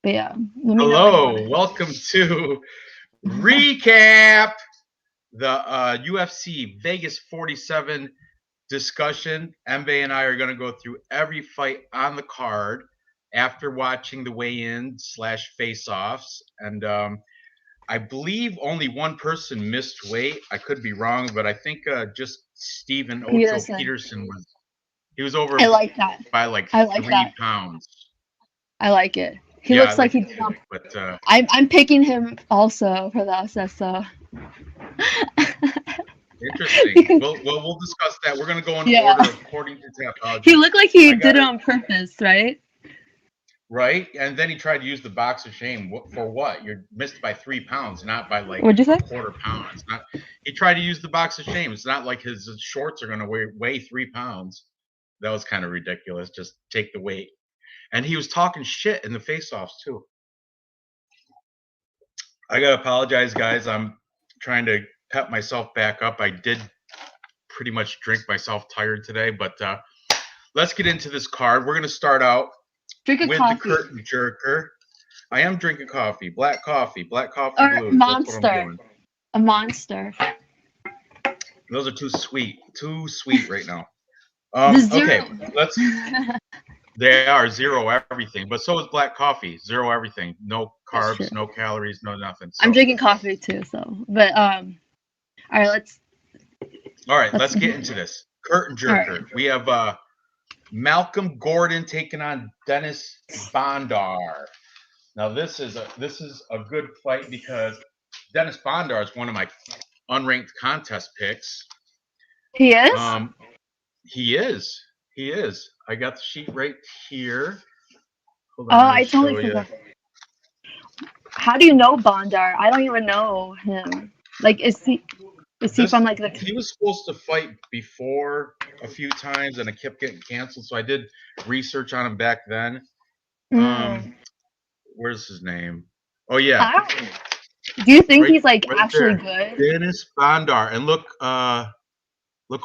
But yeah, let me know when you Hello, wanna. welcome to Recap, the UFC Vegas 47 discussion. MBae and I are going to go through every fight on the card after watching the weigh-in / face-offs. And I believe only one person missed weight. I could be wrong, but I think just Steven Ocho Peterson. Peterson was over I like that. by like I like 3 that. pounds. I like it. He Yeah, I looks like like he it did on. too, but I'm picking him also for the SSO. interesting. We'll discuss that. We're going to go in Yeah. order according to Tapology. He looked like he did it on purpose, right? Right, and then he tried to use the box of shame. For what? You're missed by 3 pounds, not by like What'd you a say? quarter pound. It's not. He tried to use the box of shame. It's not like his shorts are going to weigh 3 pounds. That was kind of ridiculous. Just take the weight. And he was talking shit in the face-offs too. I gotta apologize, guys. I'm trying to pep myself back up. I did pretty much drink myself tired today, but let's get into this card. We're gonna start out Drink a with coffee. the curtain jerker. I am drinking coffee, black coffee Or blues. Monster. That's what I'm doing. A Monster. Those are too sweet right now. The zero. Okay, let's. They are zero everything, but so is black coffee, zero everything, no carbs, no calories, no nothing. So. I'm drinking coffee too, so but all right, let's get into this curtain jerker. Right. We have Malcolm Gordon taking on Dennis Bondar. Now this is a good fight because Dennis Bondar is one of my unranked contest picks. He is? He is. I got the sheet right here. Hold on, I totally forgot. How do you know Bondar? I don't even know him. Like, is he from like the? He was supposed to fight before a few times, and it kept getting canceled. So I did research on him back then. Where's his name? Oh yeah. Do you think he's like actually good? Dennis Bondar, and look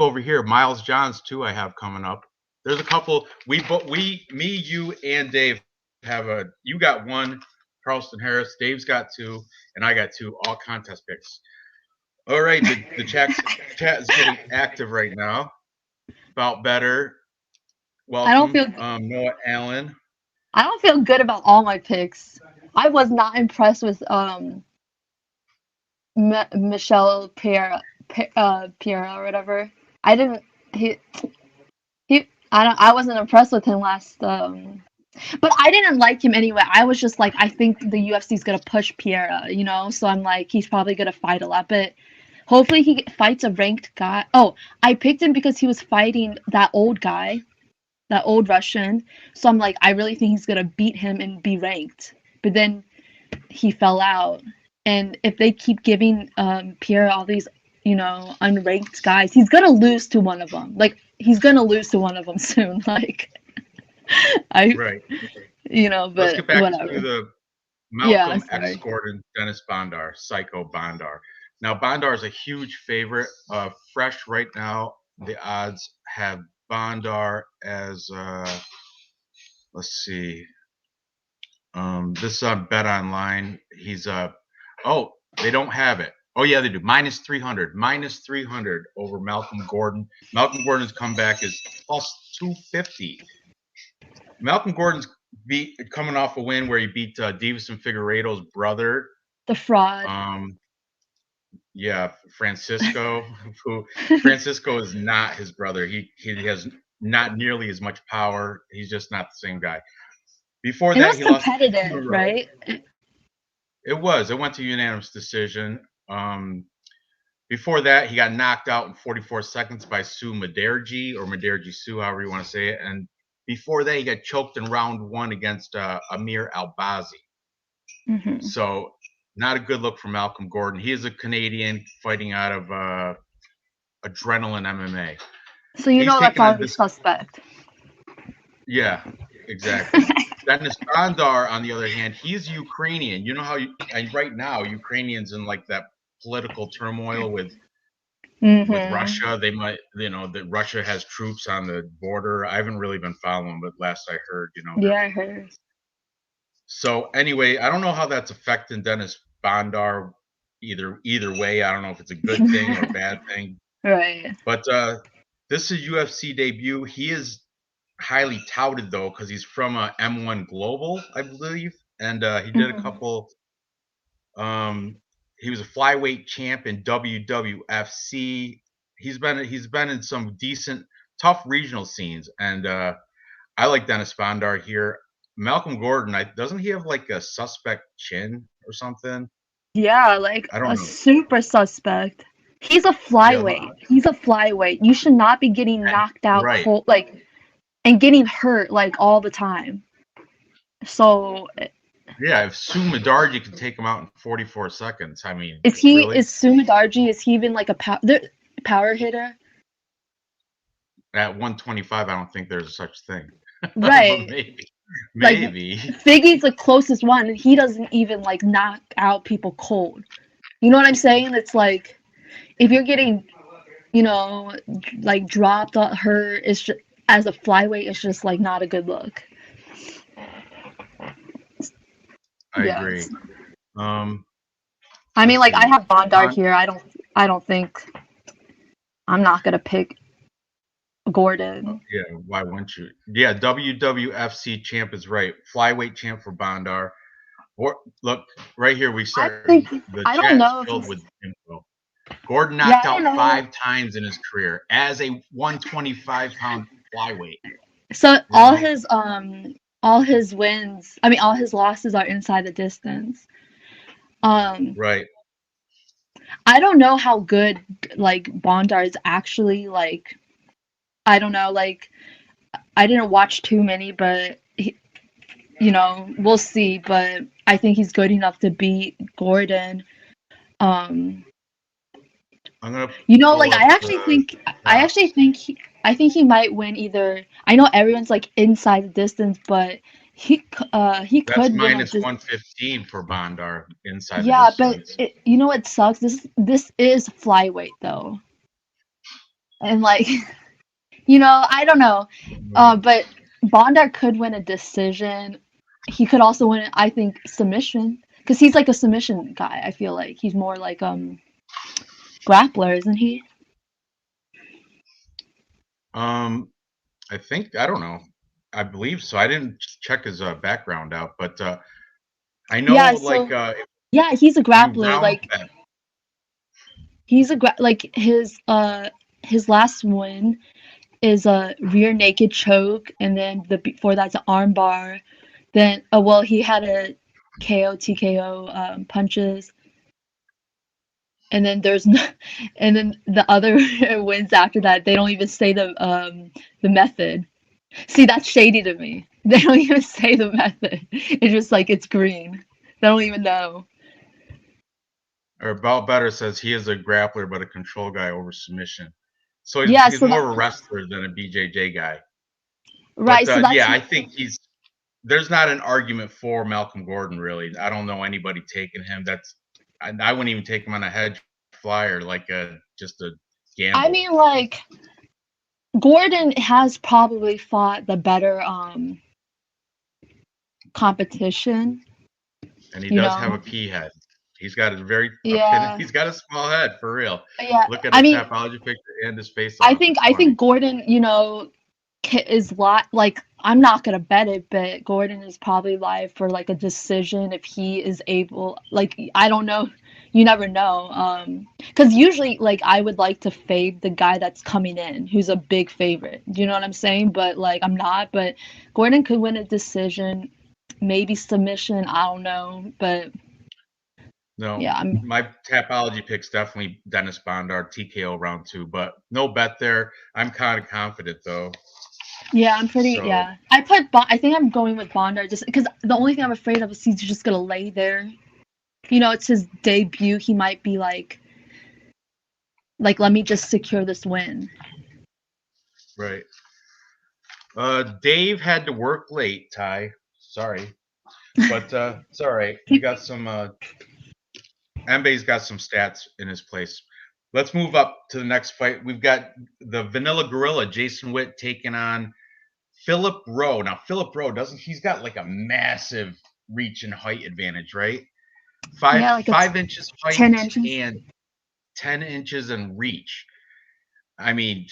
over here, Miles Johns too. I have coming up. There's a couple. Me, you, and Dave have a. You got one, Carlston Harris. Dave's got 2, and I got 2. All contest picks. All right, the chat is getting active right now. About better. Welcome, I don't feel Noah Allen. I don't feel good about all my picks. I was not impressed with Michelle Pierre or whatever. I didn't. I wasn't impressed with him last. But I didn't like him anyway. I was just like, I think the UFC is gonna push Pierre, you know. So I'm like, he's probably gonna fight a lot, but hopefully he fights a ranked guy. Oh, I picked him because he was fighting that old guy, that old Russian. So I'm like, I really think he's gonna beat him and be ranked. But then he fell out. And if they keep giving Pierre all these, you know, unranked guys, he's gonna lose to one of them. Like, he's gonna lose to one of them soon. Like, right. You know, but let's get back whatever. to the Malcolm X Gordon, Dennis Bondar, Psycho Bondar. Now Bondar is a huge favorite. Fresh right now, the odds have Bondar as let's see. This is on Bet Online. He's oh, they don't have it. Oh yeah, they do. -300. -300 over Malcolm Gordon. Malcolm Gordon's comeback is +250. Malcolm Gordon's coming off a win where he beat Davison Figueiredo's brother. The fraud. Yeah, Francisco. Francisco is not his brother. He has not nearly as much power. He's just not the same guy. Before that, he lost competitive, right? It was. It went to unanimous decision. Before that, he got knocked out in 44 seconds by Sue Maderji, or Maderji Sue, however you want to say it. And before that, he got choked in round 1 against Amir Albazi. So not a good look for Malcolm Gordon. He is a Canadian fighting out of Adrenaline MMA. So you know that's already suspect. Yeah, exactly. Dennis Bondar, on the other hand, he's Ukrainian. You know how right now Ukrainians in like that political turmoil with Russia. They might, you know, that Russia has troops on the border. I haven't really been following, but last I heard, you know. Yeah, I heard. So anyway, I don't know how that's affecting Dennis Bondar either way. I don't know if it's a good thing or a bad thing. Right. But this is UFC debut. He is highly touted though because he's from M1 Global, I believe, and he did a couple. He was a flyweight champ in WWFC. He's been in some decent, tough regional scenes, and I like Dennis Bondar here. Malcolm Gordon, doesn't he have like a suspect chin or something? Yeah, like I don't a know. super suspect. He's a flyweight. He's a flyweight. You should not be getting knocked out Right. cold, like, and getting hurt like all the time. So Yeah, if Sumadarji can take him out in 44 seconds, I mean, is Sumadarji, is he even like a power hitter? At 125, I don't think there's such thing. Right. Maybe. Like, Figgy's the closest one, and he doesn't even like knock out people cold. You know what I'm saying? It's like if you're getting, like dropped or hurt, it's just, as a flyweight, it's just like not a good look. I agree. I mean, like I have Bondar here. I don't think I'm not gonna pick Gordon. Yeah, why wouldn't you? Yeah, WWFC champ is right. Flyweight champ for Bondar. Or look right here, we start. I don't know filled with info. Gordon knocked out 5 times in his career as a 125-pound flyweight. So all his wins, I mean, all his losses are inside the distance. Right. I don't know how good like Bondar is actually, like, I don't know, like I didn't watch too many, but we'll see. But I think he's good enough to beat Gordon. I'm gonna. Like I think he might win either. I know everyone's like inside the distance, but he could win. Minus 115 for Bondar inside. Yeah, but it sucks. This is flyweight though, and like, I don't know, but Bondar could win a decision. He could also win, I think, submission, because he's like a submission guy. I feel like he's more like grappler, isn't he? I think, I don't know. I believe so. I didn't check his background out, but I know he's a grappler. Like he's like his last win is a rear naked choke, and then before that's an arm bar. Then he had a KO TKO punches. And then and then the other wins after that, they don't even say the method. See, that's shady to me. They don't even say the method. It's just like it's green. They don't even know. Or About Better says he is a grappler but a control guy over submission. So he's more of a wrestler than a BJJ guy. Right. But, I think there's not an argument for Malcolm Gordon, really. I don't know anybody taking him. I wouldn't even take him on a hedge flyer, like just a gamble. I mean, like, Gordon has probably fought the better competition. And he does have a pea head. He's got he's got a small head, for real. Yeah. Look at his topology picture and his face. I think Gordon, is like, I'm not gonna bet it, but Gordon is probably live for like a decision if he is able. Like, I don't know, you never know. Because usually, like, I would like to fade the guy that's coming in, who's a big favorite. Do you know what I'm saying? But like, I'm not. But Gordon could win a decision, maybe submission. I don't know, but. No, my Tapology pick's definitely Dennis Bondar, TKO round 2, but no bet there. I'm kind of confident though. Yeah, I'm pretty. So, yeah, I think I'm going with Bondar just because the only thing I'm afraid of is he's just gonna lay there. It's his debut. He might be like, let me just secure this win. Right. Dave had to work late, Ty. Sorry, but it's all right. We got some. MBae's got some stats in his place. Let's move up to the next fight. We've got the Vanilla Gorilla, Jason Witt, taking on Philip Rowe. Now, Philip Rowe he's got like a massive reach and height advantage, right? Yeah, like 5 inches height 10 inches. and 10 inches in reach. I mean,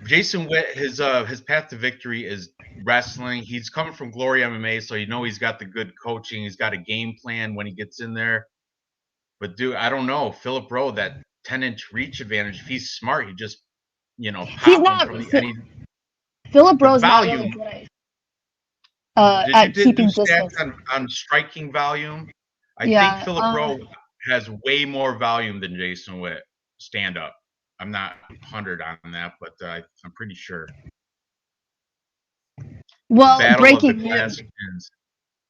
Jason Witt, his path to victory is wrestling. He's coming from Glory MMA, so you know he's got the good coaching. He's got a game plan when he gets in there. But dude, I don't know. Philip Rowe, that 10-inch reach advantage, if he's smart, he just, He's pop him not. from the Philip Rowe's not volume. really good at keeping distance. On striking volume. I Yeah, think Philip Rowe has way more volume than Jason Witt. Stand up. I'm not 100 on that, but I'm pretty sure. Well, Battle of the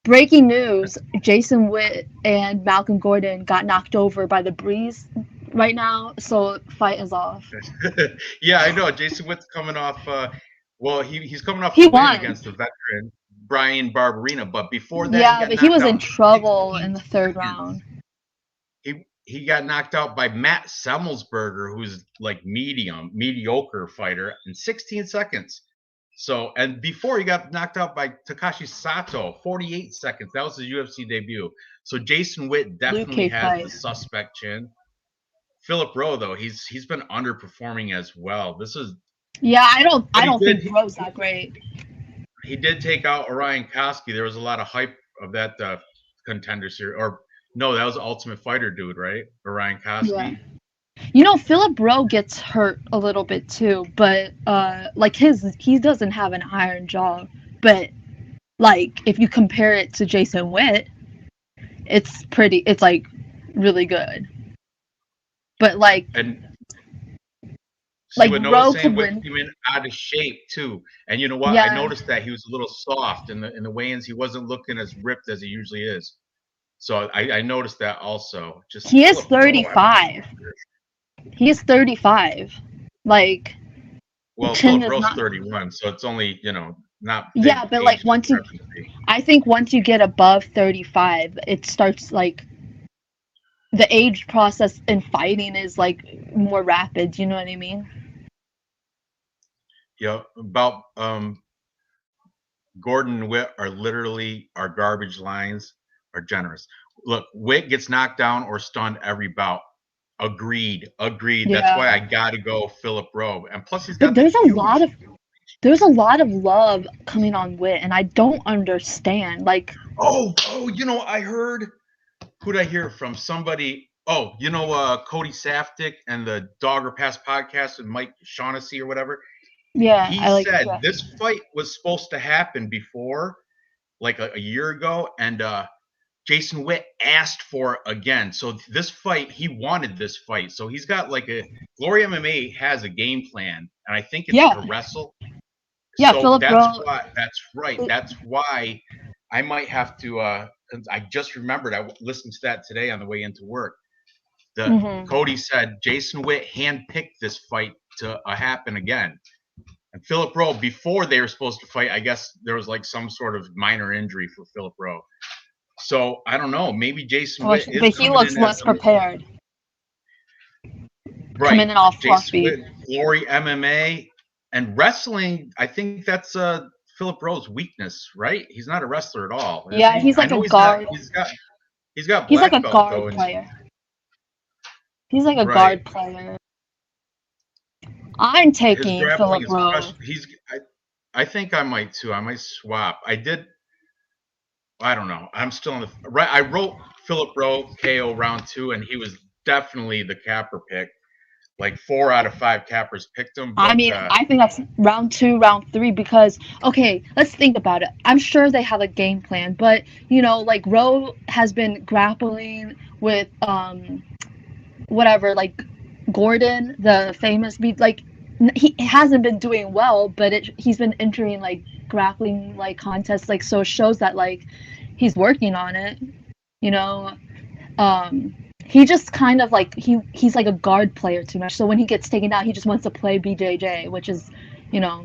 breaking news: Jason Witt and Malcolm Gordon got knocked over by the breeze right now, so fight is off. Yeah, I know. Jason Witt's coming off. He's coming off He a win won against the veteran Brian Barberina, but before that, yeah, but he was in trouble in the third round. He got knocked out by Matt Semmelsberger, who's like mediocre fighter, in 16 seconds. So, and before he got knocked out by Takashi Sato, 48 seconds. That was his UFC debut. So Jason Witt definitely has the suspect chin. Philip Rowe, though, he's been underperforming as well. I don't think Rowe's that great. He did take out Orion Koski. There was a lot of hype of that contender series, or no, that was Ultimate Fighter dude, right? Orion Koski. Yeah. Philip Rowe gets hurt a little bit too, but like he doesn't have an iron jaw. But like if you compare it to Jason Witt, it's like really good. But like Rowe could win. He went out of shape too, and you know what? Yeah. I noticed that he was a little soft in the weigh-ins. He wasn't looking as ripped as he usually is. So I noticed that also. He is 35. He is 35. Like, well, Philip Rowe's 31, so it's only not. Yeah, but like I think once you get above 35, it starts like the age process in fighting is like more rapid. You know what I mean? Yeah, about Gordon and Witt are literally our garbage lines are generous. Look, Witt gets knocked down or stunned every bout. Agreed. Yeah. That's why I gotta go Philip Rowe. And plus he's got there's a lot of love coming on Witt, and I don't understand. Like I heard, who'd I hear from? Somebody, Cody Safdie and the Dogger Pass podcast and Mike Shaughnessy or whatever. Yeah, he said this fight was supposed to happen before, like a year ago, and Jason Witt asked for it again. So this fight, he wanted this fight. So he's got like Glory MMA has a game plan, and I think it's to wrestle. Yeah, so Philip Rowe. That's right. That's why I might have to. I just remembered. I listened to that today on the way into work. Cody said Jason Witt handpicked this fight to happen again. And Philip Rowe, before they were supposed to fight, I guess there was like some sort of minor injury for Philip Rowe. So I don't know. Maybe Jason Witt is. But he looks less prepared. Right. Coming in all fluffy. Jason Witt, Glory MMA and wrestling. I think that's Philip Rowe's weakness, right? He's not a wrestler at all. Yeah, he's like a guard. He's got. He's like a guard player. He's like a guard player. I'm taking Philip Rowe. I think I might too. I might swap. I don't know. I'm still on I wrote Philip Rowe KO round 2, and he was definitely the capper pick. Like 4 out of 5 cappers picked him. But, I think that's round 2, round 3, because let's think about it. I'm sure they have a game plan, but like Rowe has been grappling with like Gordon, the famous he hasn't been doing well, but he's been entering like grappling like contests, like, so it shows that like he's working on it. He just kind of like he's like a guard player too much. So when he gets taken out, he just wants to play BJJ, which is not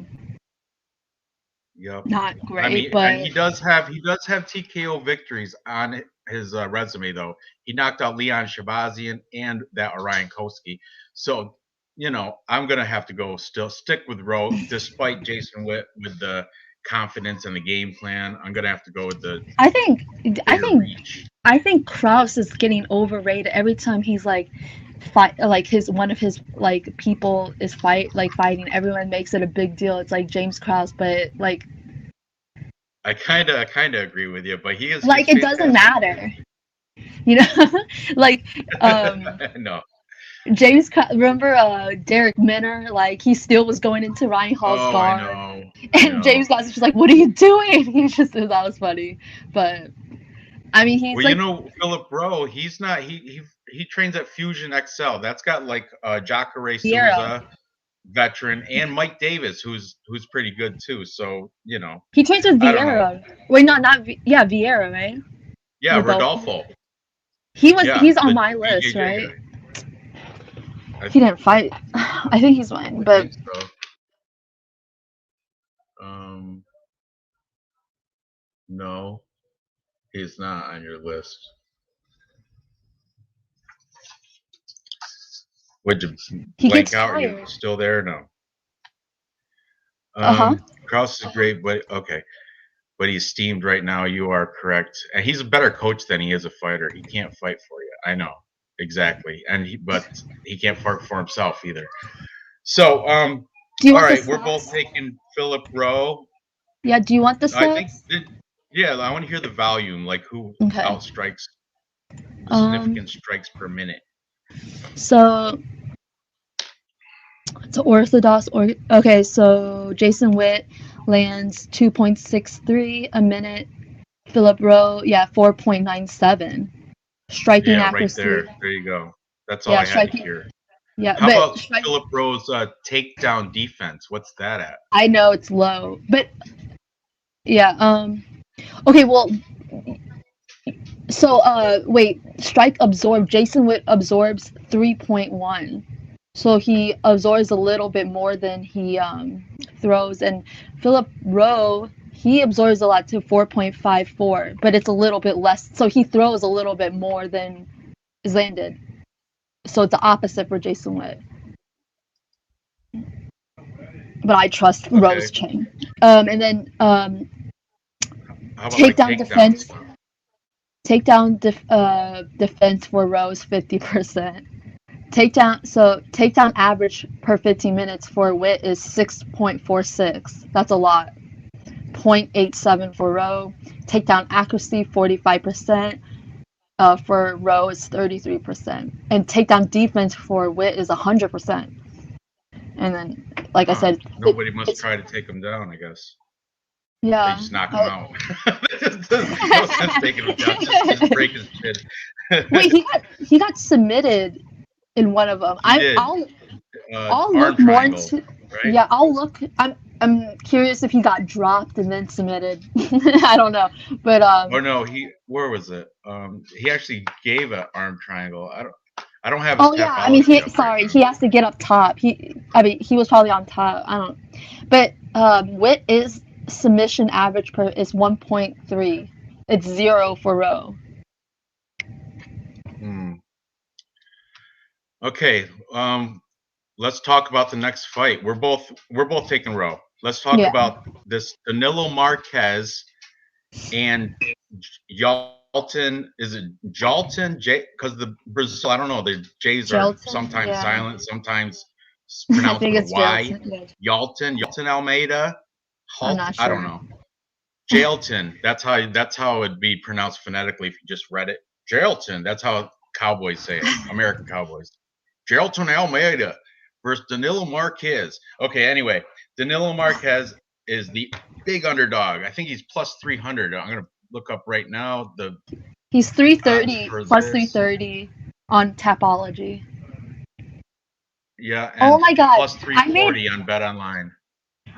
great. I mean, but and he does have TKO victories on his resume though. He knocked out Leon Shabazian and that Orion Koski. So I'm gonna have to stick with Rowe despite Jason Witt with the confidence in the game plan. I'm gonna have to go with the. I think reach. Krause is getting overrated every time he's like one of his like people is fighting. Everyone makes it a big deal. It's like James Krause, but like. I kind of agree with you, but he is like it doesn't matter. You know, like no. James, remember Derek Minner? Like he still was going into Ryan Hall's guard, and James Krause was just like, "What are you doing?" That was funny, but I mean, he's Philip Rowe. He's not. He trains at Fusion XL. That's got like Jacare Souza, veteran, and Mike Davis, who's pretty good too. So he trains with Vieira. Wait, not Vieira, right? Yeah, Rodolfo. He's on my list, right? He didn't fight. I think he's fine, but. No, he's not on your list. Would you blank out? Are you still there? No. Krause is great, but okay. But he's steamed right now. You are correct. And he's a better coach than he is a fighter. He can't fight for you. I know. Exactly. But he can't fight for himself either. So, all right, we're both taking Philip Rowe. Yeah, do you want the stats? I want to hear the volume, like who outstrikes significant strikes per minute. So orthodox okay, so Jason Witt lands 2.63 a minute. Philip Rowe, 4.97. Striking accuracy. Right there you go. That's all I had to hear. Yeah, how about Philip Rowe's takedown defense? What's that at? I know it's low, but okay, well, so wait, strike absorb. Jason Witt absorbs 3.1, so he absorbs a little bit more than he throws, and Philip Rowe, he absorbs a lot to 4.54, but it's a little bit less. So he throws a little bit more than is landed. So it's the opposite for Jason Witt. But I trust Rowe's chain. And then takedown defense. Takedown defense for Rowe is 50%. Takedown average per 15 minutes for Witt is 6.46. That's a lot. 0.87 for Rowe. Takedown accuracy 45%. For Rowe is 33%, and takedown defense for Witt is 100%. And then, like I said, nobody must try to take him down, I guess. Yeah, they just knock him out. No sense taking him down. Just break his shit. Wait, he got submitted in one of them. I'll look more into. Right? Yeah, I'll look. I'm curious if he got dropped and then submitted. I don't know, but Oh no, where was it? He actually gave an arm triangle. I don't have. I mean, he has to get up top. He was probably on top. I don't. But Witt is submission average is 1.3. It's 0 for Rowe. Okay. Let's talk about the next fight. We're both taking Rowe. Let's talk about this Danilo Marquez and Yaltan. Is it Jalton? Because the Brazil, I don't know. The J's are sometimes silent, sometimes pronounced with a Y. Yaltan Almeida. I'm not sure. I don't know. Jalton. That's how it'd be pronounced phonetically if you just read it. Jalton. That's how Cowboys say it. American Cowboys. Yaltan Almeida versus Danilo Marquez. Okay, anyway, Danilo Marquez is the big underdog. I think he's plus 300. I'm going to look up right now. He's 330, plus 330 on Tapology. Yeah. And my God. Plus 340 on Bet Online.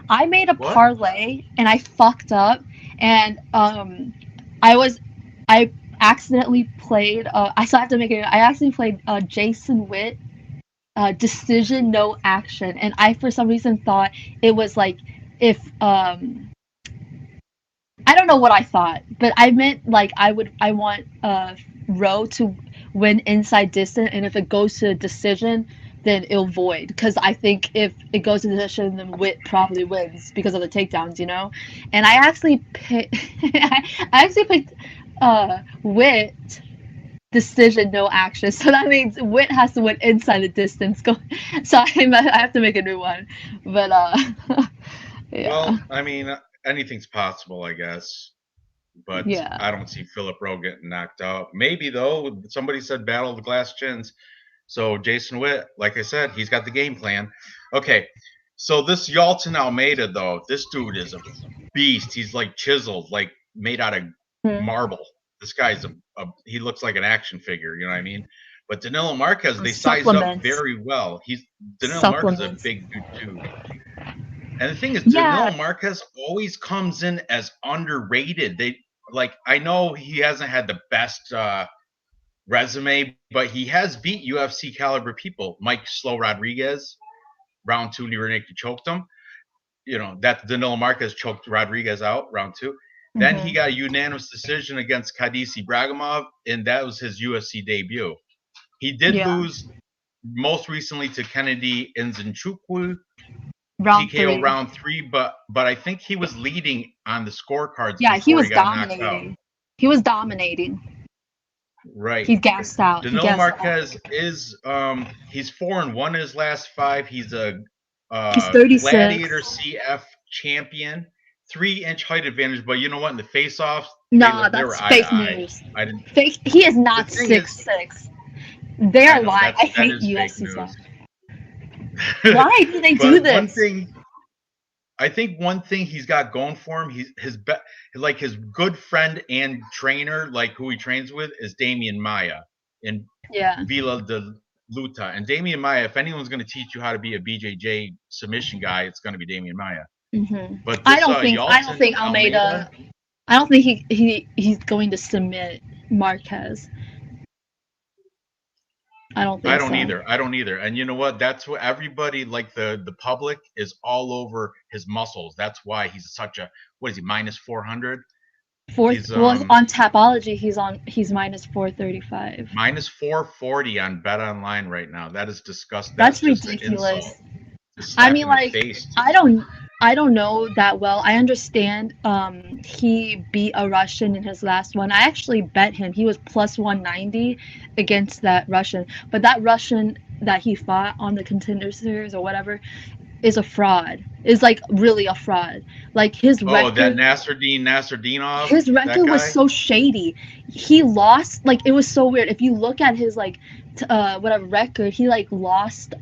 I made a parlay and I fucked up. And I accidentally played, I still have to make it, I accidentally played Jason Witt. Decision, no action, and I for some reason thought it was like if I don't know what I thought, but I meant like I want Rowe to win inside distance, and if it goes to a decision, then it'll void. Because I think if it goes to decision, then Witt probably wins because of the takedowns, you know. And I actually picked, Witt decision, no action. So that means Witt has to win inside the distance. So I have to make a new one. But yeah. Well, I mean, anything's possible, I guess. But yeah. I don't see Philip Rowe getting knocked out. Maybe though. Somebody said battle of the glass chins. So Jason Witt, like I said, he's got the game plan. Okay. So this Yaltan Almeida, though, this dude is a beast. He's like chiseled, like made out of marble. This guy's he looks like an action figure, you know what I mean? But Danilo Marquez, they sized up very well. Danilo Marquez is a big dude too. And the thing is, Danilo Marquez always comes in as underrated. I know he hasn't had the best resume, but he has beat UFC caliber people. Mike Slow Rodriguez, round 2, Nick choked him. You know, that Danilo Marquez choked Rodriguez out, round 2. Then he got a unanimous decision against Kadisi Bragimov, and that was his UFC debut. He did lose most recently to Kennedy Nzechukwu, TKO round 3, but I think he was leading on the scorecards. Yeah, he was dominating. He was dominating. Right. He gassed out. Danilo Marquez is he's 4-1 in his last 5. He's a he's 36. Gladiator CF champion. 3-inch height advantage, but you know what? In the face-offs, that's fake news. Fake. He is not 6'6". They're lying. I hate UFC stuff. Why do they do this? I think one thing he's got going for him, his good friend and trainer, like who he trains with, is Damian Maia in Villa de Luta. And Damian Maia, if anyone's going to teach you how to be a BJJ submission guy, it's going to be Damian Maia. But I don't think Almeida. I don't think he's going to submit Marquez. I don't either. And you know what? That's what everybody, like the public, is all over his muscles. That's why he's such a minus 400. On Tapology, he's minus 435. Minus 440 on Bet Online right now. That is disgusting. That's ridiculous. I mean, I don't know that well. I understand he beat a Russian in his last one. I actually bet him. He was plus 190 against that Russian. But that Russian that he fought on the Contender Series or whatever is a fraud. Is like really a fraud. Like his record. That Nasruddinov. His record was so shady. He lost. Like it was so weird. If you look at his whatever record, he lost.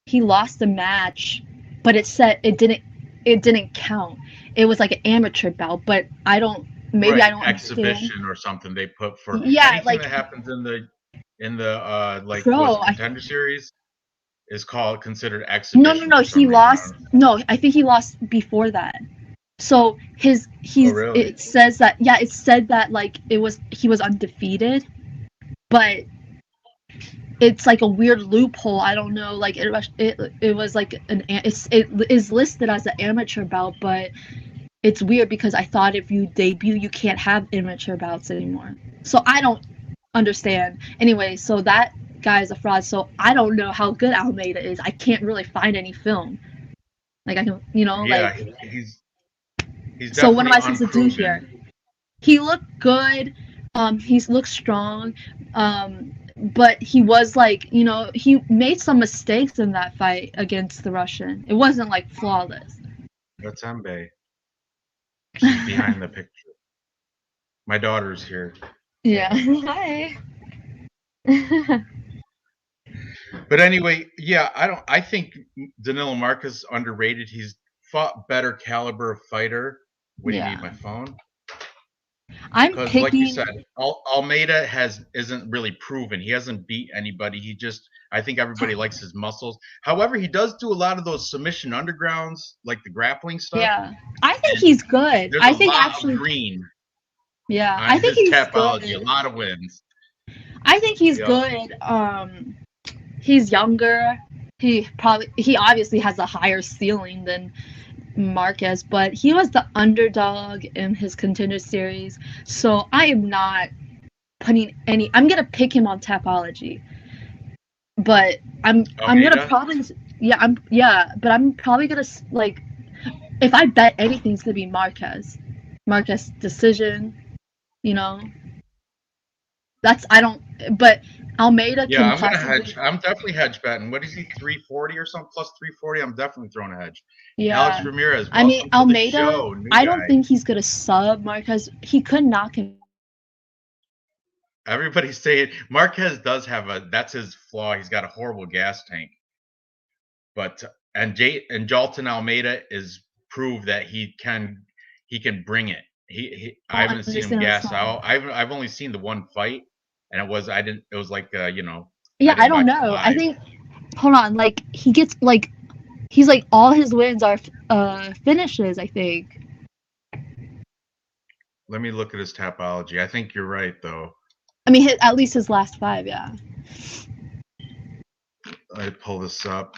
He lost the match. But it said it didn't count. It was like an amateur bout, but I don't exhibition understand. Or something they put for anything that happens in the Contender Series is considered exhibition. No, he lost. No, I think he lost before that. So really? It says that it said that he was undefeated, but it's like a weird loophole. I don't know. Like it was like it is listed as an amateur bout, but it's weird because I thought if you debut, you can't have amateur bouts anymore. So I don't understand. Anyway, so that guy is a fraud. So I don't know how good Almeida is. I can't really find any film. Like I can, he's so what am I supposed to do here? He looked good. He looked strong. But he was he made some mistakes in that fight against the Russian. It wasn't flawless. That's MBae. She's behind the picture. My daughter's here. Yeah. Hi. But anyway, I think Danilo Marquez is underrated. He's fought better caliber of fighter. What do you need, my phone? Because, like you said, Almeida isn't really proven. He hasn't beat anybody. I think everybody likes his muscles. However, he does do a lot of those submission undergrounds, like the grappling stuff. Yeah, I think he's good. I think actually green. Yeah, I think he's good. A lot of wins. I think he's good. He's younger. He obviously has a higher ceiling than Marquez, but he was the underdog in his Contender Series, so I am not putting I'm gonna pick him on Tapology, but I'm Almeida? gonna probably but I'm probably gonna like, if I bet anything, it's gonna be Marquez decision, you know. That's I don't, but Almeida Yeah, can I'm gonna possibly. hedge. I'm definitely hedge betting. What is he? 340 or something? Plus 340. I'm definitely throwing a hedge. Yeah, Alex Ramirez, I mean welcome to the Almeida. show, new I don't guy. think he's gonna sub Marquez. He could knock him. Everybody's saying Marquez does have that's his flaw. He's got a horrible gas tank. But and Yaltan Almeida is proved that he can bring it. I haven't seen him gas out. I've only seen the one fight, and it was like you know. Yeah, I don't watch it know. I live. think, hold on, like he gets like, he's like all his wins are finishes, I think. Let me look at his Tapology. I think you're right though. I mean, at least his last 5, yeah. I pull this up.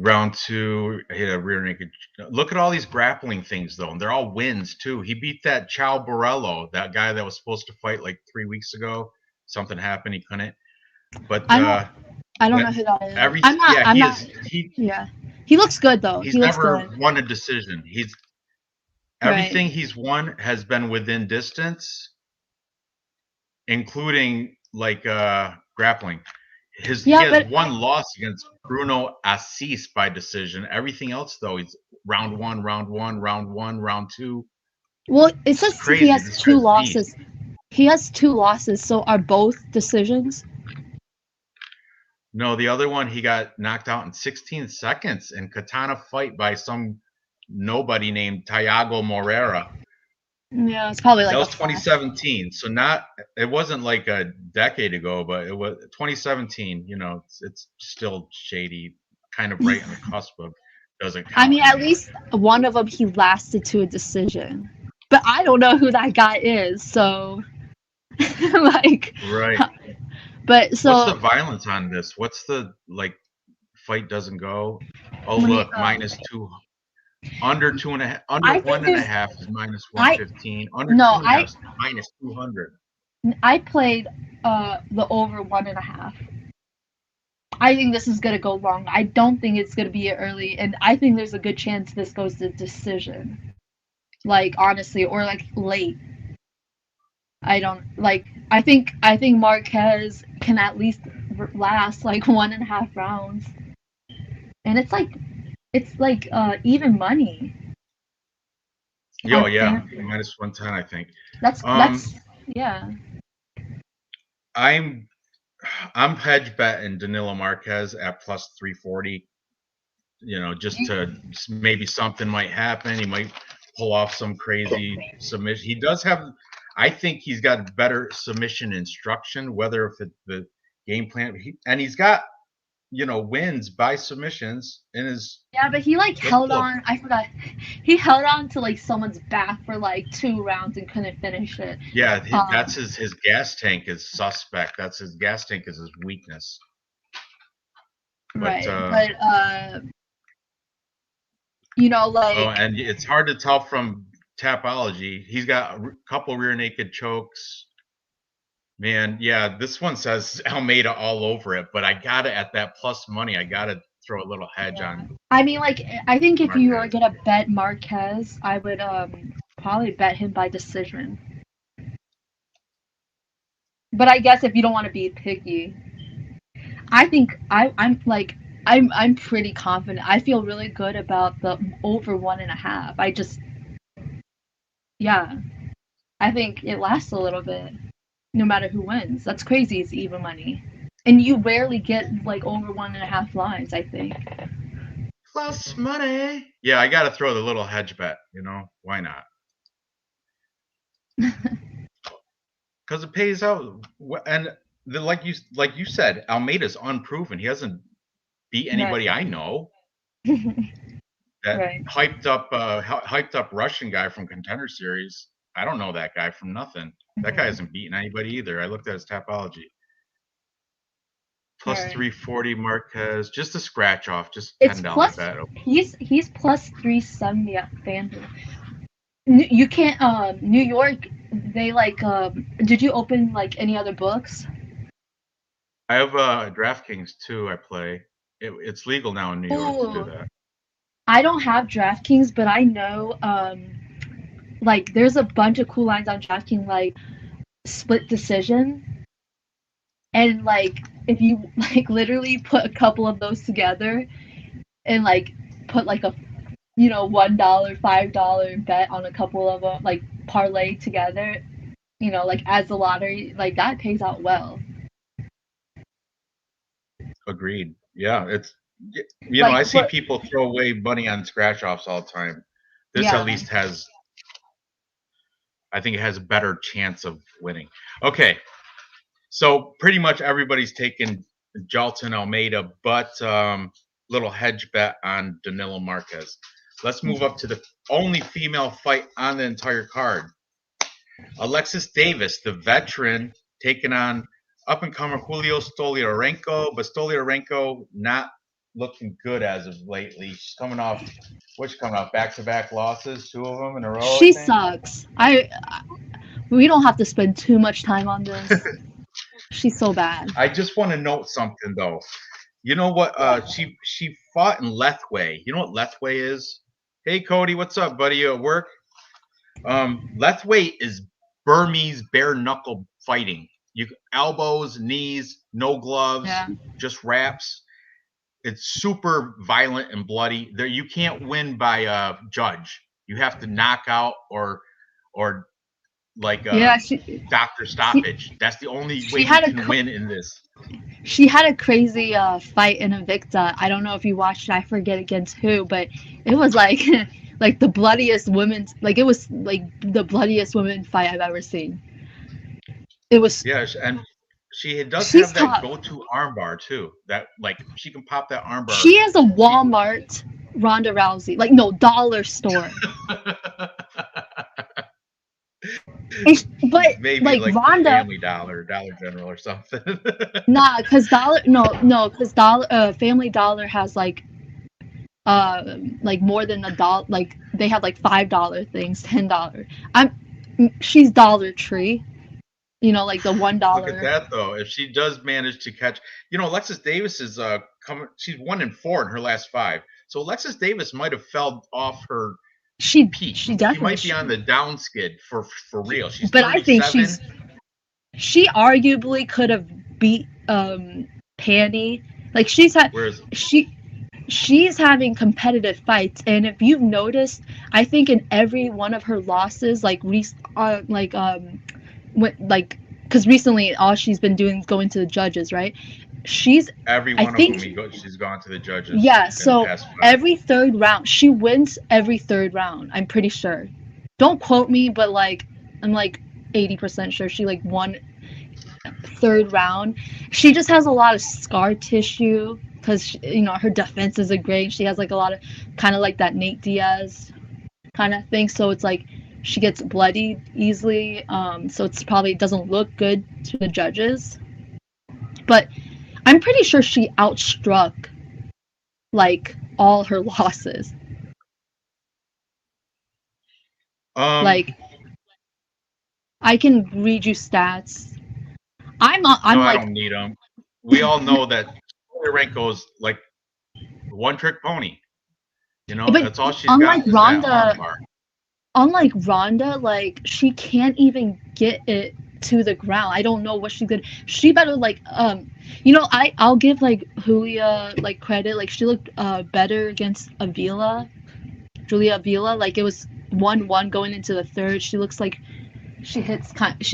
Round 2, I hit a rear naked. Look at all these grappling things though, and they're all wins too. He beat that Chow Borello, that guy that was supposed to fight like 3 weeks ago. Something happened, he couldn't. But I don't know who that is. He looks good though. He never won a decision. Everything he's won has been within distance, including like grappling. He has one loss against Bruno Assis by decision. Everything else though, he's round 1, round 2. Well, it says he has 2 losses. He has 2 losses, so are both decisions? No, the other one he got knocked out in 16 seconds in katana fight by some nobody named Thiago Moreira. Yeah, it's probably like that was 2017. So it wasn't like a decade ago, but it was 2017. You know, it's still shady, kind of right on the cusp of doesn't count. I mean, at least one of them he lasted to a decision, but I don't know who that guy is. So, like, right. But so what's the violence on this? What's the fight doesn't go? Oh look, -2. Under 2.5, under 1.5 is -115. Under 2.5 is -200. I played the over 1.5. I think this is gonna go long. I don't think it's gonna be early, and I think there's a good chance this goes to decision. Like honestly, or like late. I don't like. I think Marquez can at least last like 1.5 rounds, and it's like even money. Oh yeah, -110, I think. That's yeah. I'm hedge betting Danilo Marquez at plus 340. You know, just to maybe something might happen. He might pull off some crazy submission. He does have. I think he's got better submission instruction, whether if it's the game plan, and he's got wins by submissions in his. Yeah, but he held on. I forgot. He held on to someone's back for 2 rounds and couldn't finish it. Yeah, that's his gas tank is suspect. That's his gas tank is his weakness. Right, but and it's hard to tell from Tapology. He's got a couple rear naked chokes. Man, yeah, this one says Almeida all over it, but I got it at that plus money. I got to throw a little hedge on. I mean, I think if you were gonna bet Marquez, I would probably bet him by decision. But I guess if you don't want to be picky, I think I'm pretty confident. I feel really good about the over 1.5. I think it lasts a little bit. No matter who wins. That's crazy. It's even money. And you rarely get over 1.5 lines, I think. Plus money. Yeah, I got to throw the little hedge bet, why not? Because it pays out. And like you said, Almeida's unproven. He hasn't beat anybody I know. That hyped up Russian guy from Contender Series. I don't know that guy from nothing. That guy hasn't beaten anybody either. I looked at his Tapology. Plus 340 Marquez, just a scratch off, just $10 bet. He's plus 370 at FanDuel. You can't. New York, they did you open any other books? I have DraftKings too. I play. It's legal now in New York to do Ooh, that. I don't have DraftKings, but I know like there's a bunch of cool lines on DraftKings, like split decision, and like if you like literally put a couple of those together and like put like a $1, $5 bet on a couple of them, like parlay together, like as a lottery, like that pays out well. Agreed. Yeah, it's Like, I see but people throw away money on scratch offs all the time. This at yeah, least has, I think it has a better chance of winning. Okay, so pretty much everybody's taken Yaltan Almeida, but little hedge bet on Danilo Marquez. Let's move up to the only female fight on the entire card. Alexis Davis, the veteran, taking on up and comer Julio Stoliarenko, but Stoliarenko not looking good as of lately. She's coming off, back-to-back losses, 2 of them in a row, I she think. sucks. We don't have to spend too much time on this. She's so bad. I just want to note something though. You know what? She fought in Lethway. You know what Lethway is? Hey Cody, what's up, buddy? You at work? Lethway is Burmese bare knuckle fighting. You elbows, knees, no gloves, Yeah. just wraps. It's super violent and bloody. There, you can't win by a judge. You have to knock out or like Yeah, doctor she stoppage. That's the only way she you had can win in this. she had a crazy fight in Invicta. I don't know if you watched it. I forget against who, but it was like like the bloodiest women's, like it was like the bloodiest women fight I've ever seen. It was. Yes, and she does She's have that tough. go-to armbar too. That like she can pop that armbar. She is a Walmart Ronda Rousey, like no dollar store. But Maybe like like the Ronda, Family Dollar, Dollar General, or something. nah, cause dollar, no, cause dollar, Family Dollar has like more than a dollar. Like they have like $5 things, $10. She's Dollar Tree, like the one Look at dollar. that though. If she does manage to catch, Alexis Davis is coming. She's 1-4 in her last 5. So Alexis Davis might have fell off her She peak. she She definitely might be should. on the down skid for real. She's But I think 37. she arguably could have beat Pandy. Like Whereas she's having competitive fights, and if you've noticed, I think in every one of her losses, like because recently all she's been doing is going to the judges, right? She's every I one of think them, she's gone to the judges Yeah, in the so past 5. every third round, she wins every third round. I'm pretty sure. Don't quote me, but like I'm like 80% sure she like won third round. She just has a lot of scar tissue because her defense isn't great. She has like a lot of kind of like that Nate Diaz kind of thing. So it's like she gets bloodied easily. So it's probably doesn't look good to the judges. But I'm pretty sure she outstruck like all her losses. Like I can read you stats. I'm No, I like don't need them. We all know that Renko's like one-trick pony. but That's all she's unlike got is that Ronda, armbar. like she can't even get it to the ground. I don't know what she did. She better like I'll give like Julia like credit. Like she looked better against Julia Avila. Like it was 1-1 going into the third. She looks like she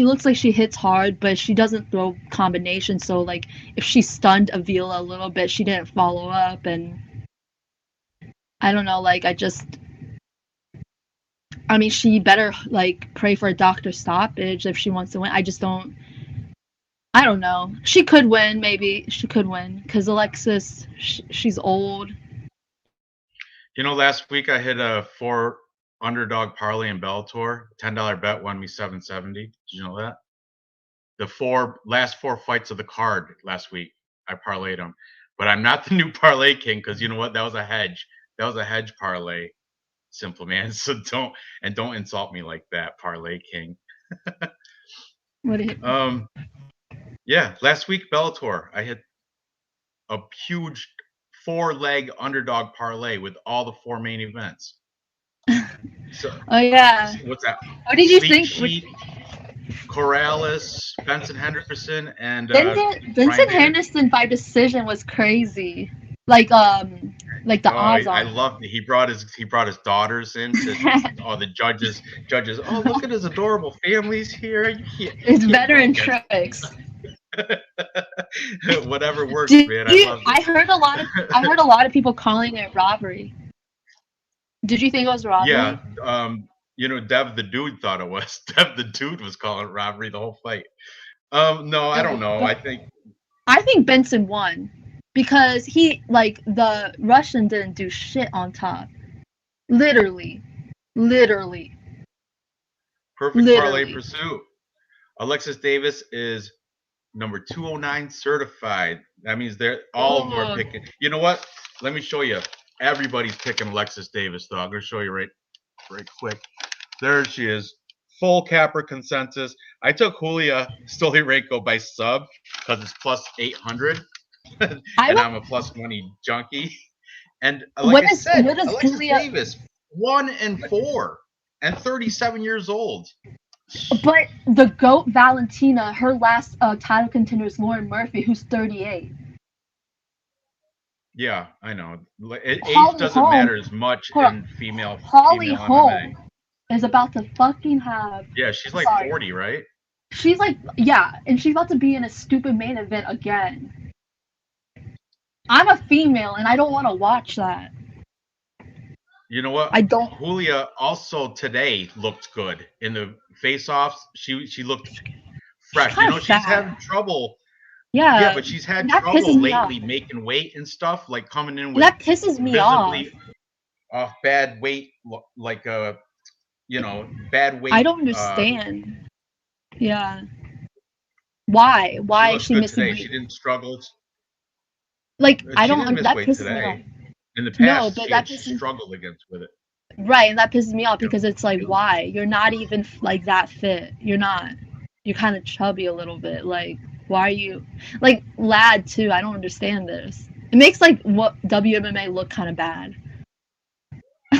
looks like she hits hard, but she doesn't throw combinations. So like if she stunned Avila a little bit, she didn't follow up, and I don't know. Like I mean, she better like pray for a doctor stoppage if she wants to win. I don't know. She could win, maybe she could win because Alexis, she's old. Last week I hit a 4 underdog parlay in Bellator. $10 bet won me $770. Did you know that? The last 4 fights of the card last week, I parlayed them. But I'm not the new parlay king because you know what? That was a hedge. That was a hedge parlay, simple man. So don't insult me like that, parlay king. What? Yeah, last week Bellator, I hit a huge 4-leg underdog parlay with all the 4 main events. So Oh yeah. what's that? What did you Sleep think? Sheet, Corrales, Benson Henderson, and Vincent Henderson by decision was crazy. Like the odds I on. loved it. He brought his daughters in to all the judges. Oh, look at his adorable families here. It's veteran tricks. Whatever works, man. I heard a lot of people calling it robbery. Did you think it was robbery? Yeah. Dev the dude thought it was. Dev the dude was calling it robbery the whole fight. No, I don't know. I think Benson won because the Russian didn't do shit on top. Literally. Perfect parlay pursuit. Alexis Davis is number 209 certified. That means they're all of them are picking. You know what? Let me show you. Everybody's picking Alexis Davis, though. I'm going to show you right quick. There she is. Full capper consensus. I took Julia Stoliarenko by sub because it's plus 800. And I'm a plus money junkie. And like I said, Alexis Davis, 1-4 and 37 years old. But the GOAT Valentina, her last title contender is Lauren Murphy, who's 38. Yeah, I know. Age doesn't matter as much in female. Holly female Holm MMA. is about to fucking have. Yeah, she's like 40, right? She's like, and she's about to be in a stupid main event again. I'm a female, and I don't want to watch that. You know what? I don't. Julia also today looked good in the face-offs. She looked fresh. She's having trouble. Yeah, but she's had trouble lately making weight and stuff, like coming in with that pisses me off bad weight, like bad weight. I don't understand. Yeah. Why is she missing weight? She didn't struggle. Like I don't. That pisses me off. In the past, she struggled with it. Right, and that pisses me off because it's like, why? You're not even like that fit. You're not. You're kind of chubby a little bit. Like, why are you like Lad too? I don't understand this. It makes like what WMMA look kind of bad.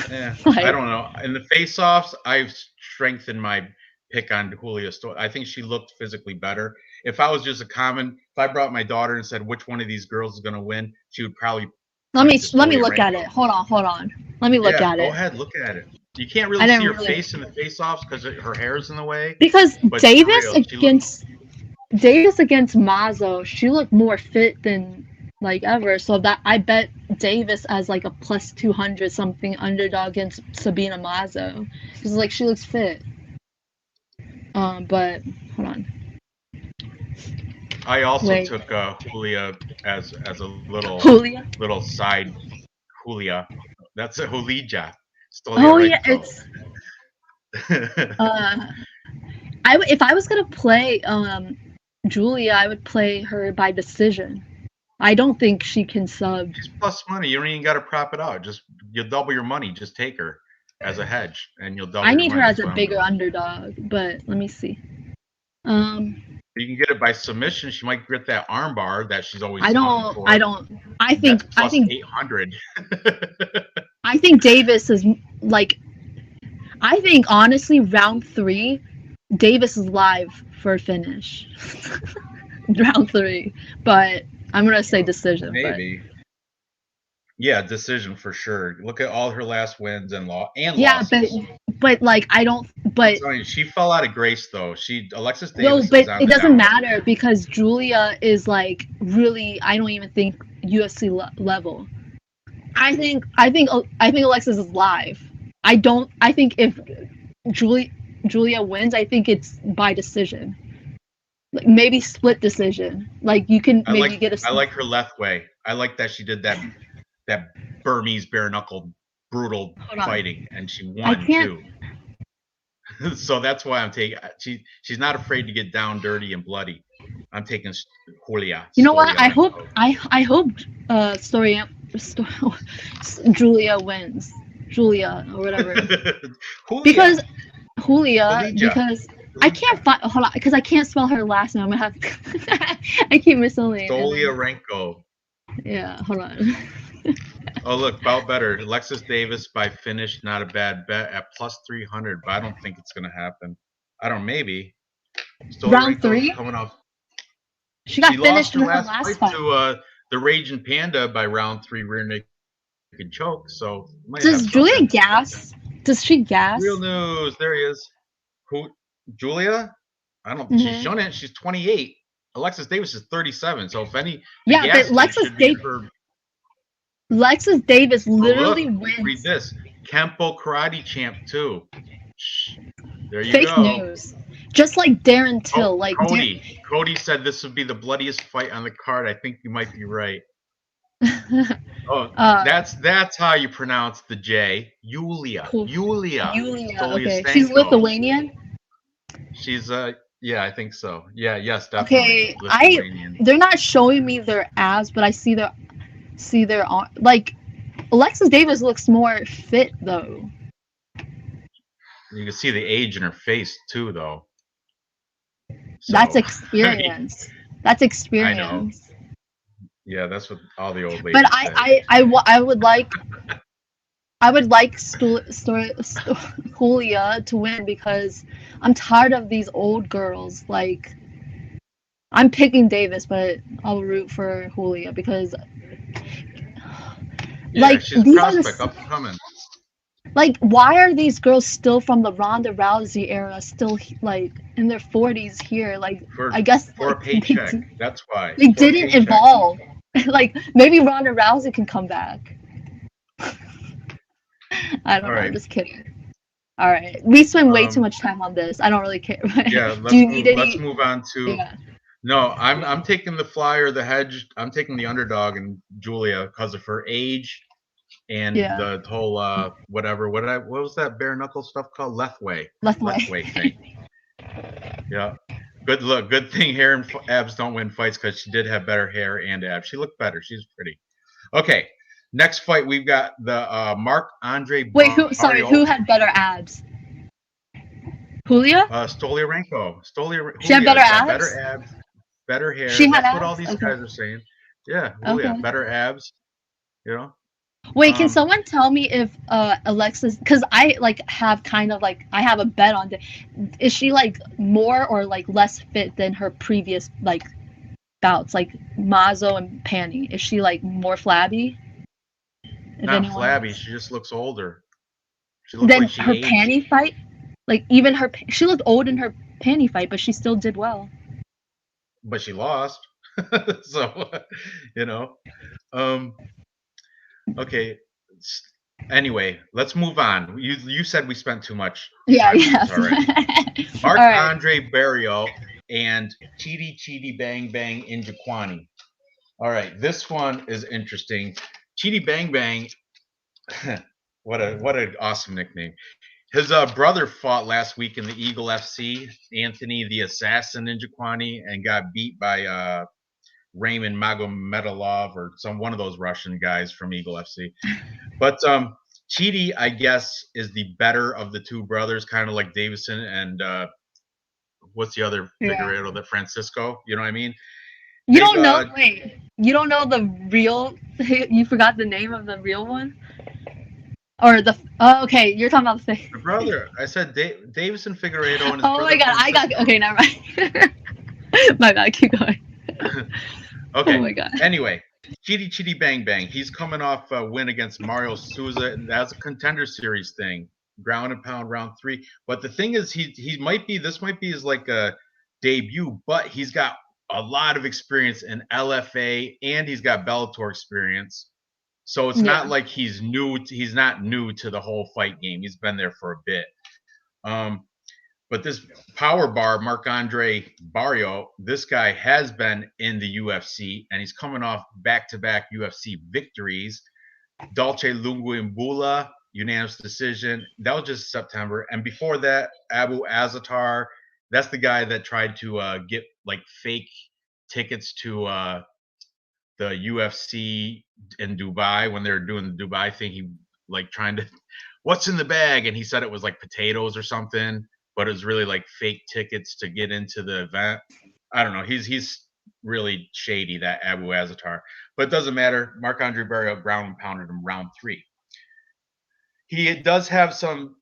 Yeah, I don't know. In the face-offs, I've strengthened my pick on Julia. I think she looked physically better. If I was just if I brought my daughter and said which one of these girls is going to win, she would probably. Let me look at it. Hold on. Let me look at it. Go ahead, look at it. You can't really see her face in the face-offs because her hair's in the way. Because Davis against Mazo, she looked more fit than like ever. So that I bet Davis as like a plus 200 something underdog against Sabina Mazo because like she looks fit. But hold on. I also took Julia as a little side Julia. That's a Julija. Oh yeah, it's. If I was gonna play Julia, I would play her by decision. I don't think she can sub. She's plus money. You don't even got to prop it out. You'll double your money. Just take her as a hedge, and you'll double. I need her as a bigger underdog, but let me see. You can get it by submission. She might get that arm bar that she's always. I think 800. I think Davis is like. I think honestly, round 3, Davis is live for a finish. Round 3, but I'm gonna say decision. Maybe. But. Yeah, decision for sure. Look at all her last wins and losses. But like I don't. But she fell out of grace though. Alexis Davis. No, but it doesn't matter because Julia is like really. I don't even think UFC level. I think Alexis is live. I think if Julia wins, I think it's by decision. Like maybe split decision. Like you can maybe get a. I like her left way. I like that she did that Burmese bare knuckle brutal fighting, and she won too. So that's why I'm taking. She's not afraid to get down dirty and bloody. I'm taking Julia. You know what? I hope Julia wins. Julia or whatever. Because Julia because I can't find. Hold on, because I can't spell her last name. I'm gonna have. I keep misspelling. Stoliarenko. Yeah, hold on. Oh, look, bout better. Alexis Davis by finish, not a bad bet at plus 300, but I don't think it's going to happen. I don't, maybe. Round 3? Coming off. She got finished lost her in her last fight. to the Raging Panda by round 3 rear naked choke. So does Julia gas? Does she gas? Real news. There he is. Who? Julia? I don't. She's shown it. She's 28. Alexis Davis is 37. So if any, yeah, but Alexis Davis literally wins. Read this. Kempo karate champ too. There you Fake go. news. Just like Darren Till. Like Cody said this would be the bloodiest fight on the card. I think you might be right. That's how you pronounce the J. Yulia. Cool. Yulia. Okay. She's Lithuanian? She's yeah, I think so. Yeah, yes, definitely. Okay, they're not showing me their abs, but I see their like Alexis Davis looks more fit though. You can see the age in her face too, though. So, that's experience. That's experience. I know. Yeah, that's what all the old ladies. But I would like Julia to win because I'm tired of these old girls. Like, I'm picking Davis, but I'll root for Julia because, like, she's a prospect, up and coming. Like, why are these girls still from the Ronda Rousey era, still like in their 40s here? Like, I guess for a paycheck. That's why they didn't evolve. Like, maybe Ronda Rousey can come back. I don't know. I'm just kidding. All right, we spend way too much time on this. I don't really care. Yeah, let's move on to. Yeah. No, I'm taking the flyer, the hedge. I'm taking the underdog and Julia because of her age and the whole whatever. What was that bare knuckle stuff called? Lethway thing. Yeah. Good thing hair and abs don't win fights because she did have better hair and abs. She looked better. She's pretty. Okay. Next fight, we've got the Marc-Andre. Wait, who had better abs? Julia? Stoliarenko. She had better abs? Better abs, better hair. She had That's what all these guys are saying. Yeah, Julia, better abs. You know? Wait, can someone tell me if Alexis, because I have I have a bet on it. Is she like more or like less fit than her previous like bouts, like Mazo and Panny? Is she like more flabby? Not flabby. She just looks older. She looks like her aged. Panny fight, like even she looked old in her Panny fight, but she still did well. But she lost, so you know. Okay. Anyway, let's move on. You said we spent too much time already. Marc-Andre Barriault and Chidi Bang Bang Njokuani. All right, this one is interesting. Chidi Bang Bang, what an awesome nickname. His brother fought last week in the Eagle FC, Anthony the Assassin Njokuani, and got beat by Raymond Magomedov or one of those Russian guys from Eagle FC. But Chidi, I guess, is the better of the two brothers, kind of like Davison and what's the other Figueiredo, the Francisco? You know what I mean? You don't know? Wait, you don't know the real? You forgot the name of the real one? Or the? Oh, okay, you're talking about the brother. I said Davison Figueiredo and his brother. Oh my God, I got. Okay, never mind. My bad. Keep going. Okay. Oh my God. Anyway, Chidi Bang Bang. He's coming off a win against Mario Souza, and that's a contender series thing, ground and pound round 3. But the thing is, he might be. This might be his like a debut, but he's got a lot of experience in LFA and he's got Bellator experience. So it's not like he's new. He's not new to the whole fight game. He's been there for a bit. But this power bar, Marc-Andre Barriault, this guy has been in the UFC, and he's coming off back-to-back UFC victories. Dolce Lungu-Imbula, unanimous decision. That was just September. And before that, Abu Azaitar, that's the guy that tried to get like fake tickets to the UFC in Dubai when they were doing the Dubai thing. He like trying to, what's in the bag? And he said it was like potatoes or something. but it's really like fake tickets to get into the event. I don't know. He's really shady, that Abu Azaitar, but it doesn't matter. Marc-Andre Barriault ground and pounded him round 3. He does have some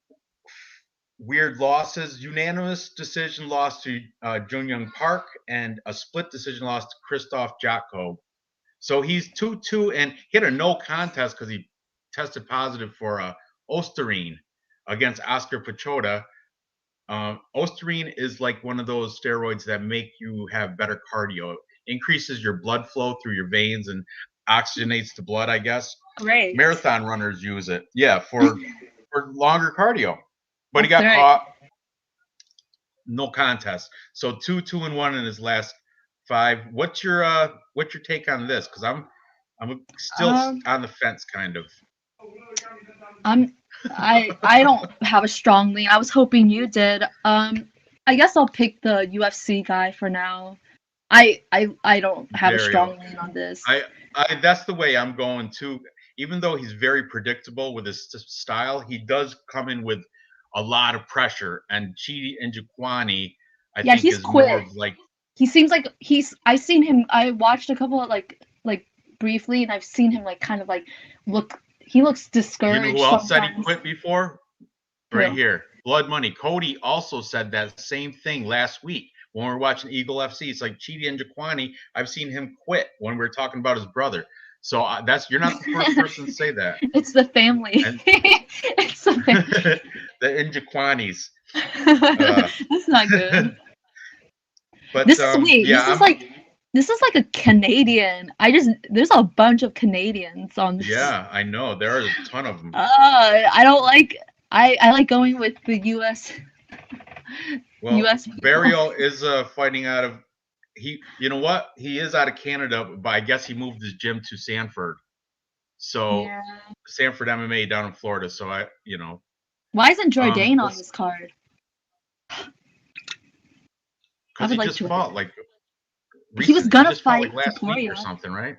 weird losses: unanimous decision loss to Jun Young Park, and a split decision loss to Krzysztof Jotko. So he's 2-2, and he had a no contest because he tested positive for Osterine against Oscar Pichota. Osterine is like one of those steroids that make you have better cardio. It increases your blood flow through your veins and oxygenates the blood, I guess. Great. Marathon runners use it, for longer cardio. But he got caught. No contest. So 2-1 in his last 5. What's your take on this? Because I'm still on the fence, kind of. I don't have a strong lean. I was hoping you did. I guess I'll pick the UFC guy for now. I don't have a strong lean on this. That's the way I'm going too. Even though he's very predictable with his style, he does come in with a lot of pressure. And Chidi Njokuani, I think, he's is quick. more of like. He seems like I seen him. I watched a couple of like briefly, and I've seen him like kind of like look. He looks discouraged. You know who else said he quit before? Right here, Blood Money. Cody also said that same thing last week when we were watching Eagle FC. It's like Chidi Njokuani. I've seen him quit when we were talking about his brother. So you're not the first person to say that. It's the family. It's the family. The Njokuanis. That's not good. But this is like a Canadian. There's a bunch of Canadians on this. Yeah, I know. There are a ton of them. I don't like. I like going with the U.S. Well, U.S. Barriault is fighting out of. You know what? He is out of Canada, but I guess he moved his gym to Sanford. So Sanford MMA down in Florida. So Why isn't Jourdain on this card? Because he just fought he was gonna fight last Topuria week or something, right?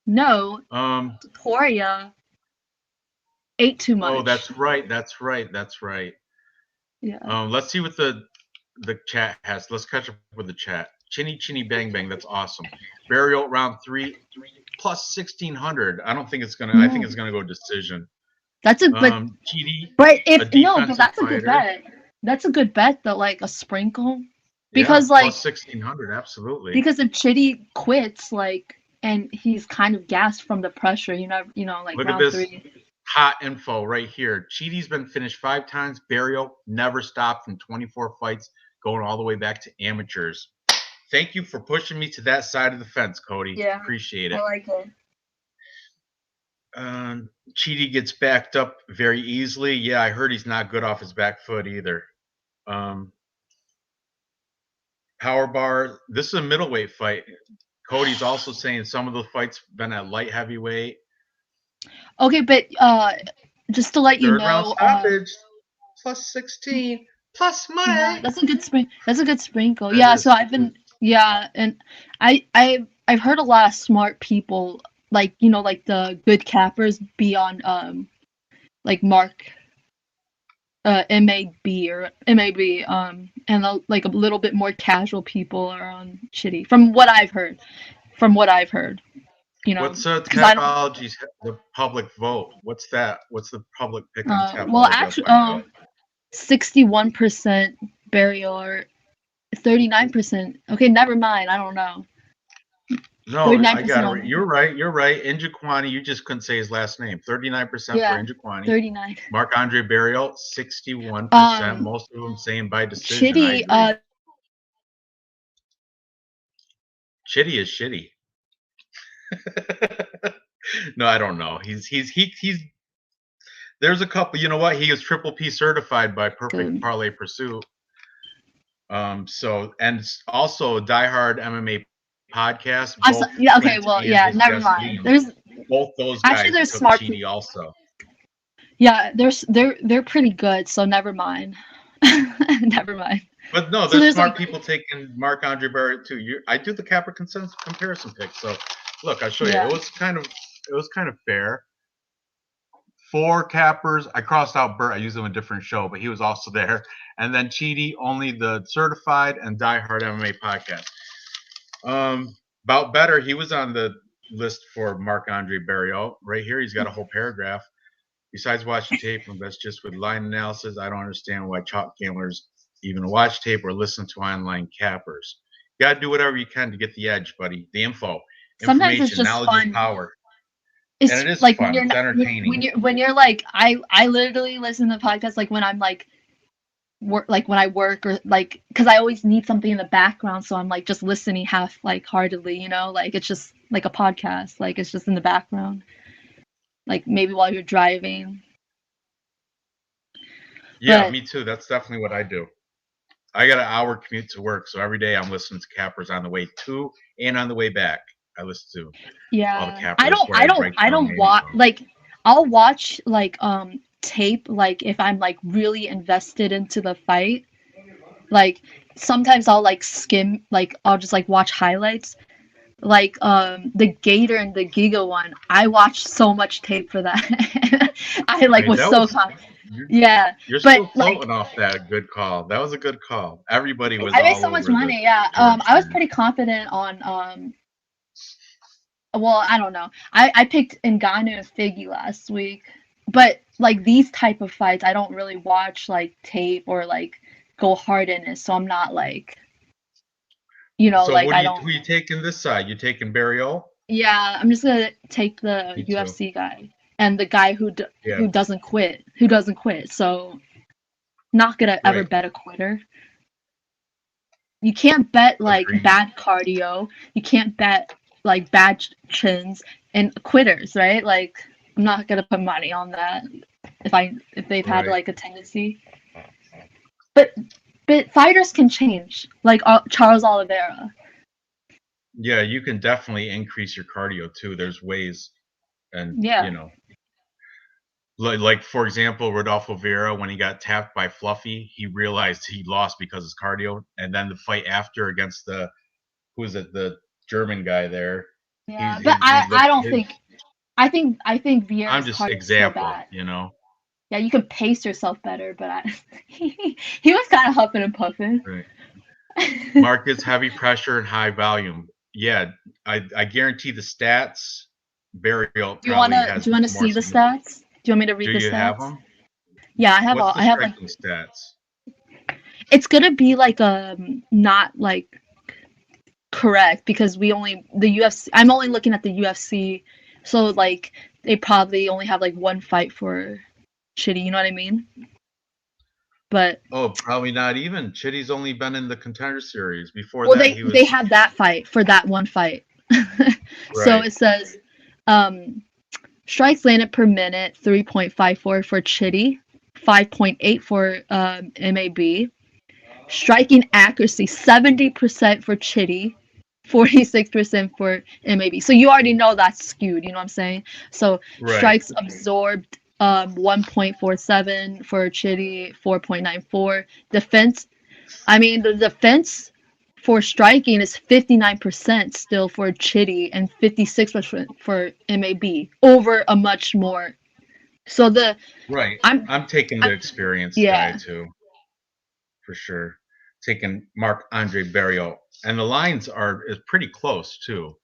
No. Topuria ate too much. Oh, that's right. Yeah. Let's see what the chat has. Let's catch up with the chat. Chinny Bang Bang. That's awesome. Barriault round 3 plus 1,600. I don't think it's gonna. I think it's gonna go decision. That's a good. But that's a good bet. That's a good bet though, like a sprinkle. Because plus 1,600, absolutely. Because if Chidi quits, and he's kind of gassed from the pressure, like look round at this 3. Hot info right here. Chidi's been finished 5 times. Barriault never stopped from 24 fights, going all the way back to amateurs. Thank you for pushing me to that side of the fence, Cody. Yeah, appreciate it. I like it. Chidi gets backed up very easily. Yeah, I heard he's not good off his back foot either. Power bar. This is a middleweight fight. Cody's also saying some of the fights been at light heavyweight. Okay, but just to let you know, round stoppage, plus 16, plus money. Yeah, that's a good sprinkle. Yeah, so I've been and I've heard a lot of smart people like the good cappers be on like Mark MAB or MAB and a little bit more casual people are on Chidi from what I've heard. What's Tapology's the public vote? What's that? What's the public pick on Tapology? Well, actually, 61% Barriault or 39%. Okay, never mind. I don't know. No, I got it. You're right. Njokuani, you just couldn't say his last name. 39% for Njokuani. 39. Marc-Andre Barriault, 61%. Most of them saying by decision. Chidi, Chidi is shitty. No, I don't know. He's there's a couple. You know what? He is Triple P certified by Perfect Parlay Pursuit. So and also Die Hard MMA podcast. Never mind. There's both those guys. Actually, there's smart Chidi also. Yeah, they're pretty good. So never mind. Never mind. But no, there's smart people taking Marc-Andre Barriault too. I do the Capper consensus comparison pick. So look, I'll show you. It was kind of fair. 4 cappers. I crossed out Bert. I used him in a different show, but he was also there. And then Chidi, only the certified and diehard MMA podcast. About better, he was on the list for Marc-Andre Barriault. Right here, he's got a whole paragraph. Besides watching tape, that's just with line analysis. I don't understand why chalk gamblers even watch tape or listen to online cappers. You got to do whatever you can to get the edge, buddy. The info. Sometimes it's just knowledge fun. Is power. It's, and it is like fun. When you're it's entertaining. When you're like, I literally listen to podcasts like when I'm like work, like when I work, or like because I always need something in the background, so I'm like just listening half like heartedly, you know, like it's just like a podcast, like it's just in the background, like maybe while you're driving. Yeah, But, me too. That's definitely what I do. I got an hour commute to work, so every day I'm listening to cappers on the way to and on the way back. I listen to all the cappers. I don't watch, like I'll watch like tape, like if I'm like really invested into the fight. Like sometimes I'll like skim, like I'll just like watch highlights. Like the Gator and the Giga one, I watched so much tape for that. I like was so yeah. You're still floating off that good call. That was a good call. Everybody was. I made so much money. Yeah. I was pretty confident on well, I don't know. I picked Ngannou and Figgy last week, but like these type of fights, I don't really watch like tape or like go hard in it. So I'm not like, you know, so like who you taking this side? You taking Barriault? Yeah, I'm just gonna take the UFC guy and the guy who doesn't quit. Who doesn't quit? So not gonna ever bet a quitter. You can't bet like bad cardio. You can't bet like bad chins and quitters, right? Like I'm not gonna put money on that if they've had like a tendency. But fighters can change, like Charles Oliveira. Yeah, you can definitely increase your cardio too. There's ways, and you know, like for example, Rodolfo Vieira, when he got tapped by Fluffy, he realized he lost because of his cardio, and then the fight after against the German guy there. Yeah, but I don't think. I think Vieira's I'm just example, you know. Yeah, you can pace yourself better, but he was kind of huffing and puffing. Right. Markets, heavy pressure and high volume. Yeah, I guarantee the stats. Barriault. Do you want to see the stats? Do you want me to read the stats? Do you have them? Yeah, I have What's all. I have like stats. It's gonna be like not like correct because the UFC. I'm only looking at the UFC, so like they probably only have like one fight for Chitty. You know what I mean? But probably not even. Chitty's only been in the Contender Series. Before that, they had that fight for that one fight. So it says, strikes landed per minute 3.54 for Chitty, 5.8 for MAB. Striking accuracy 70% for Chitty, 46% for MAB. So you already know that's skewed. You know what I'm saying? So strikes absorbed 1.47 for Chitty, 4.94. Defense, I mean the defense for striking is 59% still for Chitty and 56% for MAB over a much more. So I'm taking the experienced guy too, for sure. Taking Marc-Andre Barriault, and the lines is pretty close too.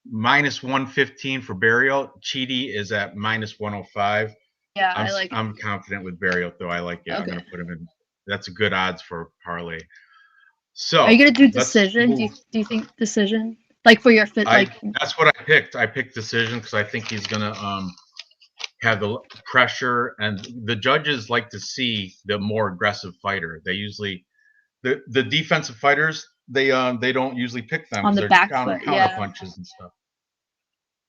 Minus 115 for Barriault. Chidi is at minus 105. Yeah, I'm confident with Barriault though. I like it. Okay. I'm gonna put him in. That's a good odds for parlay. So are you gonna do decision? Do you think decision? Like for your fit? That's what I picked. I picked decision because I think he's gonna have the pressure, and the judges like to see the more aggressive fighter. They usually the defensive fighters they don't usually pick them on the back foot, counter punches and stuff.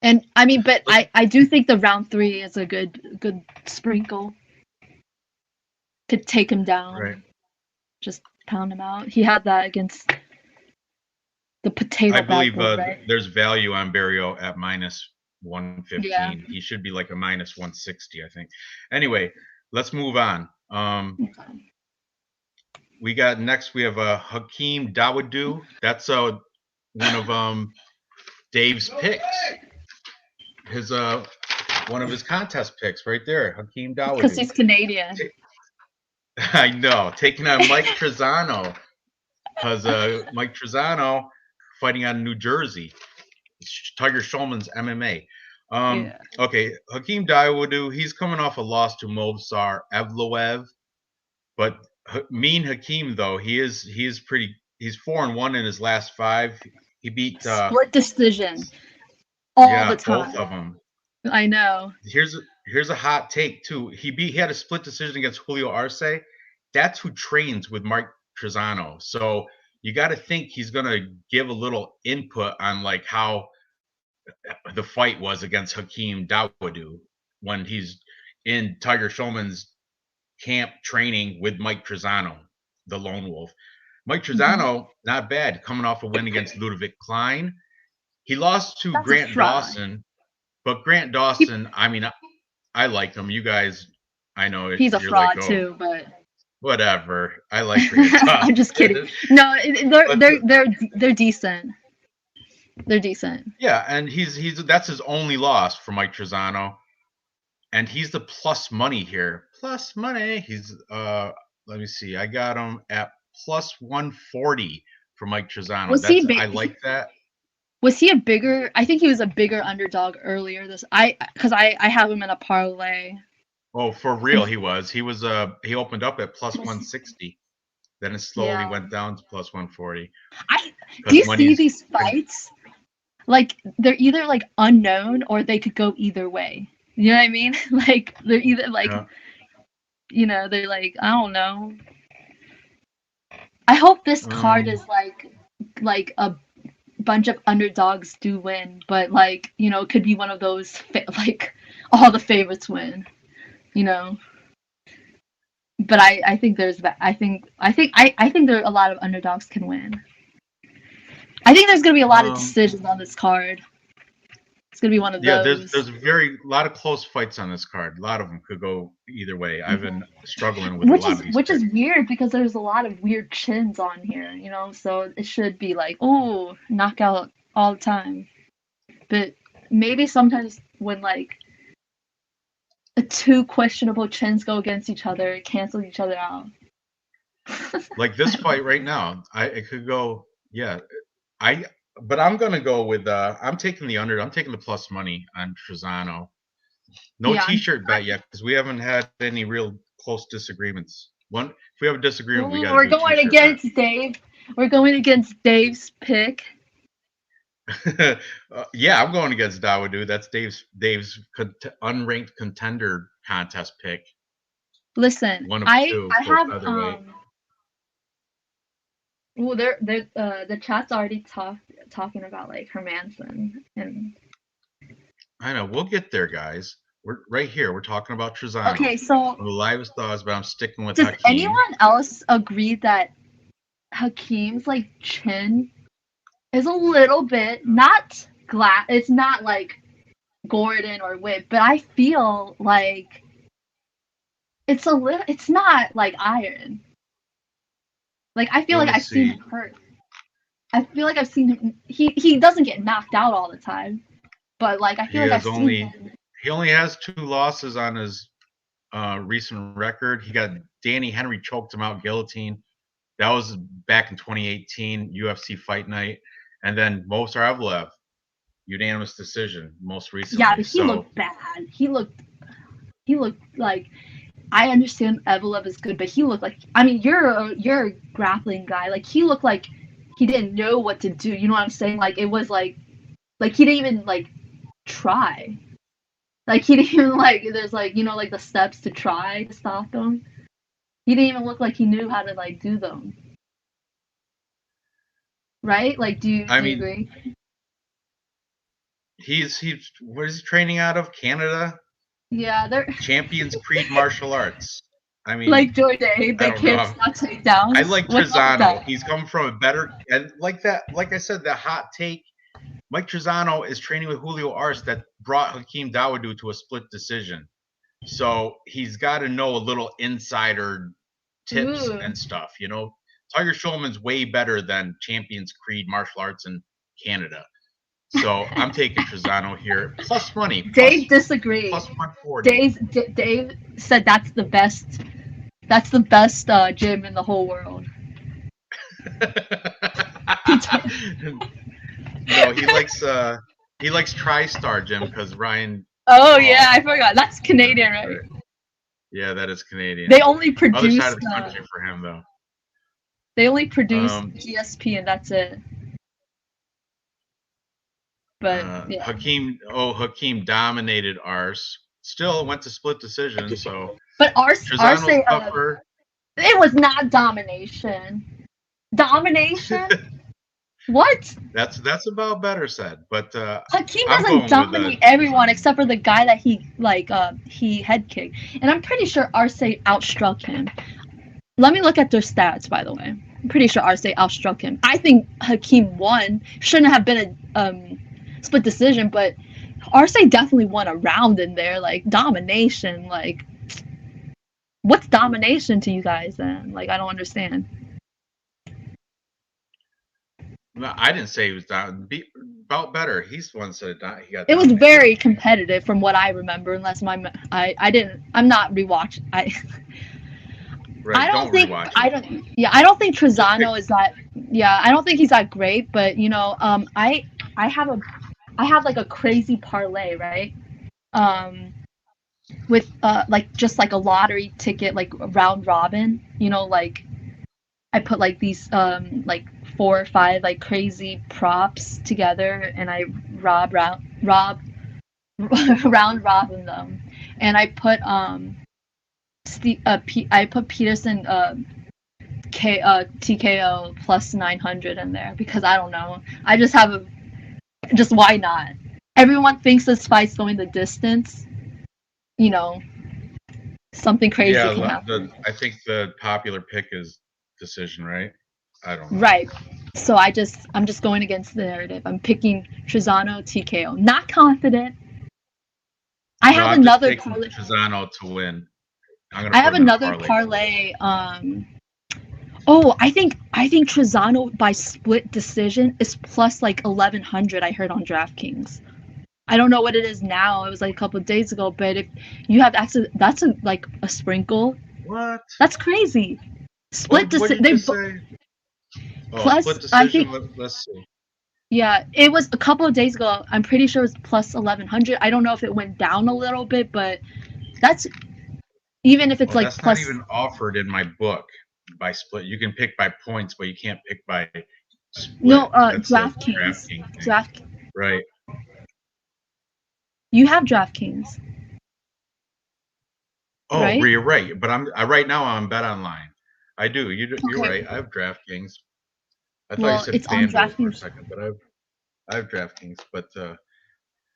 And I mean, but I do think the round 3 is a good sprinkle to take him down. Right. Just pound him out. He had that against the potato. I believe there's value on Barriault at minus 115. Yeah. He should be like a minus 160, I think. Anyway, let's move on. We got next. We have Hakeem Dawodu. That's one of Dave's picks. His one of his contest picks right there, Hakeem Dawodu. Because he's Canadian. I know, taking on Mike Trizano, because Mike Trizano fighting out of New Jersey. Tiger Schulman's MMA. Okay, Hakeem Dawodu, he's coming off a loss to Movsar Evloev, but Mean Hakeem though, he's 4-1 in his last 5. He beat split decision all the time. Both of them. I know. Here's a hot take too. He had a split decision against Julio Arce. That's who trains with Mike Trizano. So you got to think he's gonna give a little input on like how the fight was against Hakeem Dawodu when he's in Tiger Schulman's camp training with Mike Trizano, the Lone Wolf. Mike Trizano, not bad, coming off a win against Ludovic Klein. He lost to Grant Dawson, but Grant Dawson, I mean, I like him. You guys, I know he's a fraud too, but whatever. I like Grant Dawson. I'm just kidding. No, they're decent. They're decent. Yeah, and that's his only loss for Mike Trizano, and he's the plus money here. Plus money. He's let me see. I got him at plus 140 for Mike Trizano. I like that. Was he a bigger? I think he was a bigger underdog earlier. Because I have him in a parlay. Oh, for real, he was. He opened up at plus 160. Then it slowly went down to plus 140. Do you see these fights? Like they're either like unknown or they could go either way. You know what I mean? Like they're either like, they're like, I don't know. I hope this card is like a bunch of underdogs do win, but like it could be one of those like all the favorites win. But I think there's I think there a lot of underdogs can win. I think there's gonna be a lot of decisions on this card. It's gonna be one of those. There's a lot of close fights on this card. A lot of them could go either way. I've been struggling with a lot of these. Which is weird because there's a lot of weird chins on here, so it should be like, oh, knockout all the time. But maybe sometimes when like two questionable chins go against each other, it cancels each other out. Like this fight right now, it could go, but I'm gonna go with I'm taking the under. I'm taking the plus money on Trizano. No T-shirt bet yet because we haven't had any real close disagreements. If we have a disagreement, we're going against Dave. We're going against Dave's pick. I'm going against Dawodu. That's Dave's unranked contender contest pick. Listen, I have well, the chat's already talking about like Hermanson and. I know we'll get there, guys. We're right here. We're talking about Trizano. Okay, so the livest thoughts, but I'm sticking with. Does Hakeem. Anyone else agree that Hakeem's like chin is a little bit not glass? It's not like Gordon or Witt, but I feel like it's a little. It's not like iron. Like I feel like I've seen him hurt. I feel like I've seen him. He doesn't get knocked out all the time, but like I feel like I've seen him. He only has 2 losses on his recent record. He got Danny Henry choked him out guillotine. That was back in 2018 UFC Fight Night, and then Movsar Evloev, unanimous decision most recently. Yeah, but he looked bad. He looked like. I understand Evloev is good, but he looked like. I mean, you're a grappling guy. Like he looked like he didn't know what to do. You know what I'm saying? Like it was like he didn't even like try. Like he didn't even like. There's like like the steps to try to stop them. He didn't even look like he knew how to like do them. Right? Like, do you agree? He's where is he training out of? Canada. Yeah, they're Champions Creed martial arts. I mean, like Jordan, they can't stop takedowns. I like Trizano. He's come from a better and like that. Like I said, the hot take. Mike Trizano is training with Julio Arce that brought Hakeem Dawodu to a split decision. So he's got to know a little insider tips and stuff. Tiger Schulman's way better than Champions Creed martial arts in Canada. So I'm taking Trezano here. Plus money. Dave disagreed. Plus 140. Dave said that's the best. That's the best gym in the whole world. No, he likes TriStar Gym because Ryan. Oh yeah, I forgot. That's Canadian, right? Yeah, that is Canadian. They only produce other side of the country for him though. They only produce GSP and that's it. But yeah. Hakeem dominated Ars. Still went to split decision. So. But Ars it was not domination. Domination. What? That's about better said, but Hakeem doesn't dominate everyone except for the guy that he head kicked, and I'm pretty sure Arce outstruck him. Let me look at their stats, by the way. I'm pretty sure Arce outstruck him. I think Hakeem won. Shouldn't have been a split decision, but Arce definitely won a round in there. Like domination, like what's domination to you guys then? Like I don't understand. No, I didn't say he was down. About better. He's the one said he got. It was very competitive from what I remember, unless I'm not rewatching. I don't think Trezano is that. Yeah, I don't think he's that great, but you know, I have like a crazy parlay, right? With like just like a lottery ticket, like a round robin. You know, like I put like these like 4 or 5 like crazy props together, and I round robin them, and I put I put Peterson TKO plus 900 in there because I don't know. I just have why not? Everyone thinks this fight's going the distance. You know, something crazy can happen. I think the popular pick is decision, right? I don't know. Right. So I'm just going against the narrative. I'm picking Trezano TKO. Not confident. I have another parlay. Trezano to win. I have another parlay. I think Trezano by split decision is plus like 1100. I heard on DraftKings. I don't know what it is now. It was like a couple of days ago. But if you have access, that's like a sprinkle. What? That's crazy. Split decision. Plus, I think. Let's see. Yeah, it was a couple of days ago. I'm pretty sure it was plus 1100. I don't know if it went down a little bit, but that's even if it's like that's plus. Not even offered in my book by split. You can pick by points, but you can't pick by split. No, DraftKings. Right. You have DraftKings. Oh, right? You're right. But right now I'm Bet Online. I do. You're right. I have DraftKings. I thought you said FanDuel for a second, but I have DraftKings. But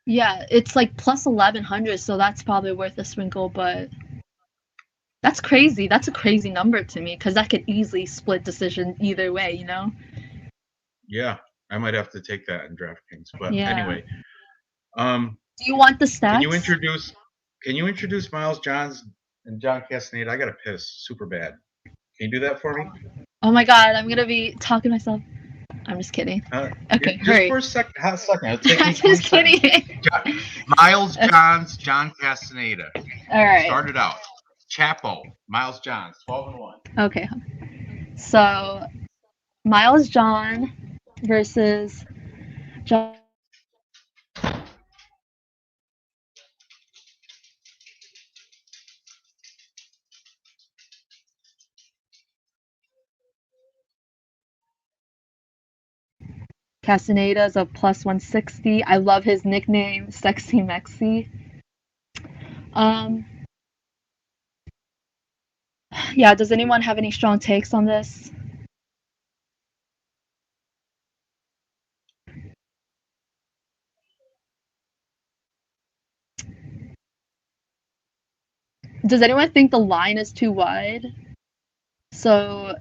yeah, it's like plus 1100, so that's probably worth a sprinkle. But that's crazy. That's a crazy number to me because that could easily split decision either way. You know. Yeah, I might have to take that in DraftKings. But anyway, do you want the stats? Can you introduce Miles Johns and John Castaneda? I gotta piss super bad. Can you do that for me? Oh my God, I'm gonna be talking to myself. I'm just kidding. Okay, just for a second. It'll take me I'm just kidding. Miles Johns, John Castaneda. All right. Started out. Chapo, Miles Johns, 12-1. Okay. So, Miles John versus John. Castaneda's a plus 160. I love his nickname, Sexy Mexi. Yeah, does anyone have any strong takes on this? Does anyone think the line is too wide? So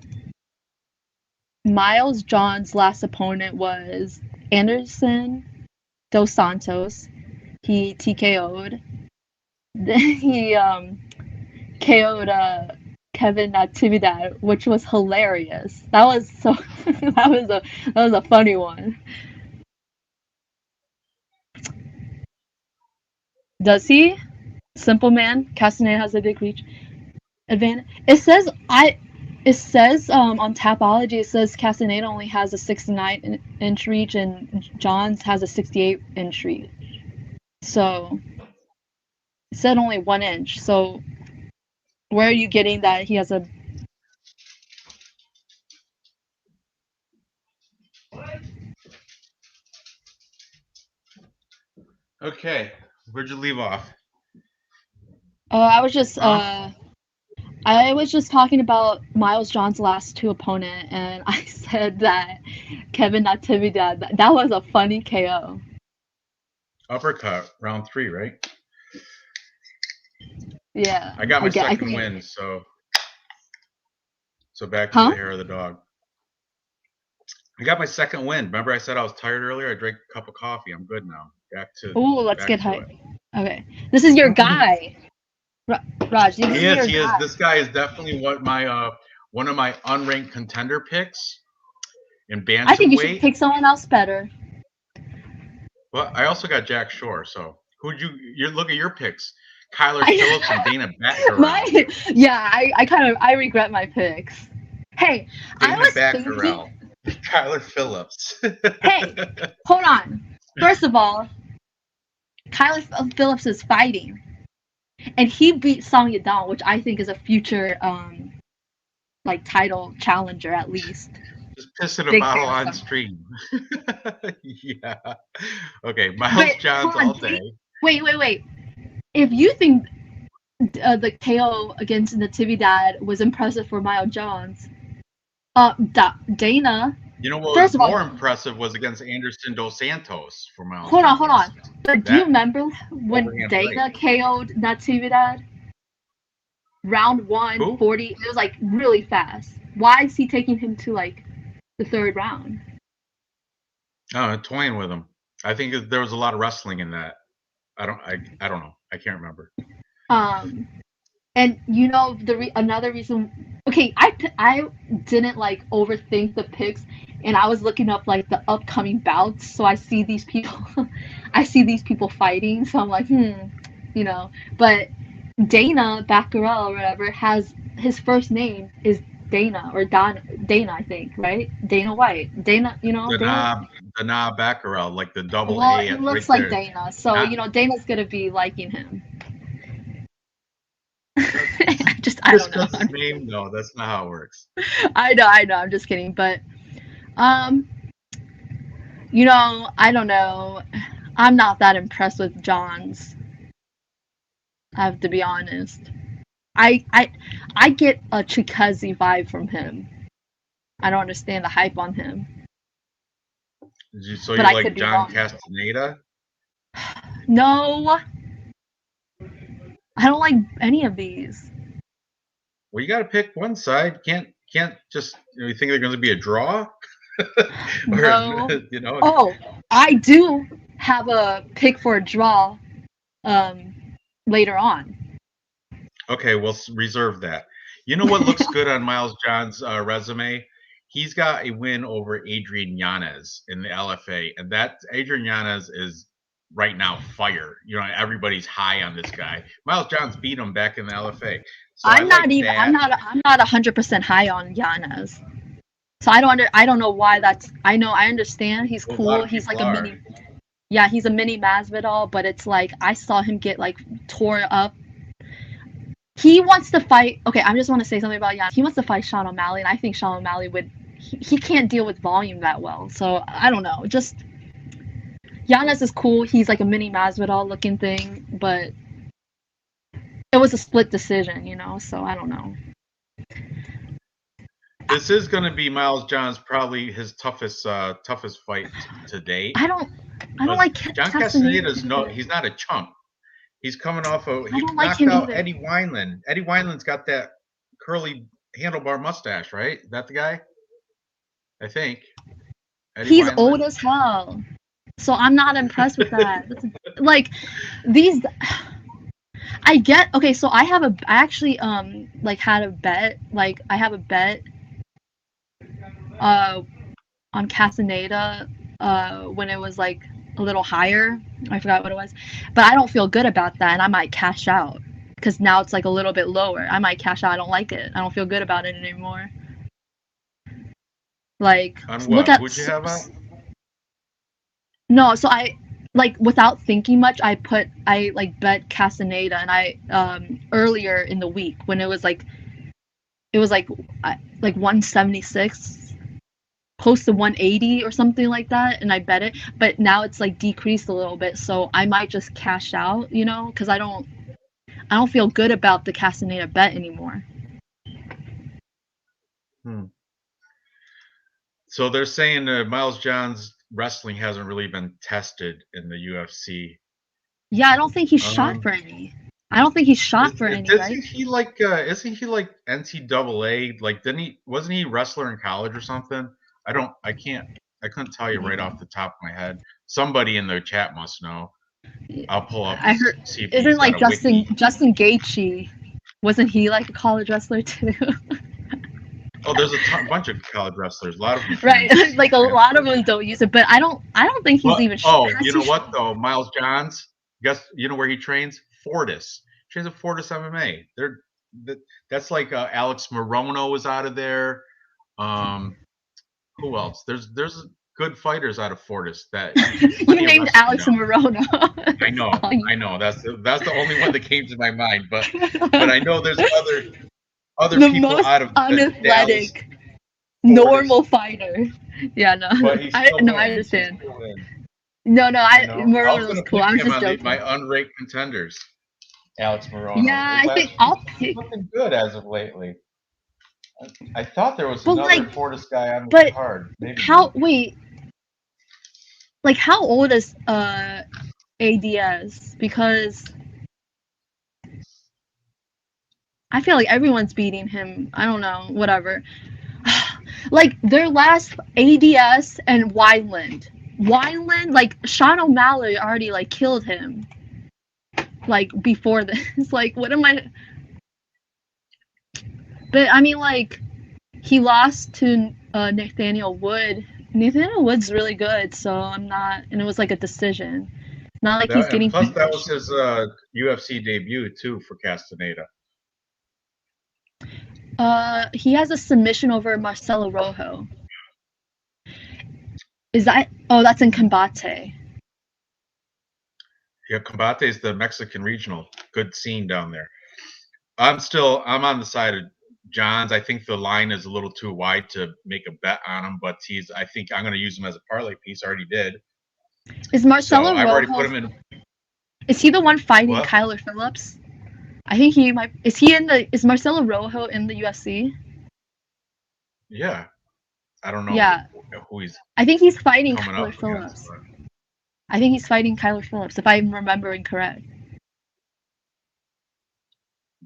Miles John's last opponent was Anderson Dos Santos. He TKO'd. Then he KO'd Kevin Natividad, which was hilarious. That was a funny one. Does he? Simple man. Castaneda has a big reach advantage. It says on Tapology, it says Castaneda only has a 69-inch reach and Johns has a 68-inch reach. So it said only 1 inch. So where are you getting that he has a... Okay, where'd you leave off? I was just talking about Miles John's last 2 opponent, and I said that Kevin Natividad, that was a funny KO. Uppercut, round 3, right? Yeah. I got my second win, so back to the hair of the dog. I got my second win. Remember I said I was tired earlier? I drank a cup of coffee. I'm good now. Back to... Ooh, let's get hype. Okay. This is your guy. Raj, he is. This guy is definitely one of my unranked contender picks in bantamweight. I think you should pick someone else better. Well, I also got Jack Shore. So who'd you look at your picks? Kyler Phillips and Dana Batgarel. Yeah, I regret my picks. Hey, Dana I was Batgarel. Kyler Phillips. Hey, hold on. First of all, Kyler Phillips is fighting. And he beat Song Yadong, which I think is a future title challenger at least. Just pissing a bottle on stream. Yeah. Okay, Miles Johns all day. Wait. If you think the KO against Natividad was impressive for Miles Johns, Dana... You know what was more impressive was against Anderson Dos Santos for Miles. Hold on. But do you remember when Dana KO'd Natividad? Round 1, 40. It was really fast. Why is he taking him to the 3rd round? Oh, toying with him. I think there was a lot of wrestling in that. I don't know. I can't remember. And another reason. Okay, I didn't overthink the picks. And I was looking up the upcoming bouts, so I see these people fighting. So I'm like, But Dana Batgarel or whatever has his first name is Dana or Dana, I think, right? Dana White, Dana, Dana Batgarel, like the double well, A. Well, it looks like there. Dana, so Dana's gonna be liking him. I don't know. His name, no, that's not how it works. I know. I'm just kidding, but. I don't know. I'm not that impressed with Johns. I have to be honest. I get a Chikazi vibe from him. I don't understand the hype on him. So you like John Castaneda? No. I don't like any of these. Well, you got to pick one side. Can't just you think they're going to be a draw? No. Oh, I do have a pick for a draw later on. Okay, we'll reserve that. You know what looks good on Miles John's resume? He's got a win over Adrian Yanez in the LFA, and that Adrian Yanez is right now fire. Everybody's high on this guy. Miles Johns beat him back in the LFA. So I'm not 100% high on Yanez. So I don't know why that's. I understand he's cool. He's like a mini. Yeah, he's a mini Masvidal, but it's I saw him get tore up. He wants to fight. Okay, I just want to say something about Yanez. He wants to fight Sean O'Malley, and I think Sean O'Malley would. He can't deal with volume that well. So I don't know. Just Yanez is cool. He's like a mini Masvidal looking thing, but it was a split decision, So I don't know. This is going to be Miles Johns probably his toughest fight to date. I don't like John Castaneda's he's not a chump. He's coming off he knocked out Eddie Wineland. Eddie Wineland's got that curly handlebar mustache, right? Is that the guy? I think. He's Wineland. Old as hell. So I'm not impressed with that. These I get okay, so I actually had a bet. I have a bet on Castaneda when it was a little higher. I forgot what it was, but I don't feel good about that, and I might cash out because now it's like a little bit lower. I might cash out. I don't like it. I don't feel good about it anymore. Like, on what? look at Who'd you have on? No, so I like without thinking much, I like bet Castaneda, and I earlier in the week when it was like 176, close to 180 or something like that, and I bet it, but now it's like decreased a little bit, so I might just cash out, you know, because I don't feel good about the Castaneda bet anymore. So they're saying Miles John's wrestling hasn't really been tested in the UFC. Yeah, I don't think he's shot for any. I don't think he's shot for any, right? Isn't he like NCAA? Like, wasn't he a wrestler in college or something? I couldn't tell you right off the top of my head. Somebody in the chat must know. I'll pull up. I heard. Isn't like Justin Gaethje? Wasn't he like a college wrestler too? Oh, there's a bunch of college wrestlers. A lot of them. Right, like a lot of them don't use it, but I don't think he's even. Oh, you know what though? Miles Johns. Guess you know where he trains? Fortis. He trains at Fortis MMA. That's like Alex Morono is out of there. Who else? There's good fighters out of Fortis. That you named Alex Morono. I know. That's the only one that came to my mind. But I know there's other the people most out of unathletic, normal fighter. Yeah, no, I understand. No, Morono's cool. I'm just joking. My unranked contenders, Alex Morono. Yeah, I think I'll pick. Looking good as of lately. I thought there was another Fortis guy on the card. Maybe how old is ADS? Because I feel like everyone's beating him. I don't know, whatever. Like their last ADS and Wineland, like Sean O'Malley already like killed him. Like before this, like what am I? But I mean, like he lost to Nathaniel Wood. Nathaniel Wood's really good, so I'm not. And it was like a decision. Not like he's getting. Plus, that was his UFC debut too for Castaneda. He has a submission over Marcelo Rojo. Is that? Oh, that's in Combate. Yeah, Combate is the Mexican regional. Good scene down there. I'm on the side of Johns. I think the line is a little too wide to make a bet on him, but I think I'm going to use him as a parlay piece. I already did. Is Marcelo Rojo? I've already put him in. Is he the one fighting Kyler Phillips? I think he might. Is Marcelo Rojo in the UFC? Yeah, I don't know. Yeah, who he's. I think he's fighting Kyler Phillips. I think he's fighting Kyler Phillips, if I'm remembering correct.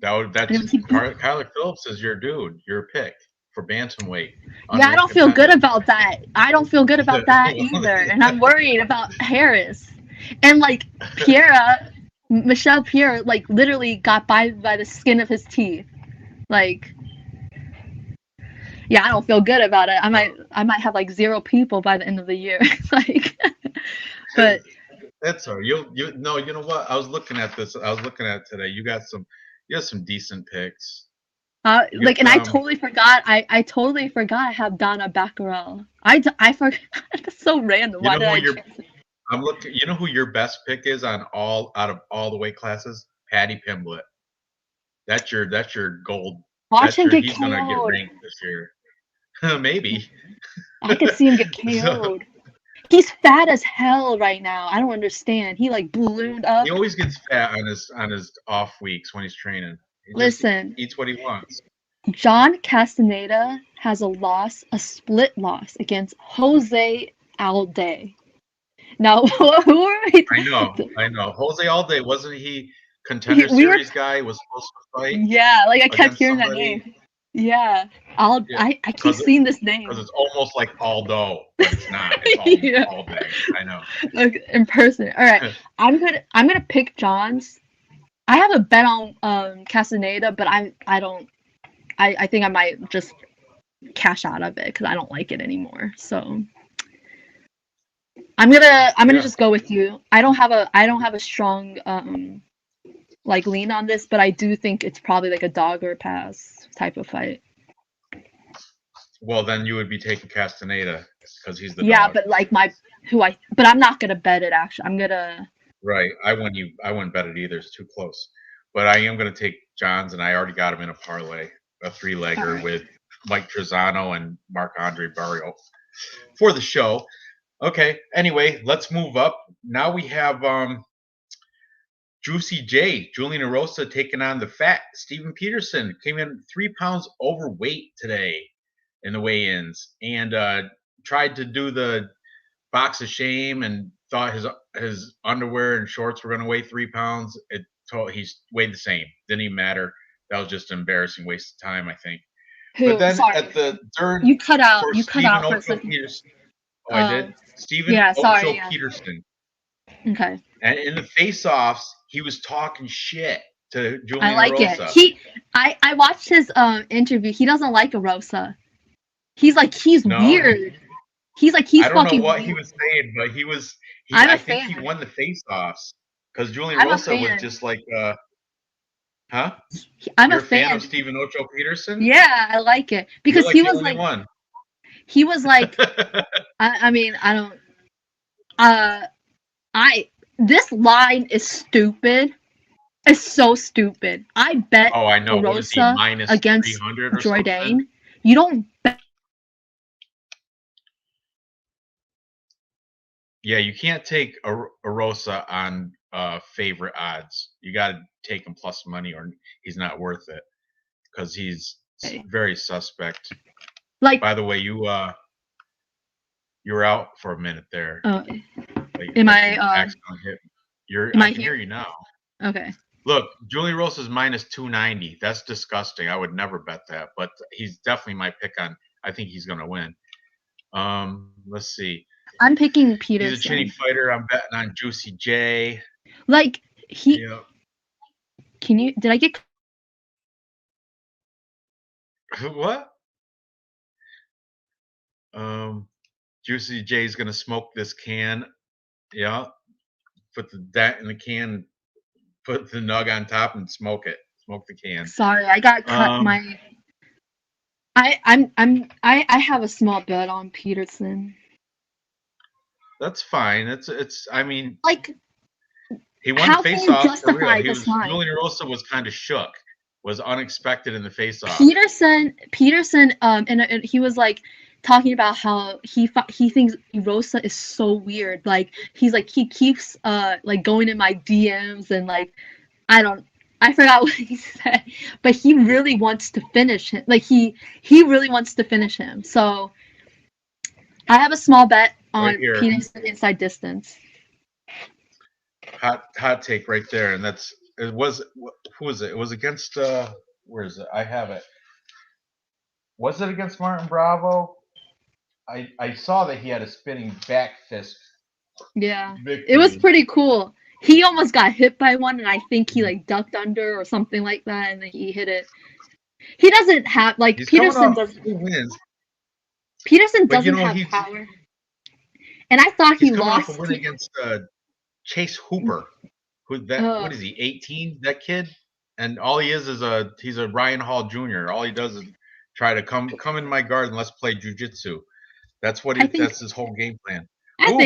Kyler Phillips is your dude, your pick for bantamweight. Yeah, I don't feel good about that. I don't feel good about that either, and I'm worried about Harris. And like Michelle Pierre, like literally got by the skin of his teeth. Like, yeah, I don't feel good about it. I might have like 0 people by the end of the year. Like, but that's all right. You know what? I was looking at this. I was looking at it today. You got some decent picks. I totally forgot. I totally forgot I have Donna Baccarel. I forgot. That's so random. Why did I? I'm looking. You know who your best pick is out of all the weight classes? Paddy Pimblett. That's your gold. Watch him get He's KO'd. Gonna get ranked this year. Maybe. I could see him get KO'd. He's fat as hell right now. I don't understand. He like ballooned up. He always gets fat on his off weeks when he's training. Listen, eats what he wants. John Castaneda has a split loss against Jose Alde. Now, who are we? I know. Jose Alde, wasn't he contender series guy? Was supposed to fight. Yeah, like I kept hearing that name. Yeah, I keep seeing this name because it's almost like Aldo, but it's not. It's Alde. I know. Like in person. All right, I'm gonna pick John's. I have a bet on Castaneda, but I think I might just cash out of it because I don't like it anymore. So I'm gonna just go with you. I don't have a strong like lean on this, but I do think it's probably like a dog or pass type of fight. Well, then you would be taking Castaneda because he's the yeah, dog. but like but I'm not gonna bet it. Actually, I'm gonna. Right, I wouldn't bet it either. It's too close. But I am gonna take Johns, and I already got him in a parlay, a 3-legger with Mike Trezano and Marc-Andre Barrio for the show. Okay. Anyway, let's move up. Now we have Juicy J, Julian Erosa taking on the fat Steven Peterson. Came in 3 pounds overweight today in the weigh-ins, and tried to do the box of shame and thought his underwear and shorts were going to weigh 3 pounds. He's weighed the same. Didn't even matter. That was just an embarrassing waste of time, I think. Who? But then Sorry. at the third, you cut out. for You cut out for a Ocho second. Peterson. Oh, I did. Steven sorry, Ocho Peterson. Okay. And in the face-offs, he was talking shit to Julian I like Erosa. it. I watched his interview. He doesn't like Erosa. He's like he's weird. He's like he's. I don't fucking know what weird. he was saying, but he was. I think he won the face-offs because Julian I'm a Erosa was fan. just like, huh? I'm You're a fan of Steven Ocho Peterson. Yeah, I like it because You're he the was only like one. he was like I mean I don't this line is stupid. It's so stupid. I bet Oh, I know. What is he, Erosa minus against 300 or Jordan. something? You don't bet. Yeah, you can't take Erosa on favorite odds. You got to take him plus money, or he's not worth it because he's very suspect. Like, by the way, you were out for a minute there. Am I? I can hear you now. Okay. Look, Julian Erosa's minus 290. That's disgusting. I would never bet that, but he's definitely my pick on. I think he's going to win. Let's see. I'm picking Peterson. He's a chinny fighter. I'm betting on Juicy J. Like he. Yeah. Can you? Did I get? What? Juicy J is gonna smoke this can. Yeah. Put the dent in the can. Put the nug on top and smoke it. Smoke the can. Sorry, I got cut. I have a small bet on Peterson. That's fine. It's. I mean, like, he won the face-off for real. Julian Erosa was kind of shook. Was unexpected in the face-off. Peterson, and he was like talking about how he thinks Erosa is so weird. Like he's like he keeps like going in my DMs and like I forgot what he said, but he really wants to finish him. Like he really wants to finish him. So I have a small bet on Peterson inside distance. Hot take right there, and who was it? It was against where is it? I have it. Was it against Martin Bravo? I saw that he had a spinning back fist. Yeah, victory. It was pretty cool. He almost got hit by one, and I think he like ducked under or something like that, and then he hit it. He doesn't have like Peterson doesn't. He wins. Peterson doesn't have power. And I thought he lost. Off a win against Chase Hooper. What is he? 18? That kid, and all he is he's a Ryan Hall Jr. All he does is try to come in my garden. Let's play jujitsu. That's that's his whole game plan.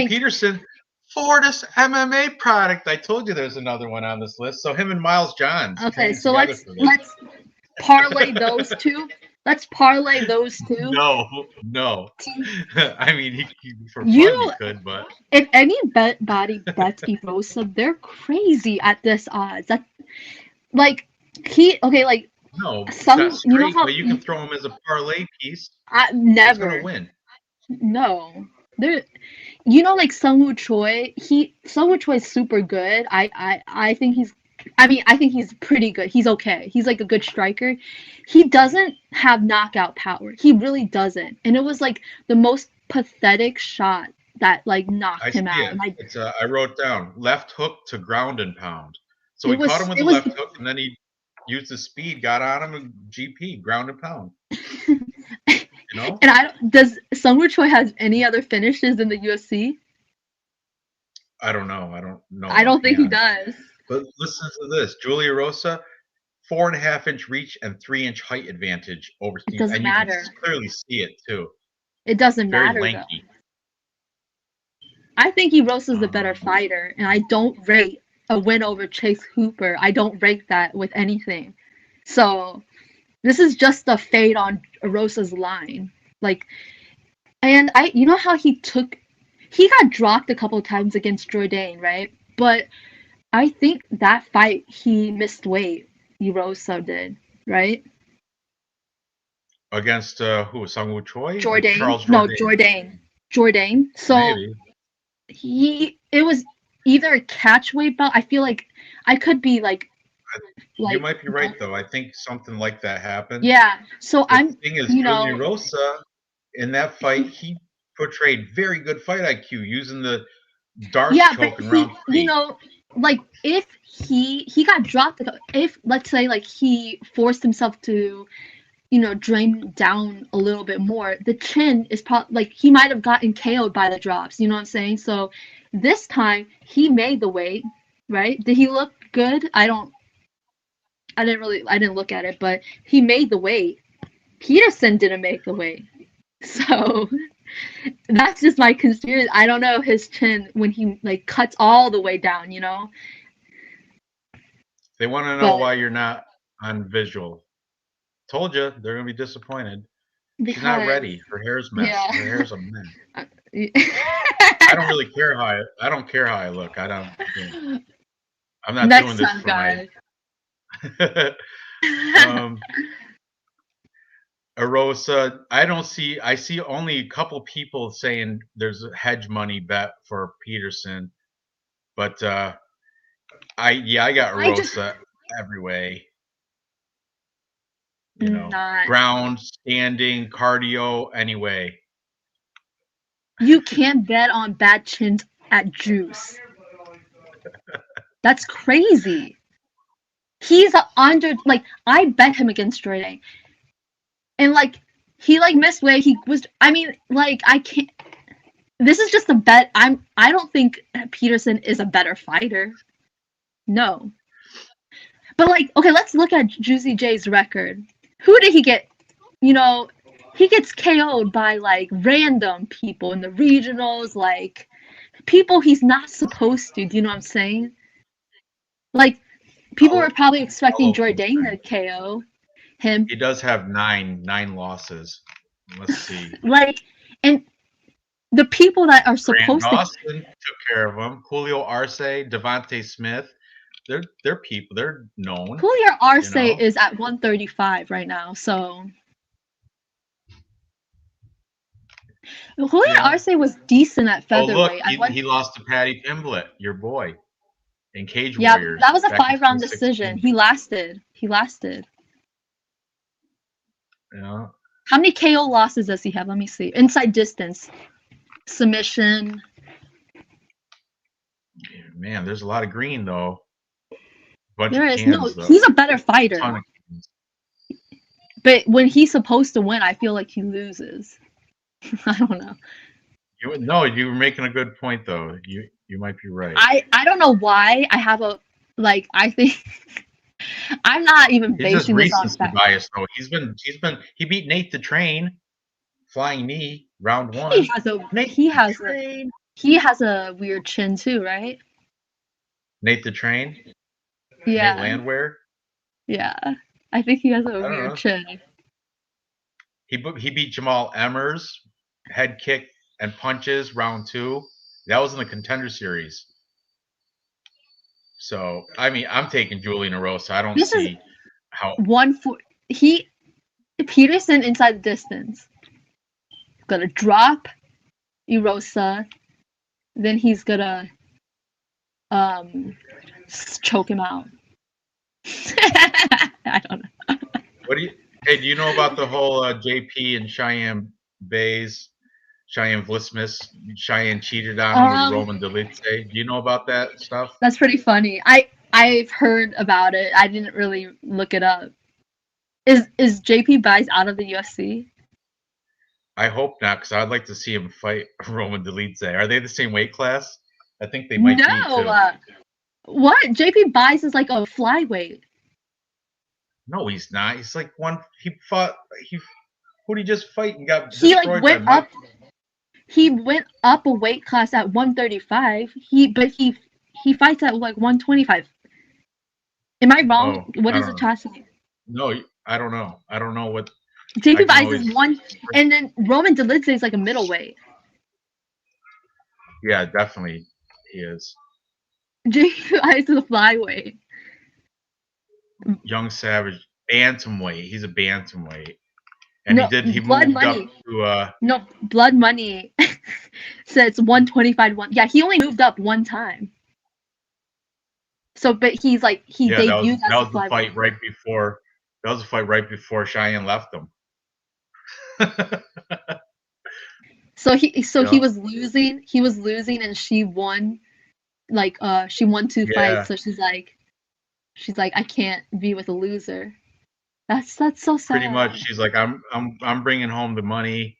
Peterson, Fortis MMA product. I told you there's another one on this list. So him and Miles Johns. Okay, so let's parlay those two. Let's parlay those two. No. I mean, he could, but if anybody bets Erosa, they're crazy at this odds. That like no, some you know how but you can throw him as a parlay piece. Never He's gonna win. No, like Sungwoo Choi. Sungwoo Choi is super good. I think he's pretty good. He's okay. He's like a good striker. He doesn't have knockout power. He really doesn't. And it was like the most pathetic shot that like knocked him out. And I wrote down left hook to ground and pound. So he caught him with the left hook, and then he used his speed, got on him, and GP ground and pound. You know? And does Sungwoo Choi has any other finishes in the UFC? I don't know. I don't know. I don't think he does. But listen to this. Julia Rosa, 4.5-inch reach and 3-inch height advantage over Steve. It doesn't matter. You can clearly see it too. It doesn't Very matter lanky. though. I think Rosa's the better fighter, and I don't rate a win over Chase Hooper. I don't rate that with anything. So this is just a fade on Rosa's line. Like, and you know how he got dropped a couple times against Jourdain, right? But I think that fight he missed weight. Rosa did, right? Against who? Sung-Woo Choi? Jourdain. No, Jourdain. So maybe. It was either a catch weight belt. I feel like I could be like you might be right though. I think something like that happened. Yeah. So the thing is, Julia Rosa in that fight, he portrayed very good fight IQ using the dark choke in round 3. You know, like if he got dropped, if let's say like he forced himself to, you know, drain down a little bit more, the chin is probably like he might have gotten KO'd by the drops. You know what I'm saying? So this time he made the weight, right? Did he look good? I didn't look at it, but he made the weight. Peterson didn't make the weight. So that's just my conspiracy. I don't know his chin when he like cuts all the way down, you know? They want to know why you're not on visual. Told you they're gonna be disappointed. She's not ready. Her hair's messed. Yeah. Her hair's a mess. I don't really care how I don't care how I look. I don't. I'm not doing this for my. Arosa, I see only a couple people saying there's a hedge money bet for Peterson, but I got Arosa every way. You know, ground, standing, cardio, anyway. You can't bet on bad chins at Juice. That's crazy. He's like I bet him against Trey, and like he like missed weight. He was. I mean, like I can't. This is just a bet. I don't think Peterson is a better fighter. No. But like, okay, let's look at Juicy J's record. Who did he get? You know, he gets KO'd by like random people in the regionals, like people he's not supposed to. Do you know what I'm saying? Like, people were probably expecting Jourdain to KO him. He does have nine losses. Let's see. Like, and the people that are supposed to took care of him. Julio Arce, Devontae Smith. They're people. They're known. Julio Arce is at 135 right now. So Julio Arce was decent at featherweight. Oh, look, he lost to Paddy Pimblett, your boy, in Cage Warriors. Yeah, that was a 5-round decision. He lasted. Yeah. How many KO losses does he have? Let me see. Inside distance, submission. Man, there's a lot of green though. He's a better fighter. But when he's supposed to win, I feel like he loses. I don't know. You were making a good point though. You might be right. I don't know why I have I think I'm not even basing this on fact. Bias though. He beat Nate the Train, flying knee, round 1. He has a weird chin too, right? Nate the Train? Yeah. Nate Landwehr? Yeah. I think he has a weird chin. He beat Jamal Emmers, head kick and punches, round 2. That was in the Contender Series. So, I mean, I'm taking Julian Arosa. I don't see how. Peterson inside the distance. Gonna drop Arosa. Then he's gonna choke him out. I don't know. Do you know about the whole JP and Cheyenne Vlismas? Cheyenne cheated on him with Roman Dolidze. Do you know about that stuff? That's pretty funny. I've heard about it. I didn't really look it up. Is JP Buys out of the UFC? I hope not, because I'd like to see him fight Roman Dolidze. Are they the same weight class? I think they might be too. What? JP Buys is like a flyweight. No, he's not. He's like one. He fought. Who did he just fight and got He destroyed like went by up. He went up a weight class at 135. He fights at like 125. Am I wrong? Oh, what is the class? No, I don't know. I don't know what. JP Buys is one, and then Roman Dolidze is like a middleweight. Yeah, definitely, he is. JP Buys is a flyweight. Young Savage, bantamweight. He's a bantamweight, and he moved money. Up to. No, Blood Money says 125. Yeah, he only moved up one time. So, but he's like debuted that was the fight right before. That was the fight right before Cheyenne left him. So he was losing. He was losing, and she won. Like she won 2 fights. So she's like, I can't be with a loser. That's so sad. Pretty much, she's like, I'm bringing home the money.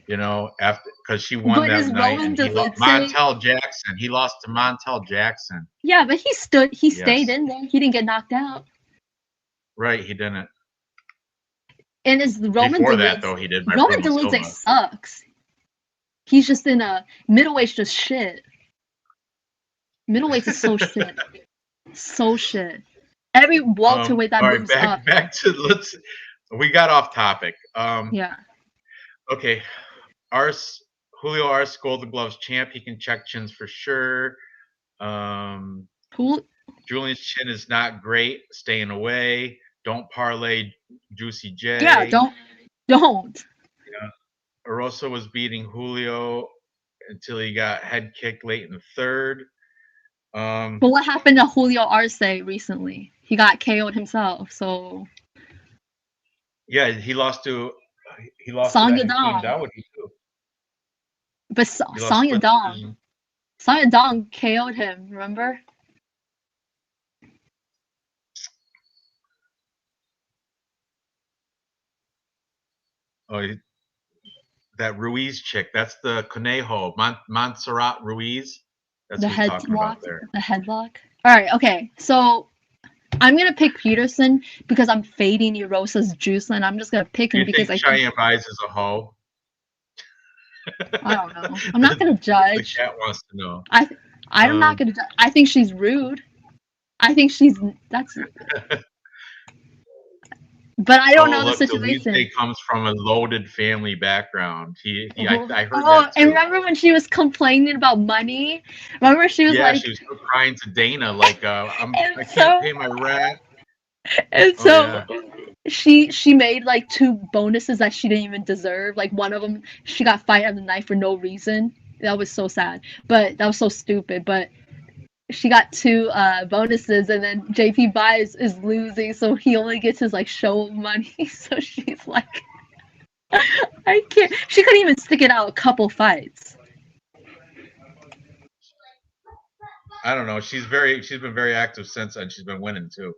You know, after because she won that night. And Montel Jackson. He lost to Montel Jackson. Yeah, but he stayed in there. He didn't get knocked out. Right, he didn't. And is Roman before that though he did. Roman Dolidze sucks. He's just in a middleweight's just shit. Middleweight is so shit. So shit. Every welterweight that moves up. Back to we got off topic. Yeah. Okay. Julio Arce, Golden Gloves champ. He can check chins for sure. Julian's chin is not great. Staying away. Don't parlay Juicy J. Yeah, don't. Yeah. Arosa was beating Julio until he got head kicked late in the third. But what happened to Julio Arce recently? He got KO'd himself. So. Yeah, he lost to Song Yadong. But Song Yadong KO'd him. Remember? Oh, that Ruiz chick. That's the Conejo. Montserrat Ruiz. That's what he's talking about there. The headlock. All right. Okay. So I'm gonna pick Peterson because I'm fading Erosa's juice, and I'm just gonna pick him because I think Cheyenne Buys is a hoe. I don't know. I'm not gonna judge. The cat wants to know. I'm not gonna. I think she's rude. I think that's. But I don't know the situation. He comes from a loaded family background. I heard that too. And remember when she was complaining about money? Remember she was like, she was crying to Dana like, I can't pay my rent. And she made like 2 bonuses that she didn't even deserve. Like one of them, she got fired on the knife for no reason. That was so sad. But that was so stupid. But she got 2 bonuses, and then JP Buys is losing, so he only gets his like show money. So she's like, I can't. She couldn't even stick it out a couple fights. I don't know. She's been very active since, and she's been winning too.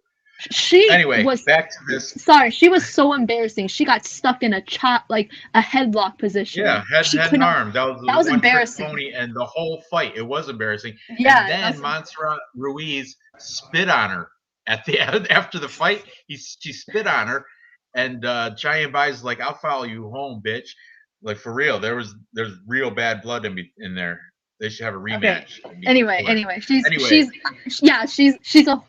Back to this. Sorry, she was so embarrassing. She got stuck in a headlock position. Yeah, head and arm. That was embarrassing. And the whole fight, it was embarrassing. Yeah. And then Montserrat Ruiz spit on her at the end after the fight. She spit on her, and Cheyenne Buys like, "I'll follow you home, bitch." Like for real, there's real bad blood in there. They should have a rematch. Okay. Anyway, she's a.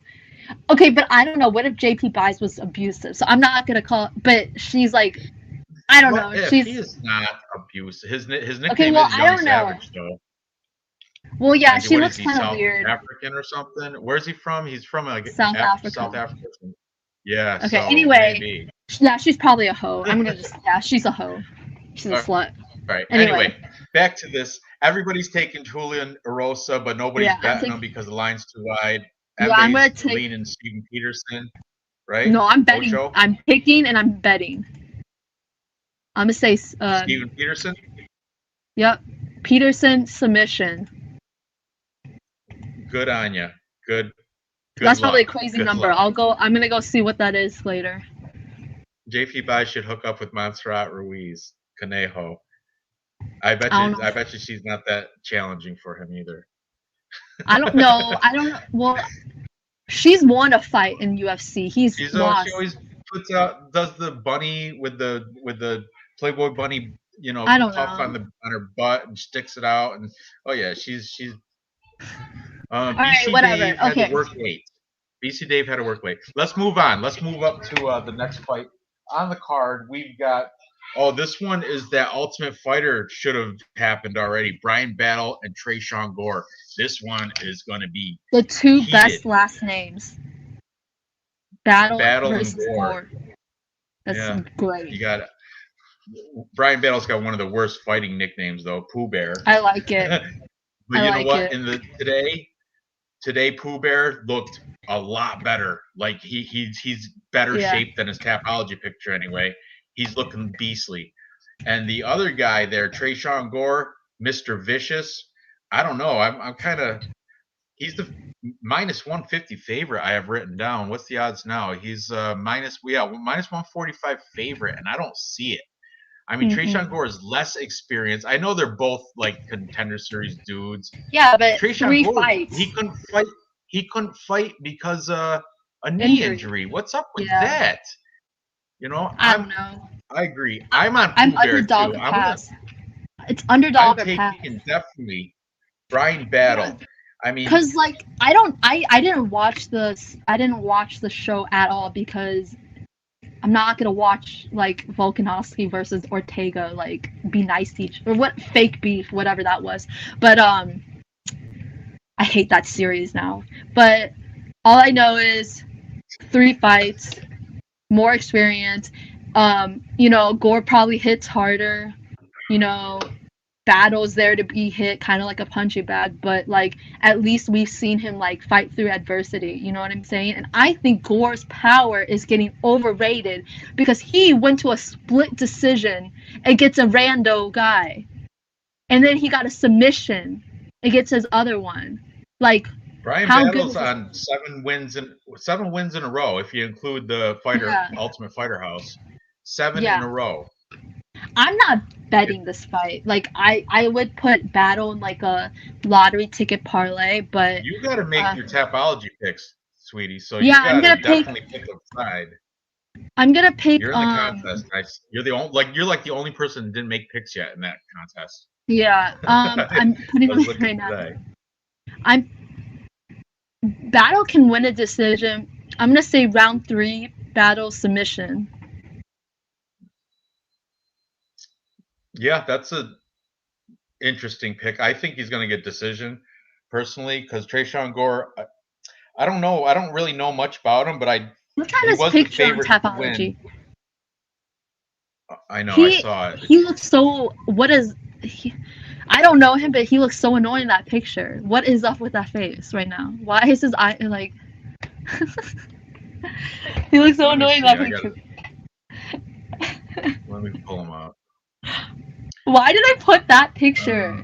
Okay, but I don't know. What if JP Buys was abusive? So I'm not gonna call. But she's like, I don't know. He is not abusive. His nickname is Young Savage, though. Well, yeah, she looks kind of weird. African or something. Where's he from? He's from South Africa. South Africa. Yeah. Okay. Anyway, yeah, she's probably a hoe. I'm gonna she's a hoe. She's a slut. All right. Anyway, back to this. Everybody's taking Julian Erosa, but nobody's betting him because the line's too wide. I'm gonna take leaning Steven Peterson, right? No, I'm betting. Ocho? I'm picking and I'm betting. I'm gonna say Steven Peterson. Yep, Peterson submission. Good on you. Good. That's probably a crazy number. I'm gonna go see what that is later. JP Buys should hook up with Montserrat Ruiz, Conejo. I bet you she's not that challenging for him either. I don't know. Well, she's won a fight in UFC. He's lost. She always does the bunny with the Playboy bunny, I don't puff know. on her butt and sticks it out, and she's right, whatever. Dave had to work late. BC Dave had to work late. Let's move on. Let's move up to the next fight on the card. We've got this one is that Ultimate Fighter should have happened already. Brian Battle and Trey Gore. This one is going to be the two heated. Best last names. Battle versus and Gore. That's great. You got Brian Battle's got one of the worst fighting nicknames though, Pooh Bear. I like it. But you know what? Today Pooh Bear looked a lot better. Like he's better shape than his Tapology picture anyway. He's looking beastly. And the other guy there, Trey Gore, Mr. Vicious. I don't know. I'm kind of. He's the minus 150 favorite I have written down. What's the odds now? He's minus 145 favorite, and I don't see it. I mean, Trey Gore is less experienced. I know they're both like contender series dudes. Yeah, but Trey 3 Gore, fights. He couldn't fight because a knee injury. What's up with that? I don't know. I agree. I'm underdog too. pass. It's underdog I'm pass. taking definitely Brian Battle. Yeah. I mean, because like I didn't watch the show at all because I'm not gonna watch like Volkanovski versus Ortega like be nice to each or what fake beef, whatever that was. But I hate that series now. But all I know is 3 fights, more experience. Gore probably hits harder. Battle's there to be hit, kind of like a punching bag, but like at least we've seen him like fight through adversity. You know what I'm saying? And I think Gore's power is getting overrated because he went to a split decision against a rando guy, and then he got a submission against his other one. Like Brian Battle's on 7 wins in a row if you include the Ultimate Fighter House. 7 in a row. I'm not betting this fight. Like I would put Battle in like a lottery ticket parlay, but you got to make your Tapology picks, sweetie. So I'm gonna definitely pick a side. I'm gonna pick. You're in the contest. You're the only person that didn't make picks yet in that contest. Yeah. I'm putting it right now. Battle can win a decision. I'm gonna say round 3, Battle submission. Yeah, that's a interesting pick. I think he's going to get decision personally because Trey Gore. I don't know. I don't really know much about him, but look at his picture on Tapology. I know. I saw it. He looks so. I don't know him, but he looks so annoying in that picture. What is up with that face right now? Why is his eye like? He looks so annoying in that picture. Let me pull him up. Why did I put that picture?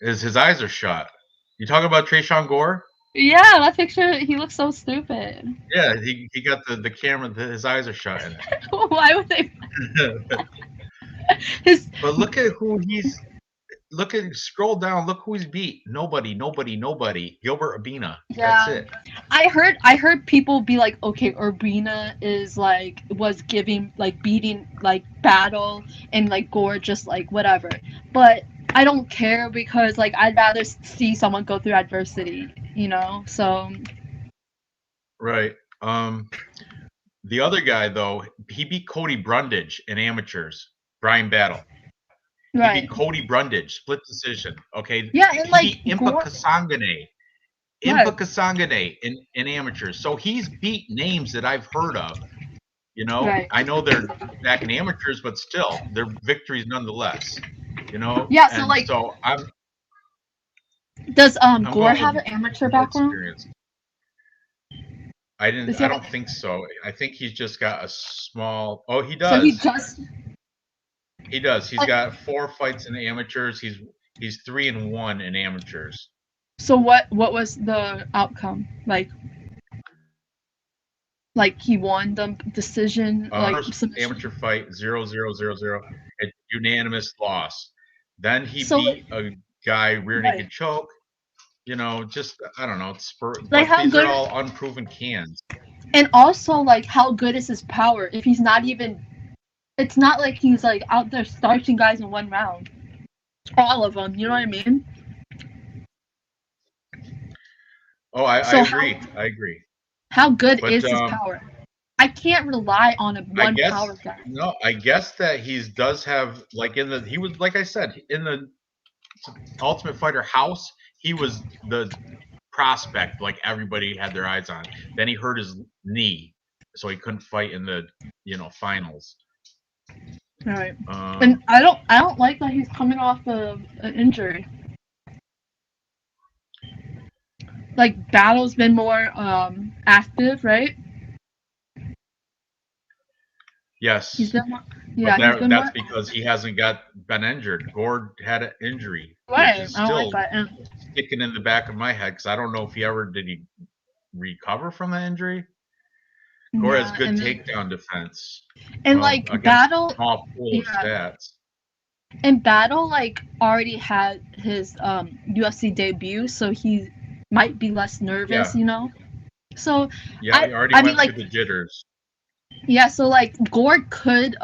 His eyes are shut. You talking about Trey Gore? Yeah, that picture. He looks so stupid. Yeah, he got the camera. His eyes are shut in it. Why would they? But look at who he's. Scroll down. Look who he's beat. Nobody. Gilbert Urbina. Yeah. That's it. I heard people be like, okay, Urbina was beating like Battle and like Gore just like whatever. But I don't care because like I'd rather see someone go through adversity, So. Right. The other guy though, he beat Cody Brundage in amateurs. Brian Battle. Right. He beat Cody Brundage, split decision. Okay. Yeah, and he beat Impa Kasangane in amateurs. So he's beat names that I've heard of. Right. I know they're back in amateurs, but still, they're victories nonetheless. Yeah. So I'm. Does Gore have an amateur background? Experience. I don't think so. I think he's just got a small. Oh, he does. So he just. He does. He's got 4 fights in the amateurs. He's 3-1 in amateurs. So what was the outcome? Like he won the decision? First amateur fight 0-0-0-0. A unanimous loss. Then he beat a guy rear naked choke. You know, just I don't know. Like but these are all unproven cans. And also, like, how good is his power if he's not even? It's not like he's like out there starching guys in one round. All of them, you know what I mean? Oh, I agree. I agree. How good is his power? I can't rely on one power guy. No, I guess that he does have like he was like I said in the Ultimate Fighter house. He was the prospect, like everybody had their eyes on. Then he hurt his knee, so he couldn't fight in the finals. All right, and I don't like that he's coming off of an injury. Like Battle's been more active, right? Yes. He's been more, yeah, that's because he hasn't been injured. Gore had an injury, right? Which is still sticking in the back of my head because I don't know if did he recover from that injury. Gore has good takedown defense, and like Battle stats. And Battle like already had his UFC debut, so he might be less nervous, you know. So yeah, he already went through the jitters. Yeah, so like Gore could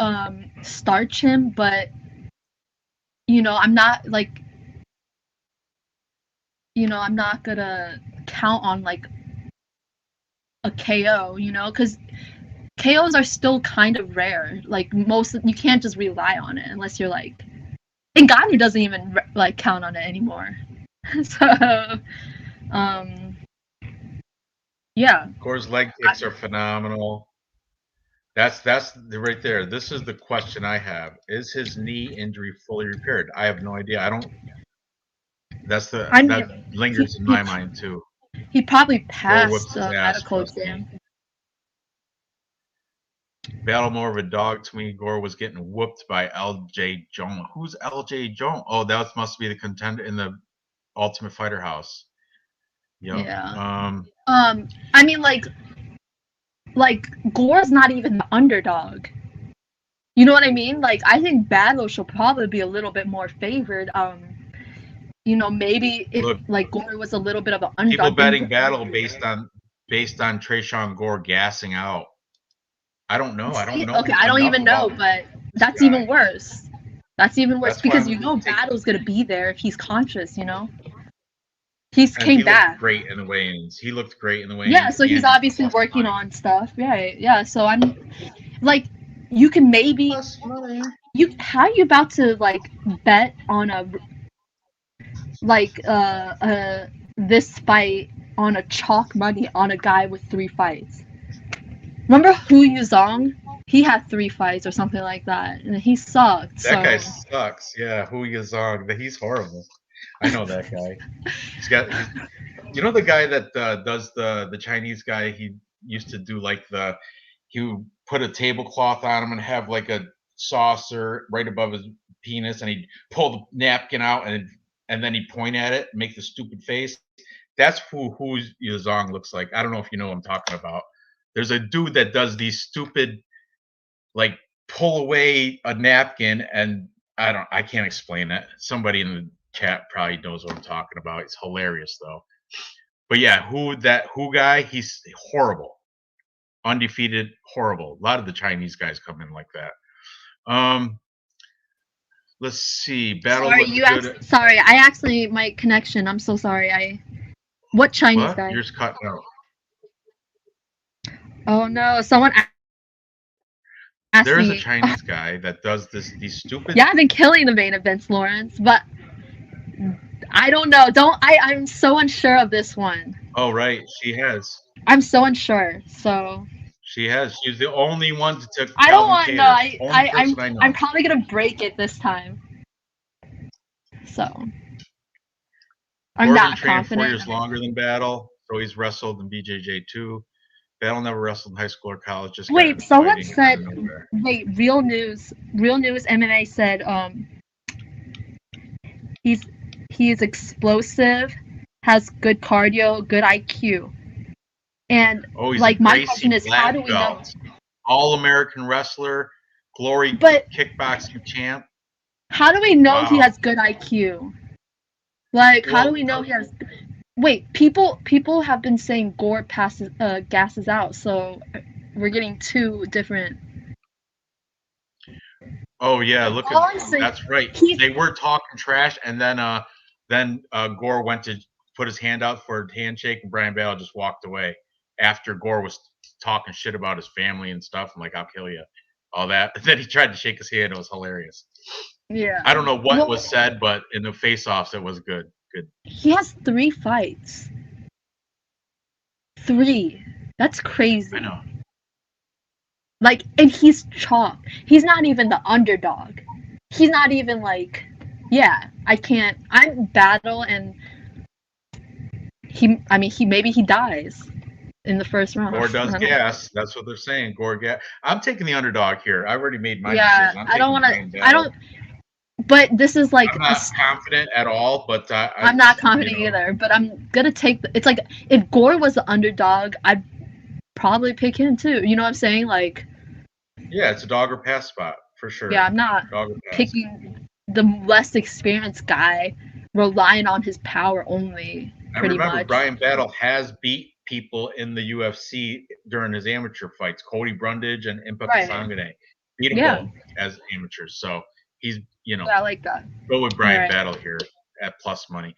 starch him, but you know, I'm not like, you know, I'm not gonna count on like a KO, you know, because KOs are still kind of rare. Like you can't just rely on it unless you're like, and Ngannou doesn't even like count on it anymore. So, yeah. Gore's leg kicks are phenomenal. That's right there. This is the question I have: is his knee injury fully repaired? I have no idea. I don't. That lingers in my mind too. He probably passed the medical exam. Battle more of a dog to me. Gore was getting whooped by LJ Jones. Who's LJ Jones? Oh, that must be the contender in the Ultimate Fighter house. Yep. Yeah. I mean, like Gore's not even the underdog. You know what I mean? Like, I think Battle should probably be a little bit more favored. You know, maybe if like Gore was a little bit of an underdog. People betting Battle based on Tresean Gore gassing out. I don't know. Okay, I don't even know, but that's even worse. That's even worse because you know Battle's gonna be there if he's conscious. You know. He came back. Looked great in the weigh-ins. He looked great in the weigh-ins. Yeah, so he's obviously working on stuff. Right. Yeah. So I'm like, you can maybe how are you about to like bet on this fight on a chalk money on a guy with 3 fights? Remember Hu Yuzong? He had 3 fights or something like that, and he sucked. That guy sucks. Yeah, Hu Yuzong. He's horrible. I know that guy. You know the guy that does the Chinese guy. He used to do like he would put a tablecloth on him and have like a saucer right above his penis, and he'd pull the napkin out and then he'd point at it, and make the stupid face. That's who Yuzong looks like. I don't know if you know what I'm talking about. There's a dude that does these stupid, like pull away a napkin, and I can't explain that. Somebody in the chat probably knows what I'm talking about. It's hilarious though. But yeah, Hu guy, he's horrible. Undefeated, horrible. A lot of the Chinese guys come in like that. Let's see. Battle. Sorry, I actually my connection. I'm so sorry. What Chinese guy? You're just cutting out. Oh no! Someone asked There's me. A Chinese guy that does these stupid. Yeah, I've been killing the main events, Lawrence, but I don't know. I'm so unsure of this one. Oh right, she has. I'm so unsure. So. She has. She's the only one to take. I don't want. No, I'm probably gonna break it this time. So. I'm not confident. 4 years longer than Battle, so he's wrestled in BJJ too. Battle never wrestled in high school or college. Just wait, someone said. Wait, Real News MMA said he is explosive, has good cardio, good IQ, and like my question is, how do we know? All-American wrestler, Glory kickboxing champ. How do we know he has good IQ? Like, how do we know he has? Wait, people have been saying Gore gasses out, so we're getting two different. Oh yeah, look at that's right. They were talking trash, and then Gore went to put his hand out for a handshake, and Brian Battle just walked away after Gore was talking shit about his family and stuff. I'm like, I'll kill you, all that. And then he tried to shake his hand. It was hilarious. Yeah. I don't know what was said, but in the face-offs, it was good. Good. He has 3 fights. 3. That's crazy. I know. Like, and he's chalk. He's not even the underdog. He's not even like, yeah, I'm Battle, and maybe he dies in the first round. Gore does gas. That's what they're saying. Gore gas. I'm taking the underdog here. I already made my decision. I don't want to. But this is like I'm not confident at all. But I'm not confident either. But I'm gonna take. It's like if Gore was the underdog, I'd probably pick him too. You know what I'm saying? Like. Yeah, it's a dog or pass spot for sure. Yeah, I'm not picking the less experienced guy, relying on his power only. I remember Brian Battle has beat people in the UFC during his amateur fights. Cody Brundage and Impa Kasangane beat him both as amateurs. So he's, I like that. Go with Brian Battle here at plus money.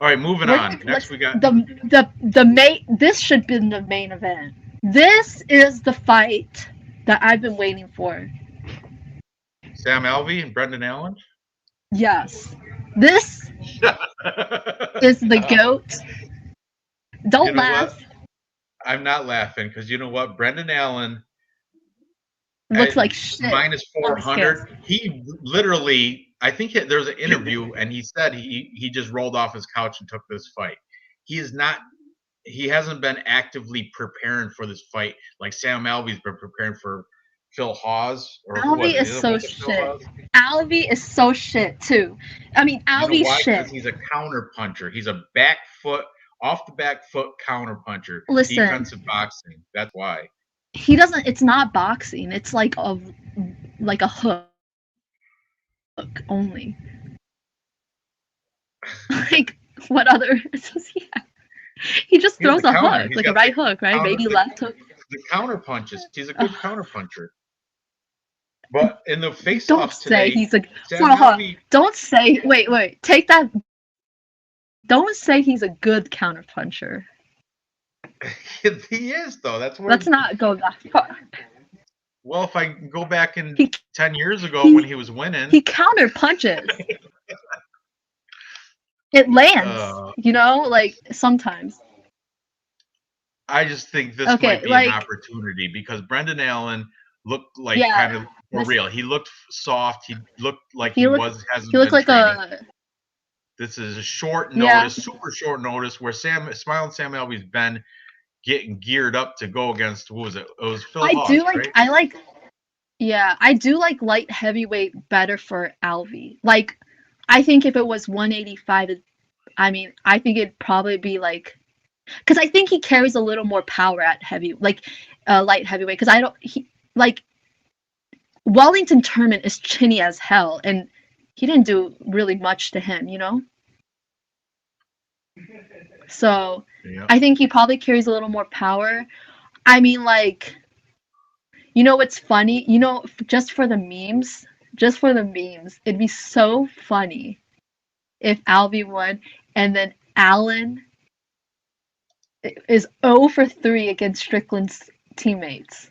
All right, moving on. Next we got the main. This should be the main event. This is the fight that I've been waiting for. Sam Alvey and Brendan Allen? Yes. This is the GOAT. Don't laugh. I'm not laughing because you know what? Brendan Allen looks like shit. Minus 400. He literally, I think there's an interview and he said he just rolled off his couch and took this fight. He hasn't been actively preparing for this fight like Sam Alvey's been preparing for Phil Hawes. Alvey is so shit. Alvey is so shit too. I mean, Alvey's shit. Because he's a counter puncher. He's a off the back foot counter puncher. Listen, defensive boxing. That's why. He doesn't. It's not boxing. It's like a hook only. Like what other does he have? He just throws a hook, like a right hook, right? Maybe left hook. The counter punches. He's a good counter puncher. But in the face-off today, don't say. Wait. Take that. Don't say he's a good counter puncher. He is though. Let's not go that far. Well, if I go back 10 years ago when he was winning, he counter punches. It lands, like sometimes. I just think this might be an opportunity because Brendan Allen looked like kind of for real. He looked soft. He looked like he looked like training. This is a short notice, super short notice, where Smiling Sam Alvey's been getting geared up to go against. What was it? It was Phil Hawes, right? I do like light heavyweight better for Alvey. Like, I think if it was 185, I think it'd probably be like, because I think he carries a little more power at light heavyweight. Because Wellington Turman is chinny as hell, and he didn't do really much to him, So I think he probably carries a little more power. What's funny? Just for the memes, it'd be so funny if Alvey won and then Allen is 0 for 3 against Strickland's teammates.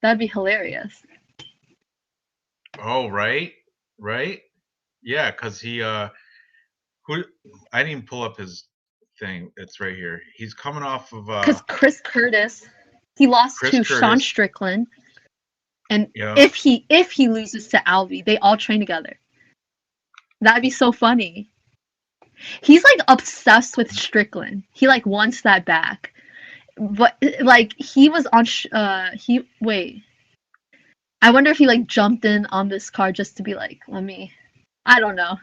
That'd be hilarious. Oh, right. Yeah, because he I didn't even pull up his thing. It's right here. He's coming off of because Chris Curtis, he lost to Sean Strickland, and if he loses to Alvey, they all train together. That'd be so funny. He's like obsessed with Strickland. He like wants that back, but like he was on. I wonder if he like jumped in on this card just to be like, I don't know.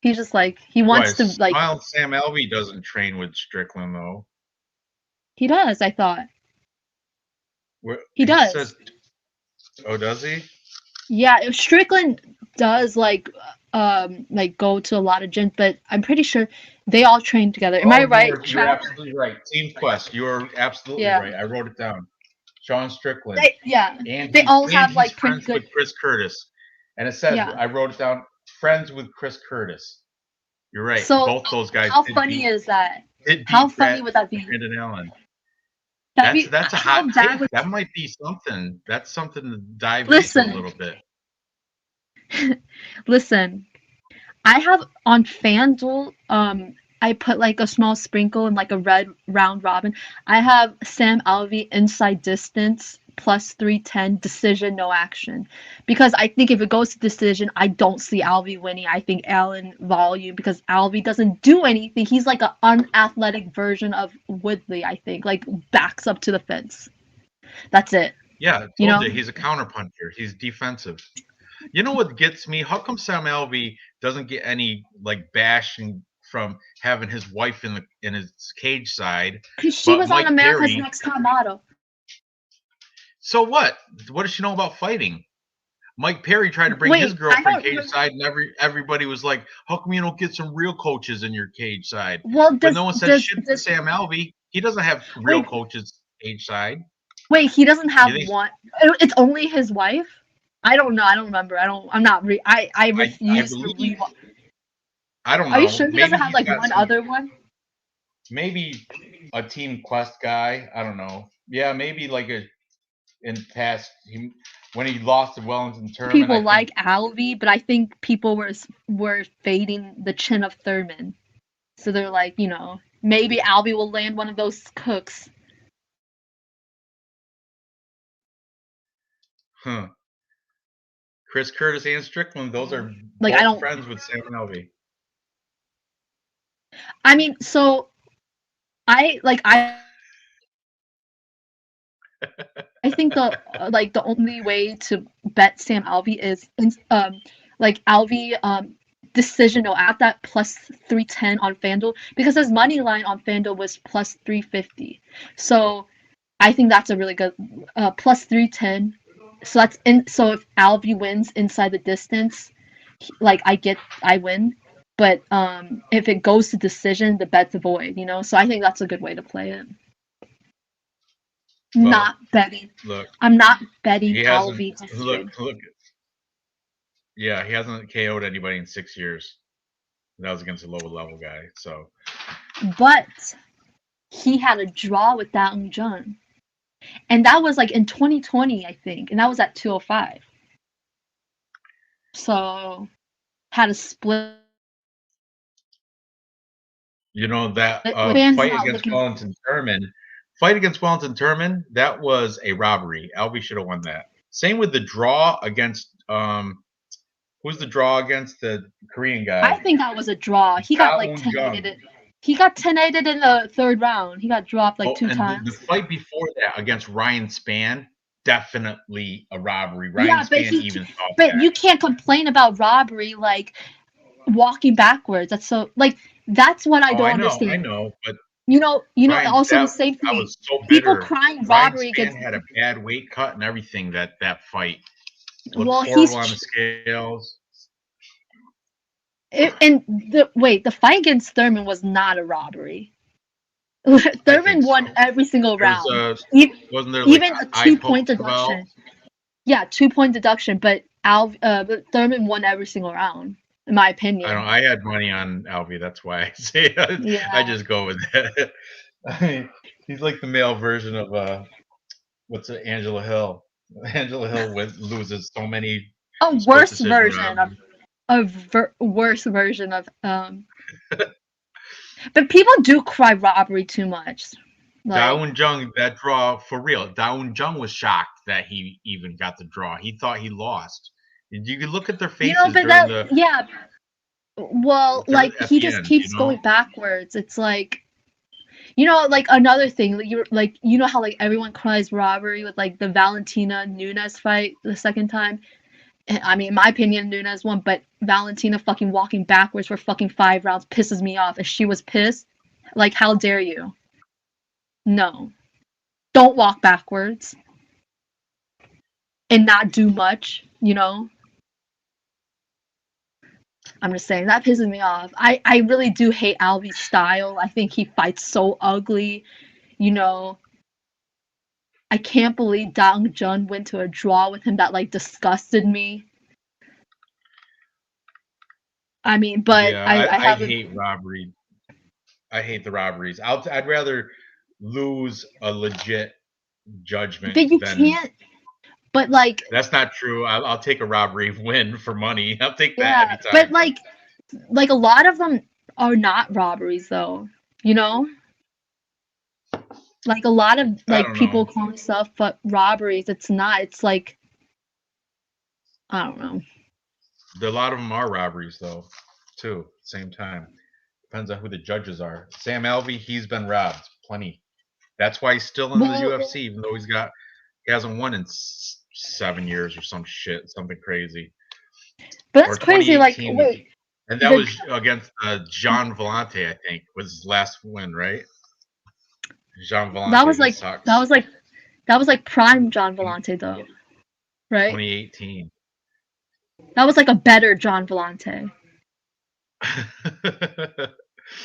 He's just like he wants to like. Sam Alvey doesn't train with Strickland though. He does. I thought. He does. Oh, does he? Yeah, Strickland does like go to a lot of gyms, but I'm pretty sure they all train together. Am I right? You're absolutely right. Team Quest. You're absolutely right. I wrote it down. Sean Strickland. They all have like pretty good. With Chris Curtis, and it says I wrote it down. Friends with Chris Curtis. You're right. So both those guys. How funny is that? How funny would that be? Brandon Allen. That's a hot take. That might be something. That's something to dive into a little bit. Listen, I have on FanDuel, I put like a small sprinkle in like a red round robin. I have Sam Alvey inside distance plus 310, decision, no action. Because I think if it goes to decision, I don't see Alvey winning. I think Allen volume, because Alvey doesn't do anything. He's like an unathletic version of Woodley, I think. Like backs up to the fence. That's it. Yeah, he's a counterpuncher. He's defensive. You know what gets me? How come Sam Alvey doesn't get any like bashing from having his wife in his cage side? Because she was on America's Next Top Model. So what? What does she know about fighting? Mike Perry tried to bring his girlfriend cage side, and everybody was like, "How come you don't get some real coaches in your cage side?" Well, but no one said shit to Sam Alvey. He doesn't have real coaches cage side. Wait, he doesn't have one. It's only his wife. I don't know. I don't remember. I refuse to read. I don't know. Are you sure he doesn't have like one other one? Maybe a Team Quest guy. I don't know. Yeah, maybe like in past when he lost the Wellington tournament. People like Alvey, but I think people were fading the chin of Thurman. So they're like, maybe Alvey will land one of those cooks. Huh. Chris Curtis and Strickland, those are both friends with Sam Alvey. I mean, so I think the only way to bet Sam Alvey is Alvey decisional at that plus 310 on FanDuel, because his money line on FanDuel was plus 350. So I think that's a really good plus 310. So so if Alvey wins inside the distance, I win. But if it goes to decision, the bet's a void, So I think that's a good way to play it. Well, not betting. Look, I'm not betting Alvey. Look. Yeah, he hasn't KO'd anybody in 6 years. That was against a lower level guy. So. But he had a draw with Yaltan Almeida. And that was like in 2020, I think. And that was at 205. So, had a split. That fight against Wellington Turman, that was a robbery. Alvey should have won that. Same with the draw against, who's the draw against the Korean guy? I think that was a draw. He got like 10-8. He got 10-8 in the third round. He got dropped like 2 times. The fight before that against Ryan Spann, definitely a robbery. Ryan Spann but you can't complain about robbery like walking backwards. That's so that's what I don't understand. I know, but Ryan, also the same thing. I was so people crying robbery against. Had a bad weight cut and everything that fight. Well, he's on the scales. The fight against Thurman was not a robbery. Thurman won every single round. Wasn't there even a 2-point deduction? Yeah, 2-point deduction, but Thurman won every single round, in my opinion. I had money on Alvey, that's why I say it. Yeah. I just go with that. I mean, he's like the male version of Angela Hill. Angela Hill loses so many. A worse version of but people do cry robbery too much. Daeun Jung, that draw for real. Daeun Jung was shocked that he even got the draw. He thought he lost. You could look at their faces well, he just keeps going backwards. It's like, another thing, how everyone cries robbery with the Valentina Nunes fight the second time. I mean, in my opinion, Nunes won, but Valentina fucking walking backwards for fucking 5 rounds pisses me off. If she was pissed, how dare you? No. Don't walk backwards. and not do much, you know? I'm just saying, that pisses me off. I really do hate Alvey's style. I think he fights so ugly, you know. I can't believe Dang Jun went to a draw with him. That, like, disgusted me. I mean, but yeah, I hate robbery. I hate the robberies. I'd rather lose a legit judgment but you than can't. But like, that's not true. I'll take a robbery win for money. I'll take that yeah, anytime. but like a lot of them are not robberies, though. You know, like a lot of like people calling stuff but robberies. It's not. It's like, I don't know. A lot of them are robberies, though, too. At the same time, depends on who the judges are. Sam Alvey, he's been robbed plenty. That's why he's still in the UFC, even though he hasn't won in 7 years or some shit, something crazy. But that's crazy. Like, wait, and that was against John Vellante, I think, was his last win, right? John Vellante. That was like prime John Vellante, though, right? 2018. That was like a better John Vellante.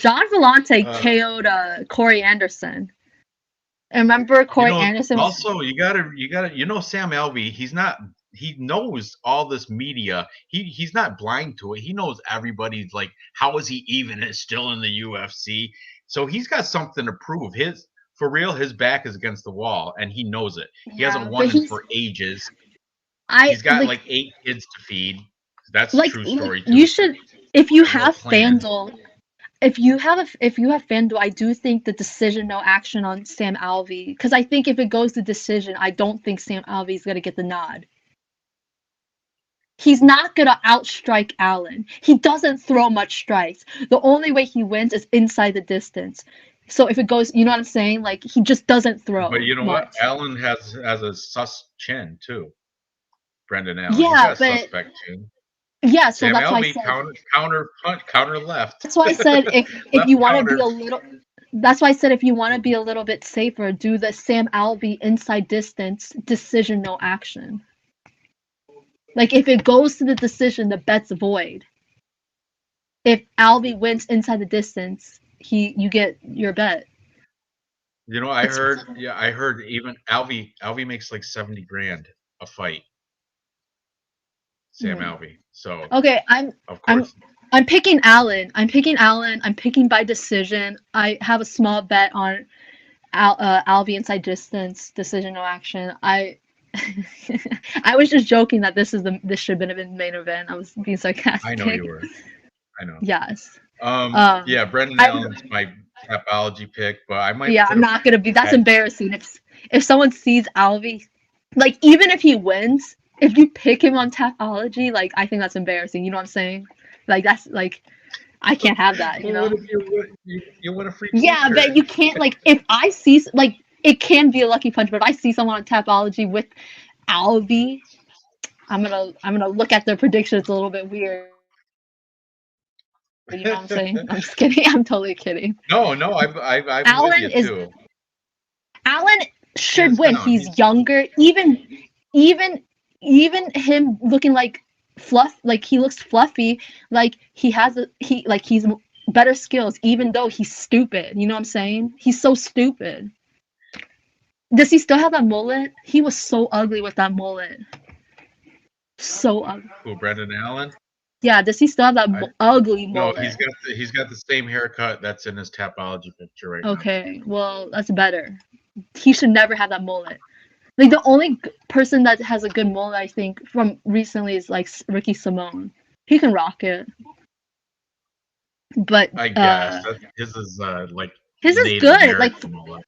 John Vellante KO'd Corey Anderson. And remember Corey Anderson? Also, you gotta, Sam Alvey, he knows all this media. He's not blind to it. He knows everybody's like, how is he even still in the UFC? So he's got something to prove. For real, his back is against the wall, and he knows it. He hasn't won for ages. He's got like 8 kids to feed. That's a true story too. You should, if you have FanDuel, if you have FanDuel, I do think the decision no action on Sam Alvey, because I think if it goes to decision, I don't think Sam Alvey is gonna get the nod. He's not gonna outstrike Allen. He doesn't throw much strikes. The only way he wins is inside the distance. So if it goes, you know what I'm saying? Like, he just doesn't throw. But you know much. what? Allen has a sus chin too. Brendan Allen. Yeah, he's got a suspect chin. Yeah, so Sam that's Alvey, why I said counter punch, counter left. That's why I said if you want to be a little. That's why I said if you want to be a little bit safer, do the Sam Alvey inside distance decision no action. Like, if it goes to the decision, the bet's void. If Alvey wins inside the distance, you get your bet. You know, I heard even Alvey makes like 70 grand a fight. Sam Alvey. So okay, I'm picking Allen. I'm picking by decision. I have a small bet on Alvey inside distance decision no action. I was just joking that this should have been a main event. I was being sarcastic. I know you were. I know. Yes. Yeah, Brendan Allen's my Tapology pick, but I might. Yeah, I'm not gonna be. That's embarrassing. If someone sees Alvey, like, even if he wins, if you pick him on Tapology, like, I think that's embarrassing. You know what I'm saying? Like, that's like, I can't have that. You know. You want a free? Yeah, but you can't. Like, if I see, like, it can be a lucky punch, but if I see someone on Tapology with Alvey, I'm gonna look at their predictions a little bit weird. You know what I'm saying? I'm just kidding. I'm totally kidding. No, I'm Allen with you too. Allen should win. He's younger. Even him looking like fluff, like he looks fluffy. Like he's better skills, even though he's stupid. You know what I'm saying? He's so stupid. Does he still have that mullet? He was so ugly with that mullet. So ugly. Who, Brendan Allen? Yeah, does he still have that ugly mullet? No, he's got the same haircut that's in his Tapology picture right now. Okay, well, that's better. He should never have that mullet. Like, the only person that has a good mullet, I think, from recently is like Ricky Simone. He can rock it. But I guess his is like his is good. American like mullet.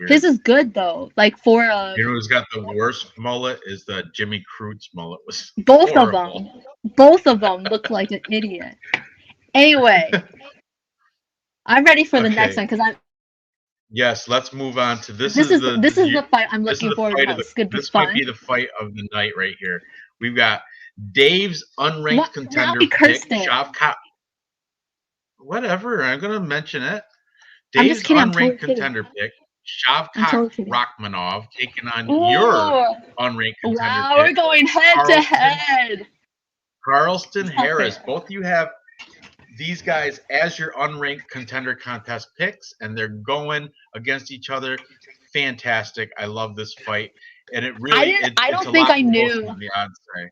His is good though. Like, for you know who's got the worst mullet is the Jimmy Cruz mullet. Was both horrible. Both of them look like an idiot. Anyway, I'm ready for the next one because I'm. Yes, let's move on to this. This is the fight I'm looking forward to. This might be the fight of the night right here. We've got Dave's unranked contender pick. Shavkat. Whatever, I'm gonna mention it. Dave's unranked contender pick. Shavkat Rakhmonov taking on your unranked contender. Wow, we're going head to head. Carlston Harris. Both of you have these guys as your unranked contender contest picks, and they're going against each other. Fantastic. I love this fight. And it really I don't think I knew. The odds say.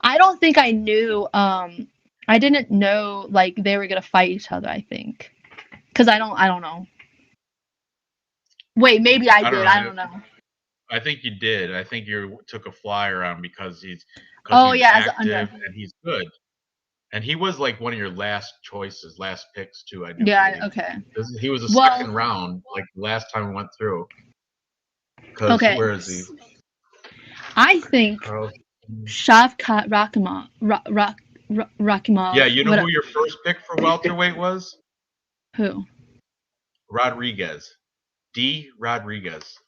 I don't think I knew. I didn't know like they were gonna fight each other. I think, because I don't know. Wait, maybe I did. I don't know. I think you did. I think you took a flyer on because he's active and he's good. And he was like one of your last picks too. I do. Yeah. Okay. He was a second round, like last time we went through. Okay. Where is he? I think Shavkat Rakhmonov. Yeah, you know who your first pick for welterweight was? Who? Rodriguez. D. Rodriguez.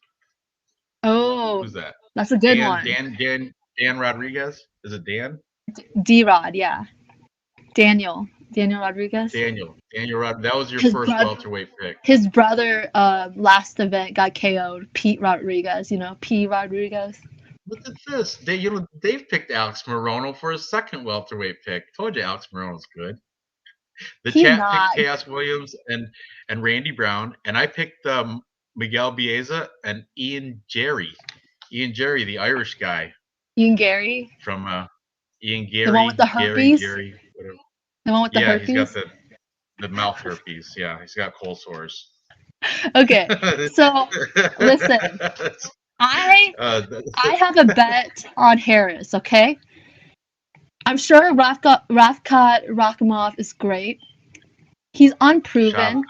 Oh. Who's that? That's a good one. Dan Rodriguez? Is it Dan? D-Rod, yeah. Daniel Rodriguez. That was your first welterweight pick. His brother, last event got KO'd. Pete Rodriguez, P. Rodriguez. Look at this. They've picked Alex Morono for his second welterweight pick. Told you Alex Morono's good. The chat picked Chaos Williams and Randy Brown, and I picked Miguel Bieza and Ian Jerry. Ian Jerry, the Irish guy. Ian Gary? From Ian Gary. The one with the herpes? Gary, whatever. The one with the herpes? Yeah, he's got the mouth herpes. Yeah, he's got cold sores. Okay, so listen. I have a bet on Harris, okay? I'm sure Ravkat Rakhmonov is great. He's unproven.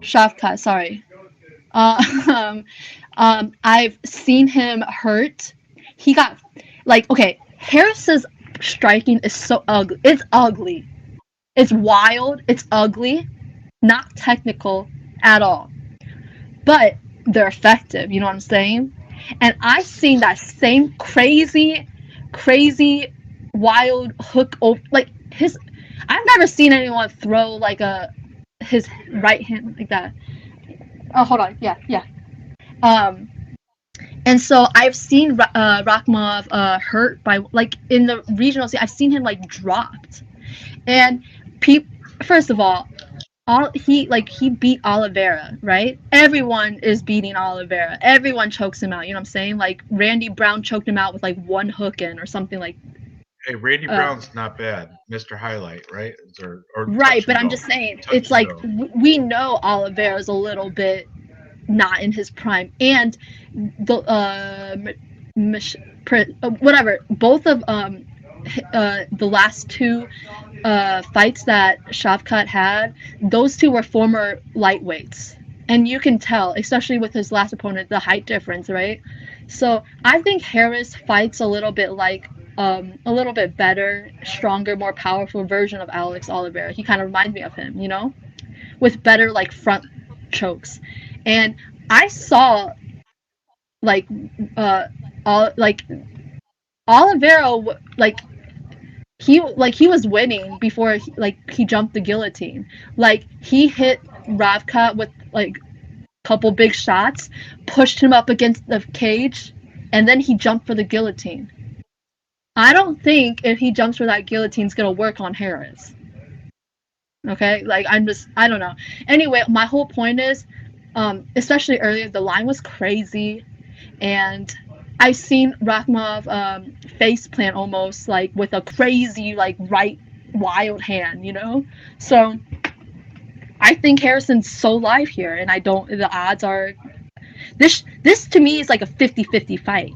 Shavkat, sorry. I've seen him hurt. He got Harris's striking is so ugly. It's ugly. It's wild. It's ugly. Not technical at all. But they're effective, you know what I'm saying? And I've seen that same crazy wild hook over I've never seen anyone throw his right hand like that. Oh, hold on. Yeah. And so I've seen Rakhmonov hurt by in the regional scene. I've seen him dropped. And first of all, he beat Oliveira, right? Everyone is beating Oliveira. Everyone chokes him out. You know what I'm saying? Randy Brown choked him out with one hook in or something like. Hey, Randy Brown's not bad, Mr. Highlight, right? Or right, but I'm just saying it's we know Oliveira's a little bit not in his prime, and the whatever. Both of the last two fights that Shavkat had, those two were former lightweights, and you can tell, especially with his last opponent, the height difference, right? So I think Harris fights a little bit better, stronger, more powerful version of Alex Oliveira. He kind of reminds me of him, with better front chokes. And I saw Oliveira he was winning before he jumped the guillotine. He hit Ravkat with couple big shots, pushed him up against the cage, and then he jumped for the guillotine. I don't think if he jumps for that guillotine, it's gonna work on Harris. Okay, I don't know. Anyway, my whole point is, especially earlier, the line was crazy, and I've seen Rakhmonov face plant almost with a crazy right wild hand, So I think Harrison's so live here, and the odds are this to me is a 50-50 fight.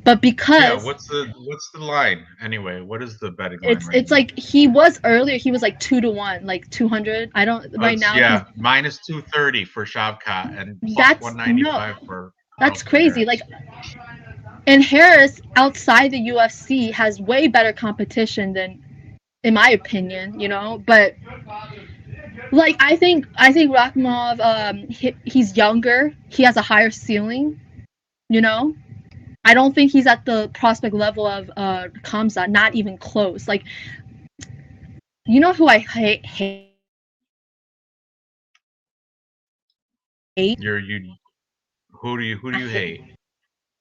But because what's the line anyway? What is the betting line? It's he was earlier. He was 2-1, 200. I don't right now. Yeah, minus 230 for Shavkat and plus 195 for. That's crazy. And Harris outside the UFC has way better competition than, in my opinion, But I think Rakhmonov, he's younger. He has a higher ceiling, I don't think he's at the prospect level of Khamzat, not even close. Who I hate Who do you hate?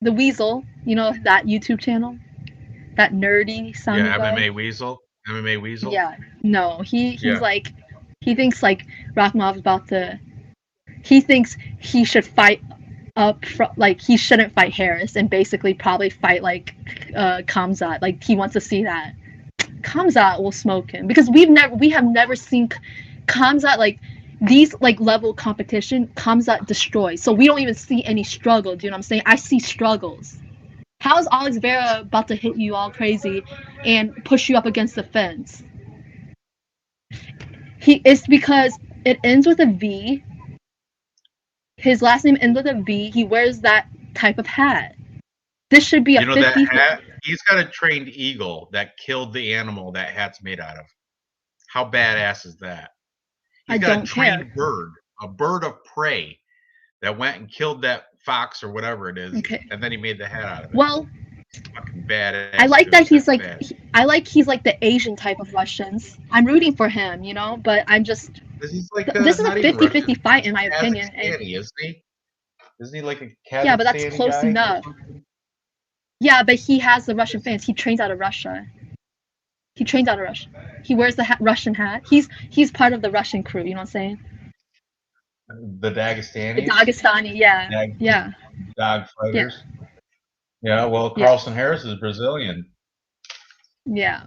The Weasel, that YouTube channel, that nerdy sounding guy. MMA Weasel. Yeah, no, he's like, he thinks like Rakhmov's about to. He thinks he should fight like he shouldn't fight Harris and basically probably fight like Khamzat. Like he wants to see that. Khamzat will smoke him because we have never seen Khamzat like these like level competition. Khamzat destroys, so we don't even see any struggle. Do you know what I'm saying? I see struggles. How is Alex Vera about to hit you all crazy and push you up against the fence? It's because it ends with a V. His last name ends with a V. He wears that type of hat. This should be a 50. That hat? He's got a trained eagle that killed the animal that hat's made out of. How badass is that? He's got a trained bird, a bird of prey that went and killed that fox or whatever it is, and then he made the hat out of it. Well, fucking badass. I like that he's like he's like the Asian type of Russians. I'm rooting for him, but I'm just like this is a 50-50 fight in my opinion. Isn't he? Isn't he like a Kazakhstani Yeah, but that's close enough. Yeah, but he has the Russian fans. He trains out of Russia. He wears the Russian hat. He's part of the Russian crew. You know what I'm saying? The Dagestani. The Dagestani, yeah, yeah. Dog fighters. Yeah. Well, Carlson Harris is Brazilian. Yeah.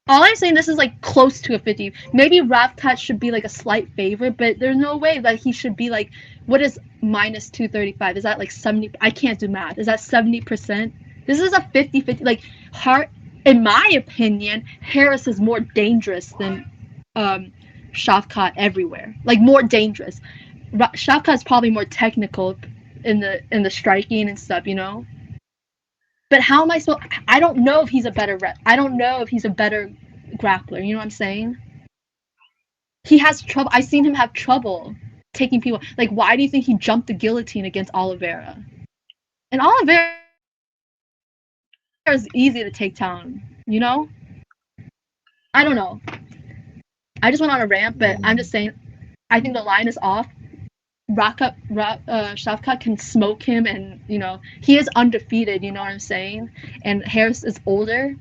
All I'm saying, this is like close to a 50. Maybe REEECAAP should be like a slight favorite, but there's no way that he should be like, what is minus 235? Is that like 70? I can't do math. Is that 70%? This is a 50-50. Like, in my opinion, Harris is more dangerous than Shavkat everywhere. Like, more dangerous. Shavkat is probably more technical in the striking and stuff, But how am I supposed? I don't know if he's a better I don't know if he's a better grappler. You know what I'm saying? He has trouble. I've seen him have trouble taking people. Like, why do you think he jumped the guillotine against Oliveira? And Oliveira is easy to take down. I don't know. I just went on a rant, but I'm just saying. I think the line is off. Shavkat can smoke him, and he is undefeated. You know what I'm saying? And Harris is older,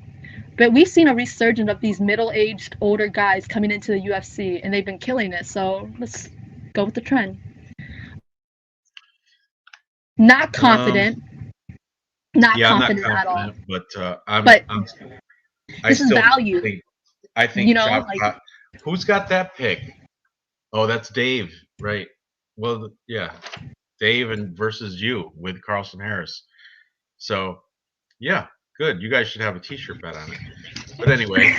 but we've seen a resurgence of these middle-aged, older guys coming into the UFC, and they've been killing it. So let's go with the trend. Not confident. Not confident at all. But this is value. I think Shavkat. Who's got that pick? Oh, that's Dave, right? Well, yeah, Dave versus you with Carlson Harris. So, yeah, good. You guys should have a T-shirt bet on it. But anyway,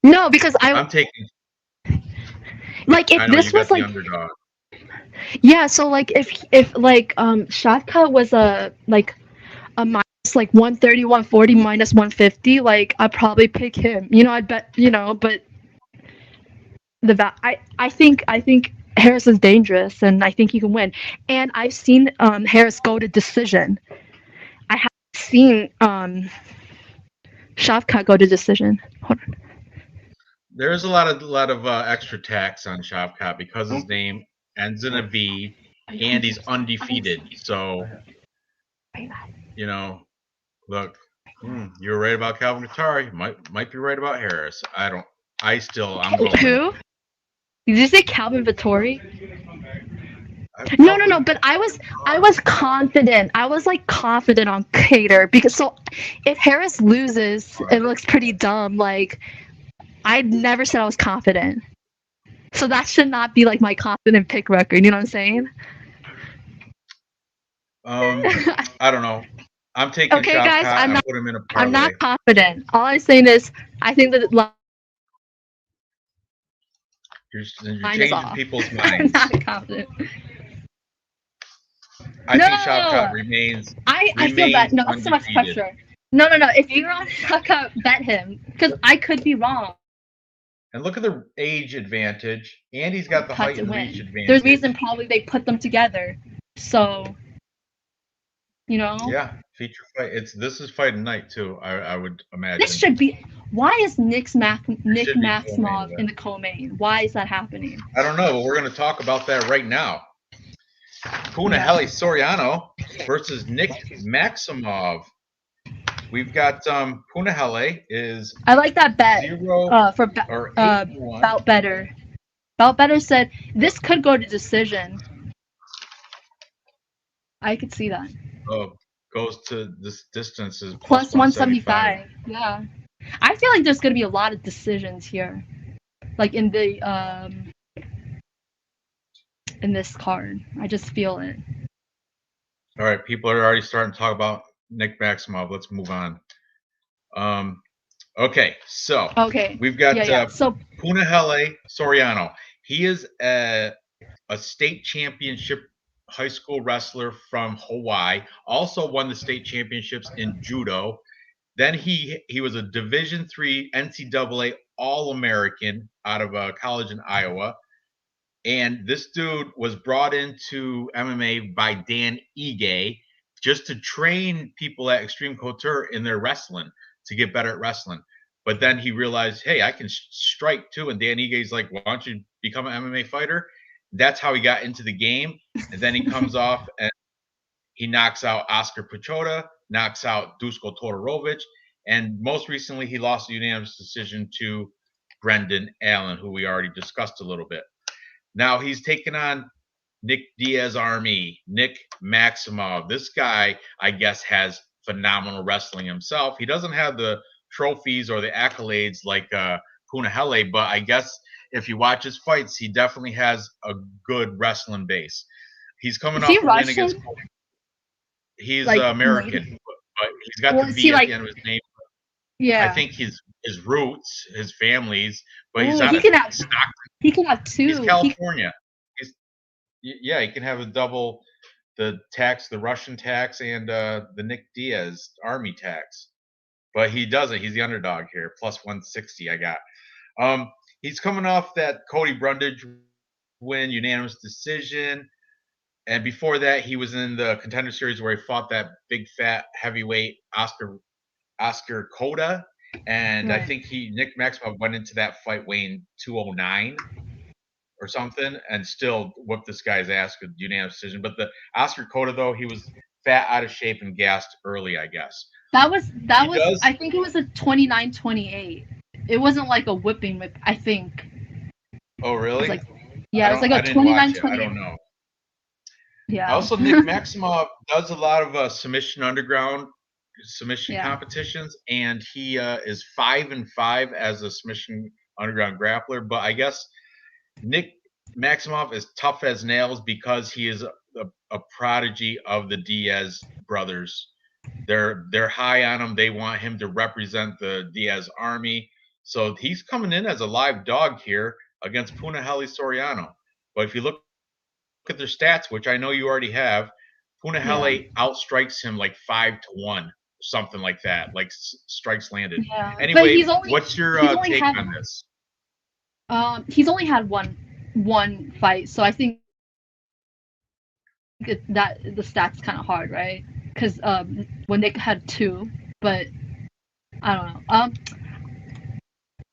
no, because I'm taking. Like if this was like underdog. Yeah, so like if like Shavkat was a minus like 130, 140, minus 150, like I'd probably pick him. I'd bet. But I think Harris is dangerous, and I think he can win. And I've seen Harris go to decision. I haven't seen Shavkat go to decision. Hold on. There's a lot of extra tax on Shavkat because his name ends in a V, and he's undefeated. So, look, you were right about Calvin Guattari. Might be right about Harris. I'm going. Who? Did you say Calvin Vettori? No. But I was confident. I was like confident on Cater because if Harris loses, it looks pretty dumb. Like I never said I was confident, so that should not be like my confident pick record. You know what I'm saying? I don't know. I'm taking. Okay, guys, put him in a parlay. I'm not confident. All I'm saying is I think that. You're changing people's minds. I'm not confident. I think Shavkat remains. I feel bad. No, that's so much pressure. No. If you're on Shavkat, bet him because I could be wrong. And look at the age advantage, and he's got the height and reach advantage. There's a reason probably they put them together. So, Yeah, feature fight. This is fight night too. I would imagine. This should be. Why is Nick Maximov in the co-main? Why is that happening? I don't know, but we're going to talk about that right now. Punahele Soriano versus Nick Maximov. We've got Punahele is. I like that bet. 0 for Bout Better. Bout Better said this could go to decision. I could see that. Oh, goes to this distance is plus 175. Yeah, I feel like there's gonna be a lot of decisions here, like in the in this card. I just feel it. All right, people are already starting to talk about Nick Maximov. Let's move on. Okay, so we've got so Punahele Soriano. He is a state championship high school wrestler from Hawaii. Also won the state championships in judo. Then he was a Division III NCAA All-American out of a college in Iowa. And this dude was brought into MMA by Dan Ige just to train people at Extreme Couture in their wrestling to get better at wrestling. But then he realized, hey, I can strike too. And Dan Ige's like, why don't you become an MMA fighter? That's how he got into the game. And then he comes off and he knocks out Oscar Pichota, knocks out Dusko Todorovic. And most recently, he lost a unanimous decision to Brendan Allen, who we already discussed a little bit. Now he's taking on Nick Diaz Army, Nick Maximov. This guy, I guess, has phenomenal wrestling himself. He doesn't have the trophies or the accolades like Punahele, but I guess if you watch his fights, he definitely has a good wrestling base. He's coming off a win against. He's like, American, but he's got the B at the end of his name. Yeah, I think his roots, his family's, but he's out he of Stockton. He can have two. He's California. He can have a double, the Russian tax, and the Nick Diaz Army tax. But he doesn't. He's the underdog here, plus 160 I got. He's coming off that Cody Brundage win, unanimous decision. And before that, he was in the Contender Series where he fought that big, fat, heavyweight Oscar Cota. And I think Nick Maximov went into that fight weighing 209 or something and still whooped this guy's ass with unanimous decision. But the Oscar Cota, though, he was fat, out of shape, and gassed early, I guess. That was I think it was a 29-28. It wasn't like a whipping whip, I think. Oh, really? It was like a 29-28. I don't know. Yeah. Also, Nick Maximov does a lot of submission competitions, and he is 5-5 as a submission underground grappler. But I guess Nick Maximov is tough as nails because he is a prodigy of the Diaz brothers. They're high on him. They want him to represent the Diaz Army. So he's coming in as a live dog here against Punahele Soriano. But if you look at their stats, which I know you already have, Punahele outstrikes him like 5-1, something like that, like strikes landed. Yeah. Anyway, what's your take on this? He's only had one fight, so I think that the stats kind of hard, right? Because when they had two, but I don't know.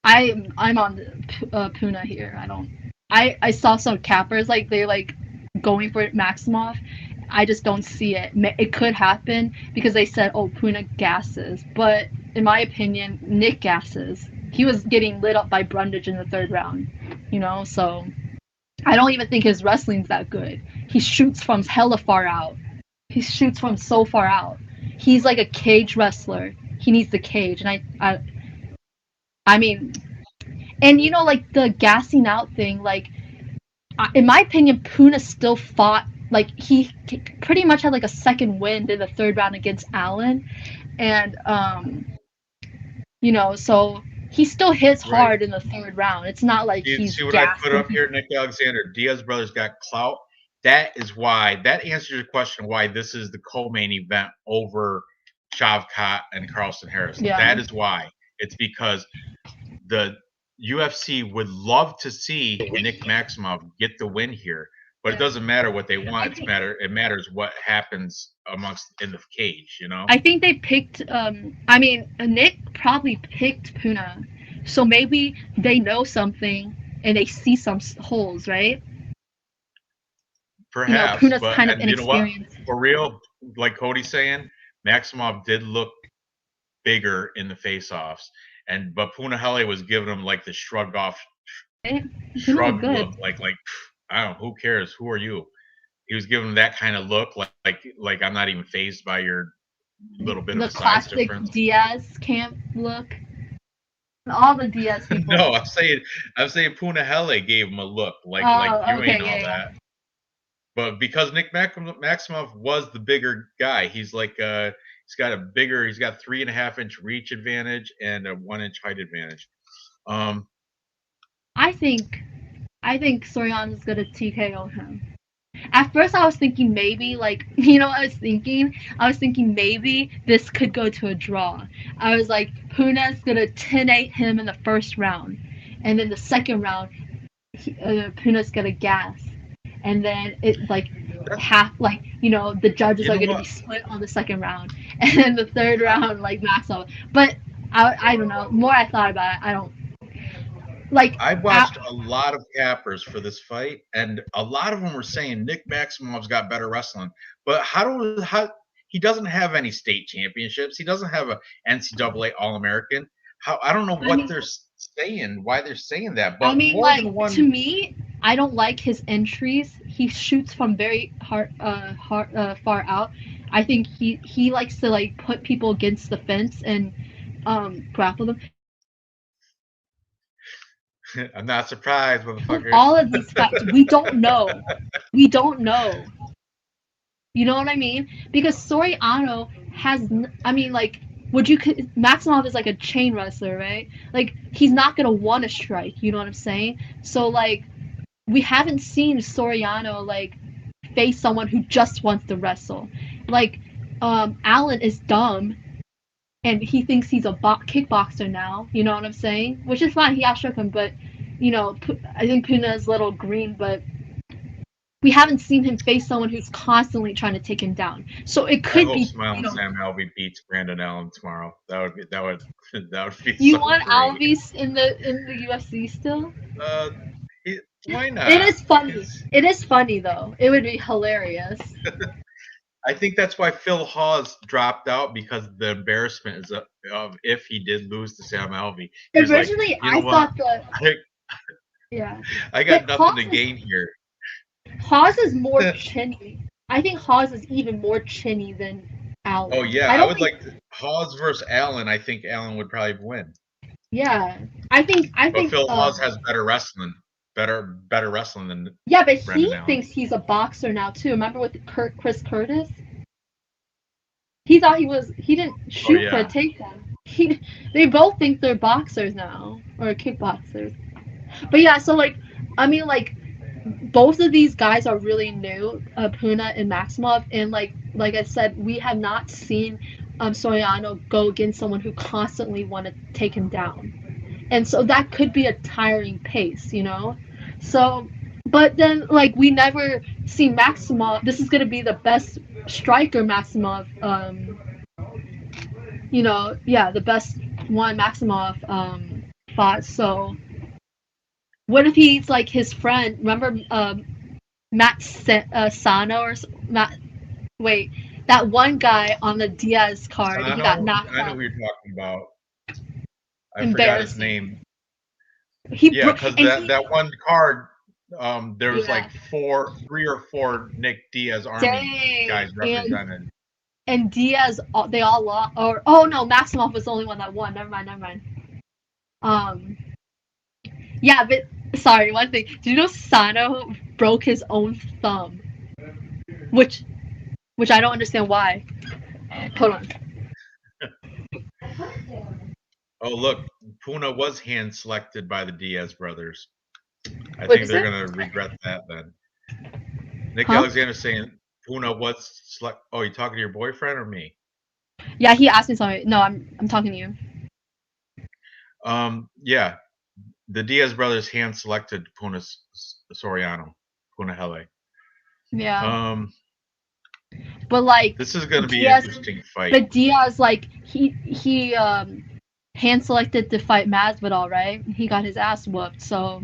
I'm on Puna here. I saw some cappers like they're like going for Maximov. I just don't see it. It could happen because they said, oh, Puna gasses. But in my opinion, Nick gasses. He was getting lit up by Brundage in the third round, so I don't even think his wrestling's that good. He shoots from hella far out. He shoots from so far out. He's like a cage wrestler. He needs the cage. And I mean, and like the gassing out thing, like, in my opinion, Puna still fought. Like, he pretty much had like a second win in the third round against Allen. And, so he still hits hard in the third round. It's not like he's. See what I put up here, Nick Alexander? Diaz brothers got clout. That answers your question why this is the co-main event over Shavkat and Carlston Harris. Yeah. That is why. It's because the UFC would love to see Nick Maximov get the win here, but it doesn't matter what they want. It matters what happens in the cage, I think they picked Nick probably picked Puna, so maybe they know something and they see some holes, right? Perhaps, Puna's but kind of and you know what? inexperienced. For real, like Cody's saying, Maximov did look bigger in the face-offs, but Punahele was giving him like the shrug Good. look, like I don't know, who cares? Who are you? He was giving him that kind of look, like I'm not even phased by your little bit of a size difference. The classic Diaz camp look. All the Diaz people. No, I'm saying Punahele gave him a look like you ain't all that. But because Nick Maximov was the bigger guy, he's like he's got 3.5-inch reach advantage and a 1-inch height advantage. I think Soriano's gonna TKO him. At first, I was thinking maybe, you know what I was thinking? I was thinking maybe this could go to a draw. I was like, Puna's gonna 10-8 him in the first round, and then the second round, Puna's gonna gas, and then it the judges are gonna be split on the second round, and then the third round Maximov. But I don't know. The more I thought about it, I don't. I watched a lot of cappers for this fight, and a lot of them were saying Nick Maximov's got better wrestling. But how he doesn't have any state championships. He doesn't have a NCAA All-American. I don't know what they're saying, why they're saying that. But to me, I don't like his entries. He shoots from very far out. I think he likes to put people against the fence and grapple them. I'm not surprised, motherfucker. All of these facts, we don't know. We don't know. You know what I mean? Because Soriano has, Maximov is like a chain wrestler, right? He's not gonna want to strike. You know what I'm saying? So we haven't seen Soriano face someone who just wants to wrestle. Allen is dumb. And he thinks he's a kickboxer now, you know what I'm saying? Which is fine, he outshook him, but, I think Puna is a little green, but we haven't seen him face someone who's constantly trying to take him down. So it could be. Sam Alvey beats Brandon Allen tomorrow. That would be. You want Alvey in the UFC still? Why not? It is funny. It is funny though. It would be hilarious. I think that's why Phil Hawes dropped out, because the embarrassment is of if he did lose to Sam Alvey. Originally, I thought that. Yeah. I got nothing to gain here. Hawes is more chinny. I think Hawes is even more chinny than Allen. Oh yeah, I would like Hawes versus Allen. I think Allen would probably win. Yeah, I think. But Phil Hawes has better wrestling. Better wrestling than but Brandon he Allen. Thinks he's a boxer now too. Remember with Chris Curtis? He thought he didn't shoot for a takedown. They both think they're boxers now, or kickboxers. But yeah, so both of these guys are really new, Puna and Maximov, and like I said, we have not seen Soriano go against someone who constantly want to take him down, and so that could be a tiring pace, So, but then we never see Maximov. This is gonna be the best striker Maximov. The best one Maximov fought. So, what if he's his friend? Remember, Matt Sano or Matt? Wait, that one guy on the Diaz card. He got knocked out. I know who you're talking about. I forgot his name. Because that one card, there was 3 or 4 Nick Diaz Army guys represented. And Diaz, they all lost. Maximov was the only one that won. Never mind. Yeah, but sorry, one thing. Do you know Sano broke his own thumb? Which I don't understand why. Hold on. Oh, look, Puna was hand selected by the Diaz brothers. I think they're going to regret that then. Nick Alexander saying Puna was select. Oh, you talking to your boyfriend or me? Yeah, he asked me something. No, I'm talking to you. Yeah, the Diaz brothers hand selected Punahele. Yeah. But this is going to be an interesting fight. The Diaz, he hand selected to fight Masvidal, right? He got his ass whooped, so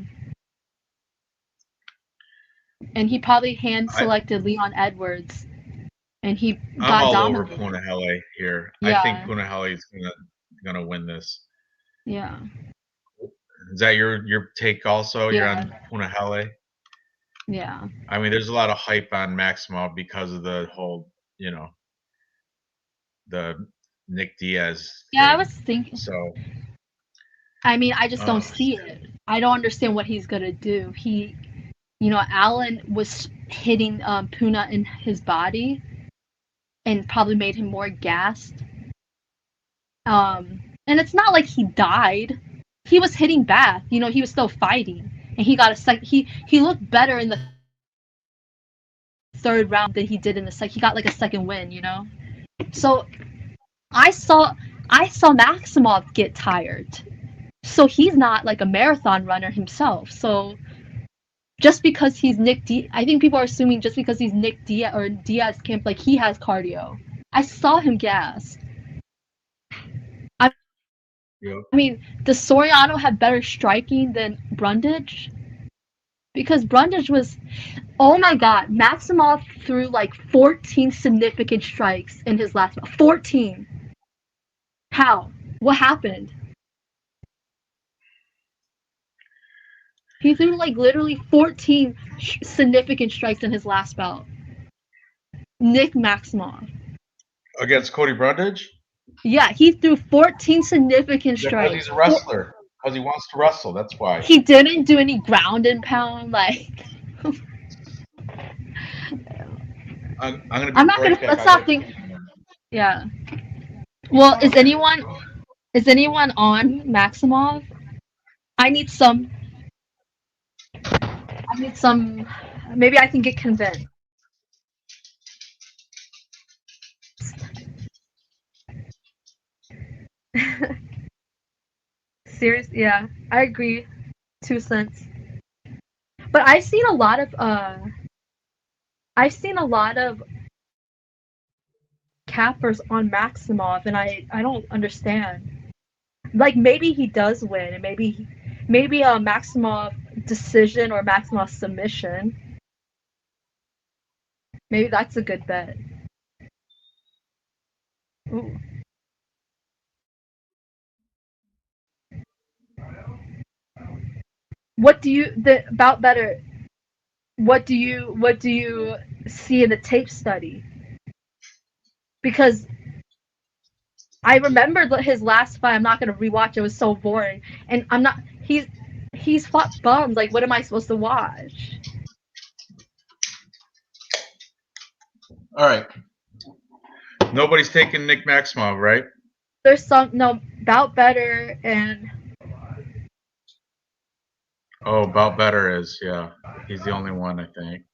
and he probably hand selected Leon Edwards, and he got all dominated. over Punahele here. Yeah. I think Punahele is gonna win this. Yeah. Is that your take also? Yeah. You're on Punahele? Yeah. I mean, there's a lot of hype on Maximov because of the whole, the Nick Diaz Yeah, thing. I was thinking. So. I mean, I just don't see it. I don't understand what he's gonna do. Allen was hitting Puna in his body, and probably made him more gassed. And it's not like he died. He was hitting back. He was still fighting, and he got a second. He looked better in the third round than he did in the second. He got like a second win. So I saw Maximov get tired. So he's not like a marathon runner himself. So just because he's Nick Diaz, I think people are assuming just because he's Nick Diaz or Diaz camp, like he has cardio. I saw him gas. I mean, does Soriano have better striking than Brundage? Because Brundage was, oh my God, Maximov threw like 14 significant strikes in his last 14. How? What happened? He threw like literally 14 significant strikes in his last bout. Nick Maximov. Against Cody Brundage? Yeah, he threw 14 significant strikes. Because he's a wrestler. Because he wants to wrestle. That's why. He didn't do any ground and pound. Like. I'm not gonna. Let's not think. Yeah. Well, is anyone on Maximov? I need some. Maybe I can get convinced. Seriously, yeah, I agree. 2 cents. But I've seen a lot of cappers on Maximov, and I don't understand. Like maybe he does win, and maybe a Maximov decision or Maximov submission. Maybe that's a good bet. Ooh. What do you see in the tape study? Because I remember his last fight. I'm not gonna rewatch it. It was so boring, and I'm not. He's fought bums. Like, what am I supposed to watch? All right. Nobody's taking Nick Maximov, right? There's Bout Better and. Oh, Bout Better is, yeah. He's the only one, I think.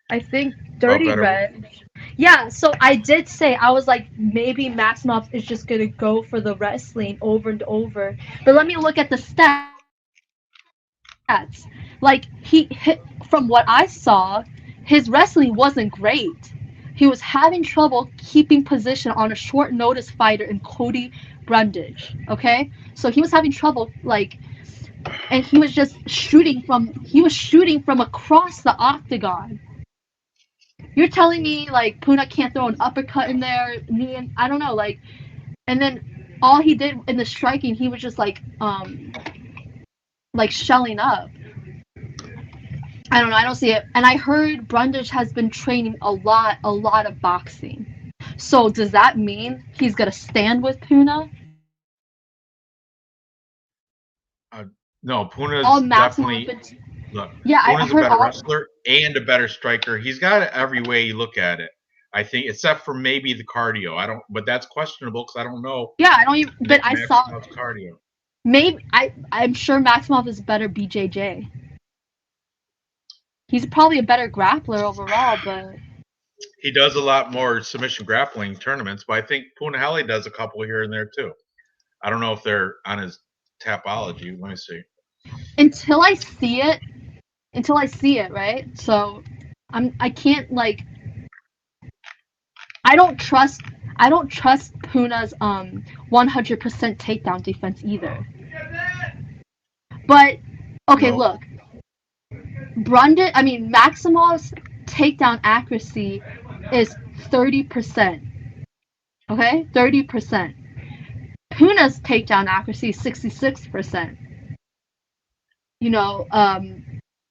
I think Dirty Red. Yeah, so I did say, I was like, maybe Maximov is just going to go for the wrestling over and over. But let me look at the stats. Like, from what I saw, his wrestling wasn't great. He was having trouble keeping position on a short notice fighter in Cody Brundage. Okay? So he was having trouble, like, and he was just shooting from across the octagon. You're telling me like Puna can't throw an uppercut in there? I don't know, like, and then all he did in the striking, he was just like shelling up. I don't know, I don't see it. And I heard Brundage has been training a lot of boxing. So does that mean he's gonna stand with Puna? No, Puna's definitely. Look, Puna's a better wrestler and a better striker. He's got it every way you look at it. I think, except for maybe the cardio. But that's questionable because I don't know. Yeah, I don't even. But I saw cardio. Maybe I'm sure Maximov is better BJJ. He's probably a better grappler overall, but he does a lot more submission grappling tournaments. But I think Punahele does a couple here and there too. I don't know if they're on his Tapology. Let me see. Until I see it, right? So I can't like. I don't trust Puna's 100% takedown defense either. But okay, look. Maximov's takedown accuracy is 30%. Okay, 30%. Puna's takedown accuracy is 66%.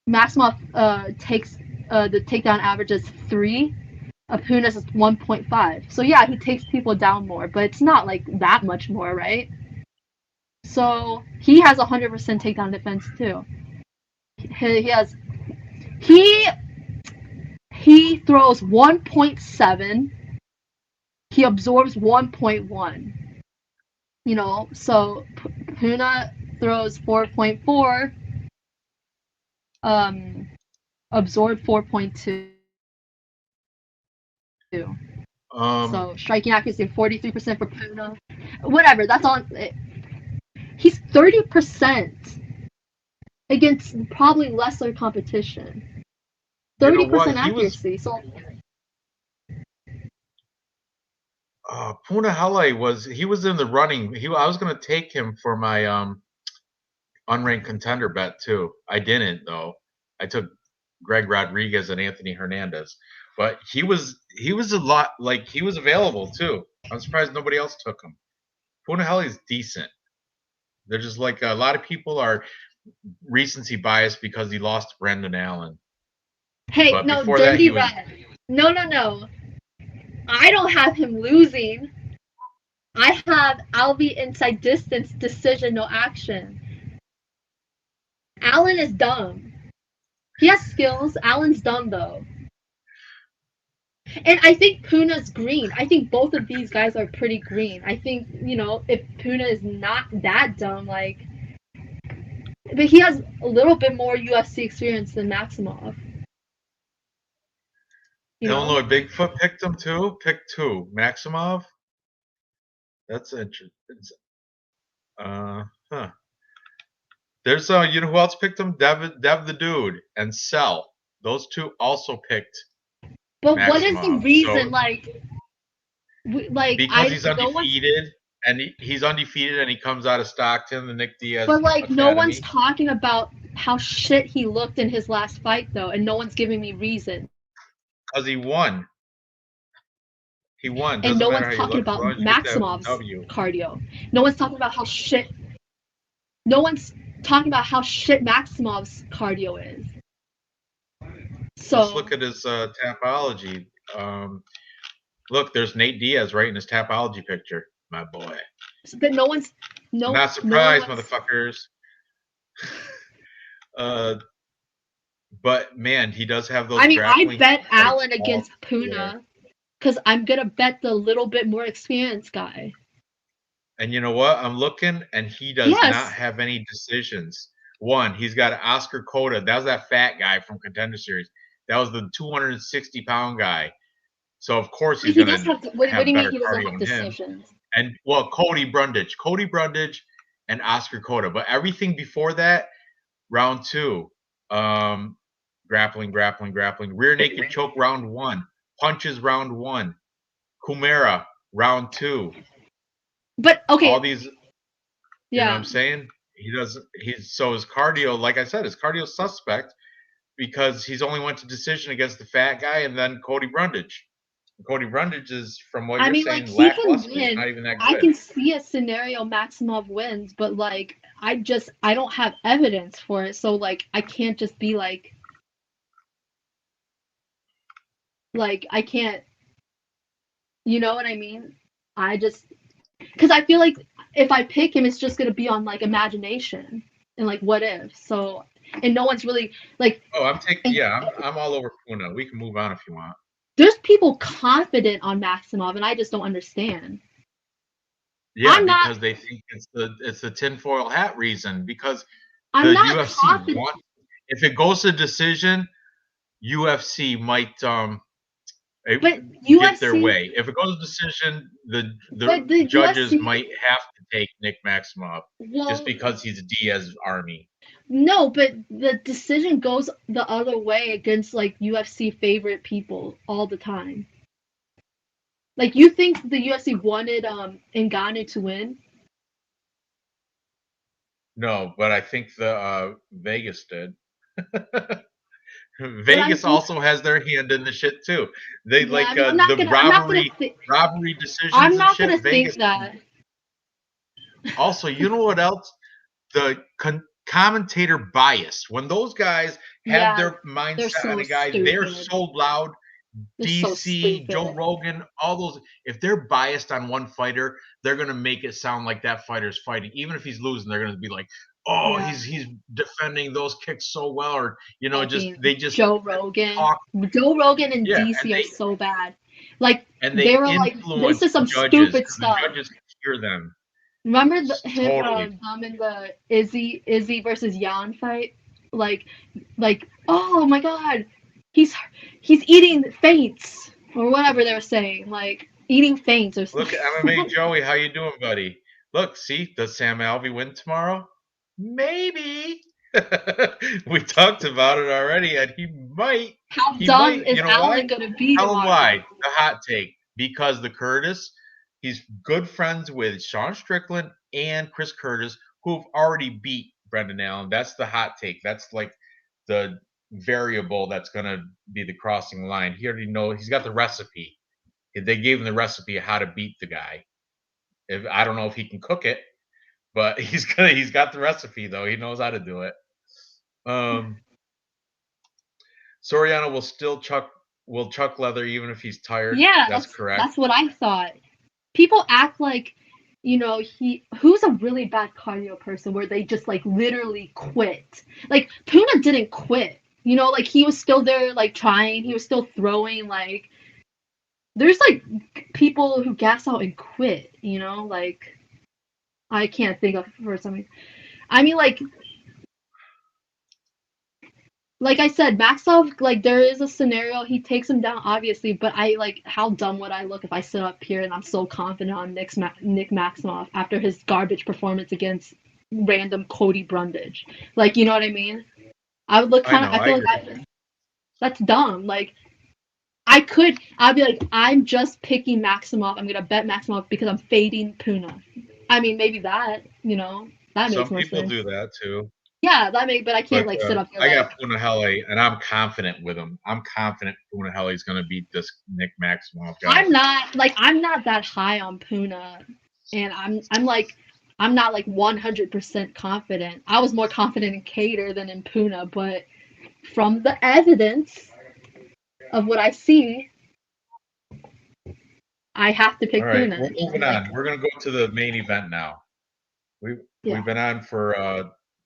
Maximov takes the takedown average is 3. Puna's is 1.5. So yeah, he takes people down more, but it's not like that much more, right? So he has 100% takedown defense too. He throws 1.7. He absorbs 1.1. So Puna throws 4.4. Absorb 4.2. So striking accuracy 43% for Puna. Whatever, that's all. He's 30% against probably lesser competition. 30% accuracy. Punahele was in the running. I was going to take him for my unranked contender bet too. I didn't though. I took Greg Rodriguez and Anthony Hernandez, but he was a lot like he was available too. I'm surprised nobody else took him. Punahele is decent. They're just like a lot of people are recency biased because he lost to Brendan Allen. Hey, but no, Dirty Red. No. I don't have him losing. I have Alvey inside distance, decision, no action. Allen is dumb. He has skills. Allen's dumb though. And I think Puna's green. I think both of these guys are pretty green. I think, if Puna is not that dumb, but he has a little bit more UFC experience than Maximov. Illinois Bigfoot picked him too. Picked who? Maximov. That's interesting. There's who else picked him? Dev the Dude and Cell. Those two also picked. But Maximov. What is the reason? Because he's undefeated, and he's undefeated, and he comes out of Stockton, the Nick Diaz. But no one's talking about how shit he looked in his last fight though, and no one's giving me reason. Because he won. He won. And no one's talking about Maximov's cardio. No one's talking about how shit. No one's talking about how shit Maximov's cardio is. So let's look at his Tapology. Look, there's Nate Diaz right in his Tapology picture, my boy. But no one's not surprised, motherfuckers. But man, he does have those. I bet Allen against Puna because I'm gonna bet the little bit more experienced guy. And you know what? I'm looking, and he does not have any decisions. One, he's got Oscar Cota. That was that fat guy from Contender Series. That was the 260-pound guy. So of course he's gonna have better cardio than him. And Cody Brundage, and Oscar Cota. But everything before that, round 2. Grappling, rear naked choke round 1, punches round 1, Kumara round 2. But okay, all these, you know what I'm saying? His cardio, like I said, his cardio suspect because he's only went to decision against the fat guy and then Cody Brundage. Cody Brundage is, from what you're saying, he can win. Not even that good. I can see a scenario Maximov wins, but I don't have evidence for it, so I can't just be I can't, you know what I mean? Because I feel like if I pick him, it's just gonna be on imagination and what if. So, and no one's really I'm all over Puna. We can move on if you want. There's people confident on Maximov, and I just don't understand. Yeah, because they think it's the tinfoil hat reason. Because the UFC if it goes to decision, UFC might get their way. If it goes to decision, the judges might have to take Nick Maximov just because he's Diaz Army. No, but the decision goes the other way against UFC favorite people all the time. You think the UFC wanted Ngannou to win? No, but I think the Vegas did. Vegas also has their hand in the shit too. They the robbery decisions. I'm not and shit. Gonna Vegas think that. Also, you know what else? The commentator bias. When those guys have their mindset on a guy, they're so loud. DC, Joe Rogan, all those. If they're biased on one fighter, they're gonna make it sound like that fighter's fighting. Even if he's losing, they're gonna be like, "Oh, he's defending those kicks so well," or they just Joe Rogan. Joe Rogan and DC are so bad. Like they were like, this is some stupid stuff. The judges hear them. Remember him in the Izzy versus Jan fight? Like, oh my God, he's eating feints or whatever they were saying, like eating feints or something. Look, MMA Joey, how you doing, buddy? Look, see, does Sam Alvey win tomorrow? Maybe. We talked about it already, and he might. How dumb is Allen going to be? Tell him why. The hot take. Because the Curtis, he's good friends with Sean Strickland and Chris Curtis, who've already beat Brendan Allen. That's the hot take. That's like the variable that's going to be the crossing line. He already knows. He's got the recipe. They gave him the recipe of how to beat the guy. I don't know if he can cook it, but he's got the recipe though. He knows how to do it. Soriano will still chuck leather even if he's tired. Yeah, that's correct. That's what I thought. People act like, who's a really bad cardio person where they just like literally quit. Like Puna didn't quit. Like he was still there, like trying. He was still throwing. Like there's like people who gas out and quit. Like I can't think of for something. I mean, like I said, Maximov, like there is a scenario he takes him down, obviously, but I like how dumb would I look if I sit up here and I'm so confident on Nick Maximov after his garbage performance against random Cody Brundage. Like, you know what I mean? I would look kind of. I feel like that's dumb. Like, I'd be like, I'm just picking Maximov. I'm gonna bet Maximov because I'm fading Puna. I mean, maybe that that makes more sense. Some people do that too. Yeah, but I can't sit up here. I got Punahele, and I'm confident with him. I'm confident Punahele's going to beat this Nick Maximov guy. I'm not that high on Puna, and I'm not like 100% confident. I was more confident in Cater than in Puna, but from the evidence of what I see, I have to pick Puna. We're moving on. We're going to go to the main event now. We've been on for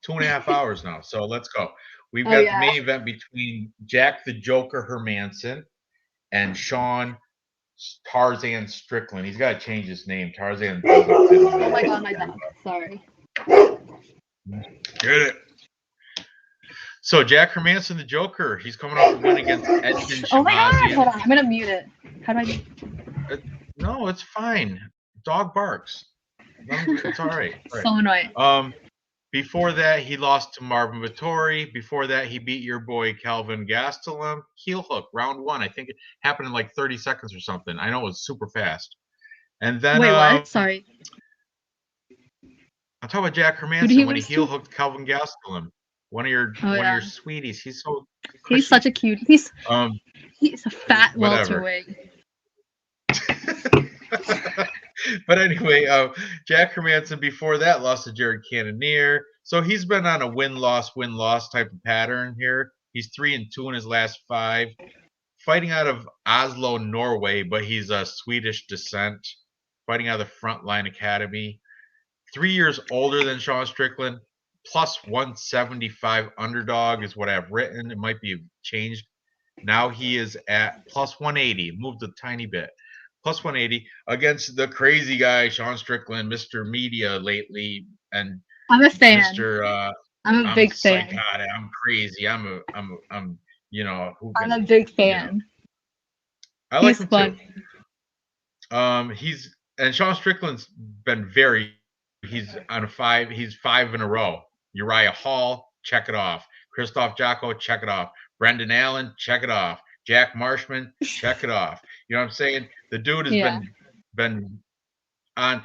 2.5 hours now, so let's go. We've got the main event between Jack the Joker Hermanson and Sean Tarzan Strickland. He's got to change his name. Tarzan. Oh my God, my dog. Sorry. Get it. So Jack Hermanson, the Joker, he's coming off a win against Edmund Shamazian. Oh my God! Hold on, I'm gonna mute it. How do I? No, it's fine. Dog barks. It's all right. So annoying. Before that, he lost to Marvin Vettori. Before that, he beat your boy Calvin Gastelum. Heel hook, round 1. I think it happened in like 30 seconds or something. I know it was super fast. And then wait, what? Sorry. I'm talking about Jack Hermanson when he heel hooked Calvin Gastelum. One of your sweeties. He's so. He's such a cute. He's a fat welterweight. But anyway, Jack Hermanson before that lost to Jared Cannonier. So he's been on a win-loss type of pattern here. He's 3-2 in his last 5. Fighting out of Oslo, Norway, but he's a Swedish descent. Fighting out of the Frontline Academy. 3 years older than Sean Strickland. Plus 175 underdog is what I've written. It might be changed. Now he is at plus 180. Moved a tiny bit. Plus 180 against the crazy guy, Sean Strickland, Mr. Media lately. And I'm a fan. I'm a big fan. Psychotic. I'm crazy. I'm a big fan. I like him fun. Too. And Sean Strickland's been he's on a 5. He's 5 in a row. Uriah Hall, check it off. Christoph Jocko, check it off. Brendan Allen, check it off. Jack Marshman, check it off. You know what I'm saying? The dude has been on.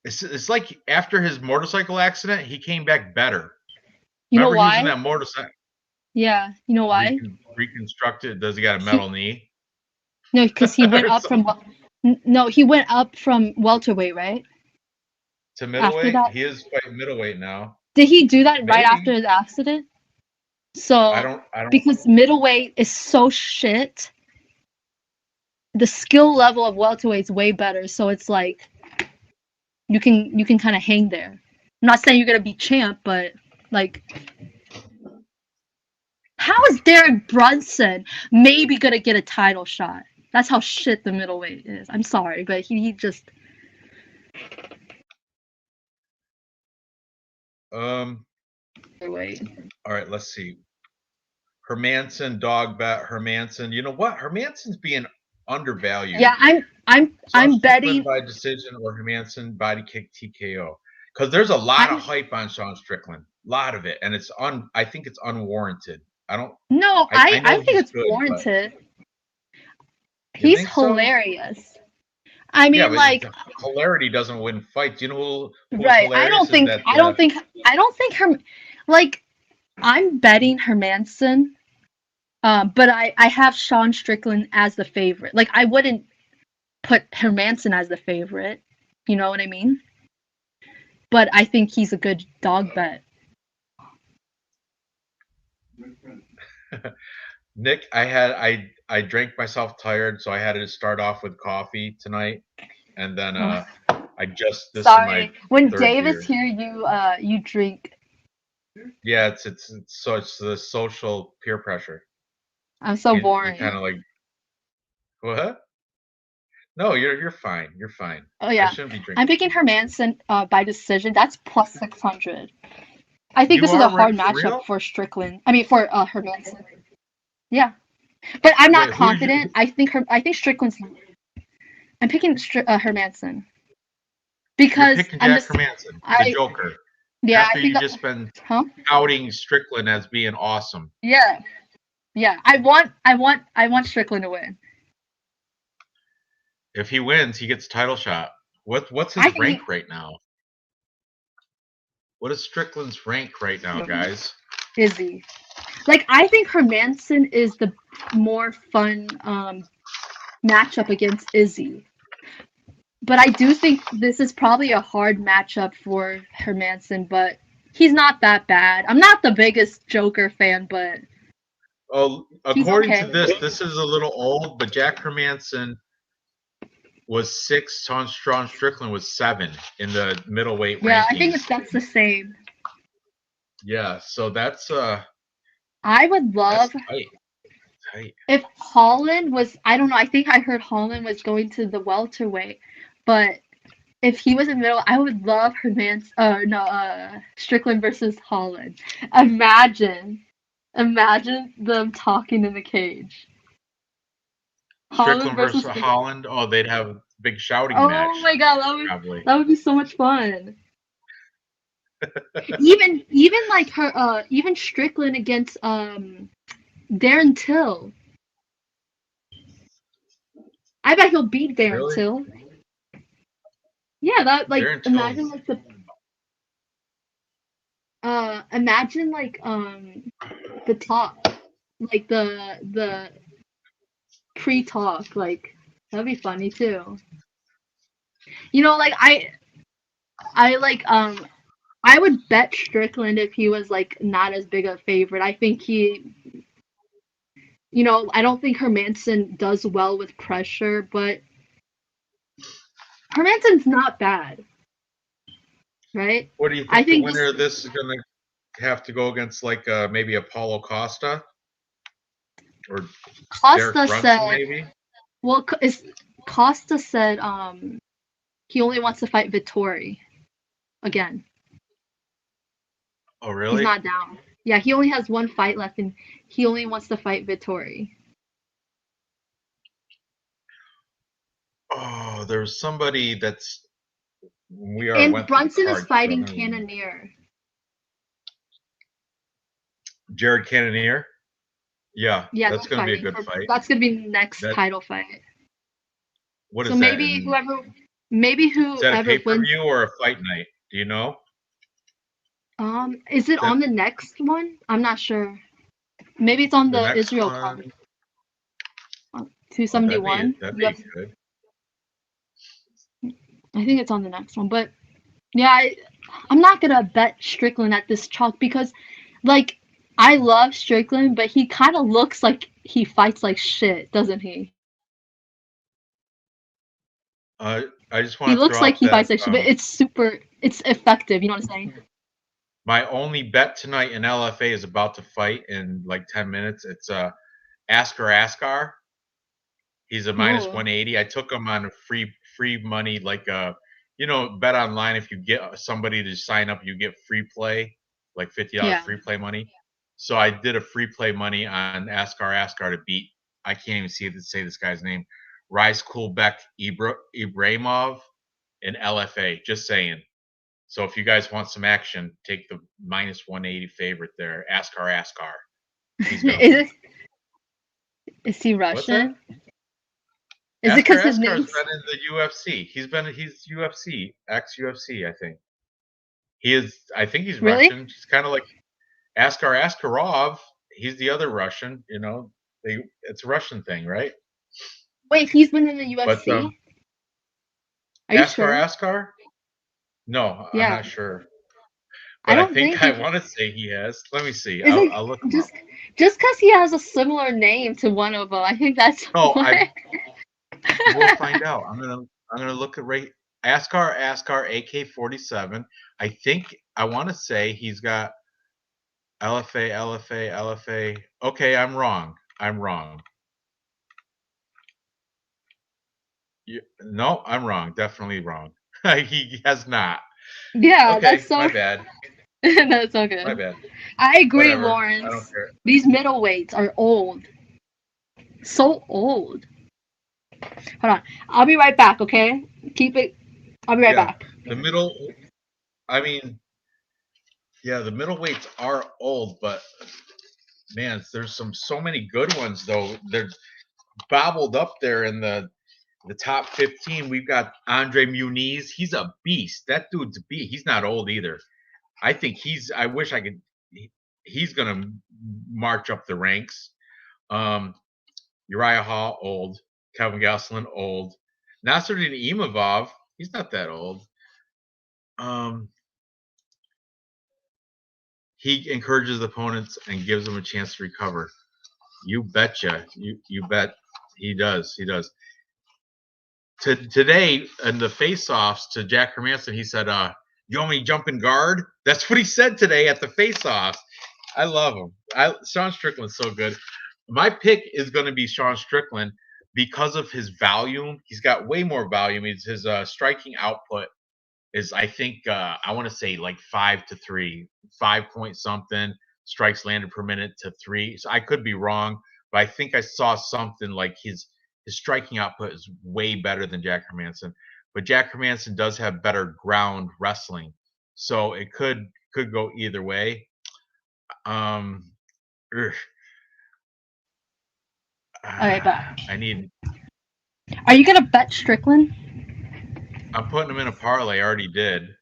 It's like after his motorcycle accident, he came back better. You know why? He was in that motorcycle. Yeah, you know why? reconstructed? Does he got a metal knee? No, because he went up from. No, he went up from welterweight, right? To middleweight. He is fighting middleweight now. Did he do that right after his accident? So I don't because middleweight is so shit. The skill level of welterweight is way better, so it's like you can kind of hang there. I'm not saying you're gonna be champ, but like, how is Derek Brunson maybe gonna get a title shot? That's how shit the middleweight is. I'm sorry, but he just. Wait. All right, let's see. Hermanson, dog bet. Hermanson. You know what? Hermanson's being undervalued. Yeah, I'm betting by decision or Hermanson body kick TKO, because there's a lot of hype on Sean Strickland, a lot of it, and I think it's unwarranted. I don't. No, I think it's good, warranted. He's hilarious. So? I mean, yeah, like hilarity doesn't win fights. You know who right? I don't think like I'm betting Hermanson, but I have Sean Strickland as the favorite. Like I wouldn't put Hermanson as the favorite. You know what I mean? But I think he's a good dog bet. Nick, I drank myself tired, so I had to start off with coffee tonight, and then Sorry, when Dave is here, you drink. Yeah, it's the social peer pressure. I'm so boring. Kind of like what? No, you're fine. You're fine. Oh yeah, I shouldn't be drinking. I'm picking Hermanson by decision. That's plus 600. I think this is a hard matchup for Strickland. I mean for Hermanson. Yeah, but I'm not confident. I think Strickland's. I'm picking Hermanson because I'm just Hermanson, the Joker. Yeah, after you just been outing Strickland as being awesome. Yeah, I want Strickland to win. If he wins, he gets a title shot. What's his rank right now? What is Strickland's rank right now, guys? Izzy. Like, I think Hermanson is the more fun matchup against Izzy. But I do think this is probably a hard matchup for Hermanson, but he's not that bad. I'm not the biggest Joker fan, but according to this is a little old, but Jack Hermanson was 6, Sean Strickland was 7 in the middleweight rankings. Yeah, I think that's the same. Yeah, so that's I would love tight. If Holland was, I don't know, I think I heard Holland was going to the welterweight, but if he was in the middle, I would love Strickland versus Holland. Imagine them talking in the cage. Strickland versus Holland. Oh, they'd have a big shouting match. Oh my god, that would be so much fun. even like her even Strickland against Darren Till. I bet he'll beat Darren Till. Yeah, that like Darren imagine like imagine like the talk, like the pre-talk, like that'd be funny too. You know, like I like I would bet Strickland if he was like not as big a favorite. I think he, you know, I don't think Hermanson does well with pressure, but Hermanson's not bad, right? What do you think? I think the winner of this is going to have to go against like maybe Apollo Costa or Costa said. Maybe? Well, Costa said he only wants to fight Vettori again. Oh, really? He's not down. Yeah, he only has one fight left, and he only wants to fight Vettori. Oh, there's somebody that's and Brunson is fighting Cannonier. Jared Cannonier? Yeah, that's going to be a good fight. That's going to be the next title fight. What is so that? Maybe whoever is that a pay-per-view or a fight night? Do you know? Is it on the next one? I'm not sure. Maybe it's on the Israel card. 271. That'd be good. I think it's on the next one, but yeah, I'm not gonna bet Strickland at this chalk because, like, I love Strickland, but he kind of looks like he fights like shit, doesn't he? I just want. He looks like he fights like shit, but it's effective. You know what I'm saying? My only bet tonight in LFA is about to fight in like 10 minutes. It's Askar. He's a minus 180. I took him on a free money, like bet online. If you get somebody to sign up, you get free play, like $50 free play money. So I did a free play money on Askar to beat. I can't even say this guy's name. Rise Kulbek Ibrahimov in LFA. Just saying. So if you guys want some action, take the minus 180 favorite there. Askar. Is he Russian? Is it because his name's been in the UFC? He's UFC, ex-UFC, I think. I think he's really? Russian. He's kind of like Askarov. He's the other Russian, it's a Russian thing, right? Wait, he's been in the UFC? But, are you sure? Askar? No, I'm not sure. But I think I want to say he has. Let me see. I'll look him up. Just because he has a similar name to one of them, I think that's we'll find out. I'm gonna look at Askar AK-47. I want to say he's got LFA. Okay, I'm wrong. No, I'm wrong. Definitely wrong. He has not. Yeah, okay, that's so. My bad. That's okay. My bad. I agree, Whatever. Lawrence. I don't care. These middleweights are old. So old. Hold on. I'll be right back, okay? Keep it. I'll be right back. The middleweights are old, but man, there's so many good ones though. They're bobbled up there in the top 15. We've got Andre Muniz. He's a beast. That dude's a beast. He's not old either. I think he's gonna march up the ranks. Uriah Hall, old. Kevin Gastelum, old. Nasruddin Imavov, he's not that old. He encourages opponents and gives them a chance to recover. You betcha. You bet he does. Today in the face-offs to Jack Hermansson, he said, you want me to jump in guard? That's what he said today at the face-offs. I love him. Sean Strickland's so good. My pick is going to be Sean Strickland because of his volume. He's got way more volume. His striking output is, I think, I want to say like 5 to 3, 5 point something strikes landed per minute to 3. So I could be wrong, but I think I saw something like his striking output is way better than Jack Hermansson. But Jack Hermansson does have better ground wrestling, so it could go either way. All right, back. Are you gonna bet Strickland? I'm putting him in a parlay. I already did.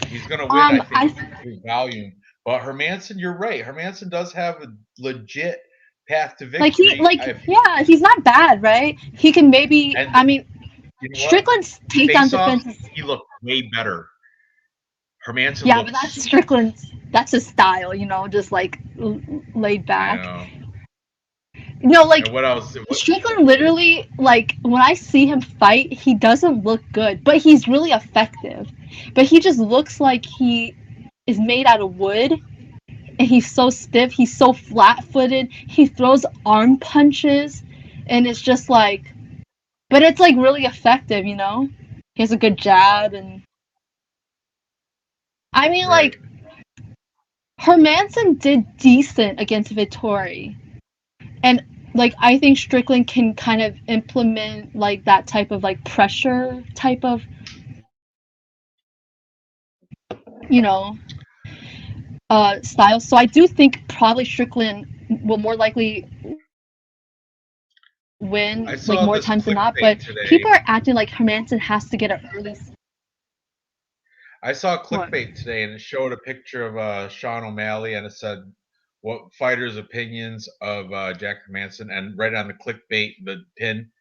He's gonna win. I think through volume. But Hermansson, you're right. Hermansson does have a legit path to victory. He's not bad, right? He can maybe. Strickland's takedown defense. He looked way better. Hermansson. Yeah, but that's Strickland's. That's his style, just like laid back. No, like Strickland literally, like when I see him fight, he doesn't look good, but he's really effective. But he just looks like he is made out of wood, and he's so stiff. He's so flat-footed. He throws arm punches, and it's just like, but it's like really effective, He has a good jab, and like Hermansson did decent against Vettori, and like I think Strickland can kind of implement like that type of like pressure type of style. So I do think probably Strickland will more likely win like more times than not. But people are acting like Hermansson has to get an early. I saw a clickbait today, and it showed a picture of Sean O'Malley, and it said, what fighters' opinions of Jack Hermansson, and right on the clickbait, the pin,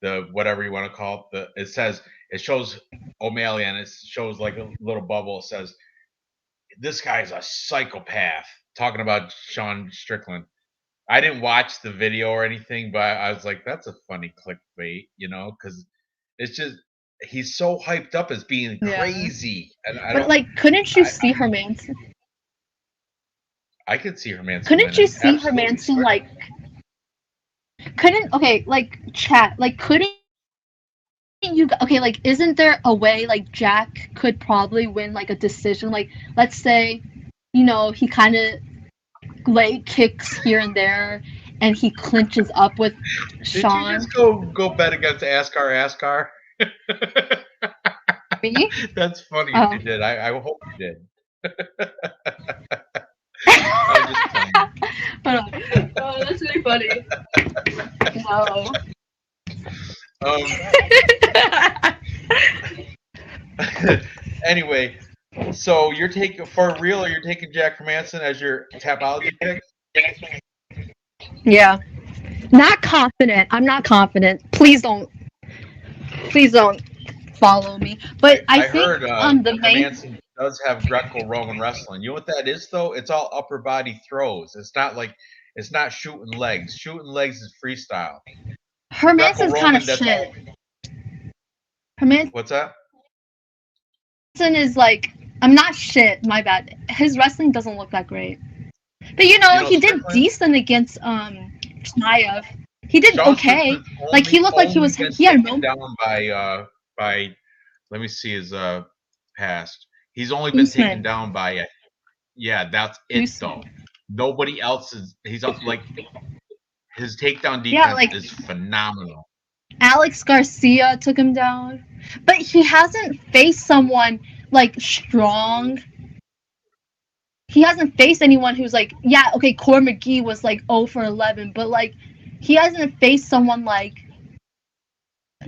the whatever you want to call it, it shows O'Malley, and it shows like a little bubble. It says, "This guy's a psychopath," talking about Sean Strickland. I didn't watch the video or anything, but I was like, that's a funny clickbait, because it's just he's so hyped up as being crazy. And but like, couldn't you see Hermansson? I could see Hermansson. Couldn't you see Hermansson like? Couldn't you? Okay, like, isn't there a way like Jack could probably win like a decision? Like, let's say, he kind of leg kicks here and there, and he clinches up with Sean. Did you just go bet against Askar? Me? That's funny if you did. I hope you did. I'm just kidding. That's really funny. No. Anyway, so you're taking for real, or you're taking Jack Hermansson as your Tapology pick? Yeah. Not confident. I'm not confident. Please don't follow me. But I think heard the main Hermansson does have Greco-Roman wrestling. You know what that is though? It's all upper body throws. It's not shooting legs. Shooting legs is freestyle. Hermansson's kind of shit. What's that? Hermansson is like, I'm not shit, my bad. His wrestling doesn't look that great. But he did decent against Chimaev. He did okay. Like, he looked like he had no down by let me see his past. He's only been taken down by that's it though. Nobody else is. He's like, his takedown defense is phenomenal. Alex Garcia took him down, but he hasn't faced someone like strong. He hasn't faced anyone who's like, Core McGee was like 0 for 11, but like, he hasn't faced someone like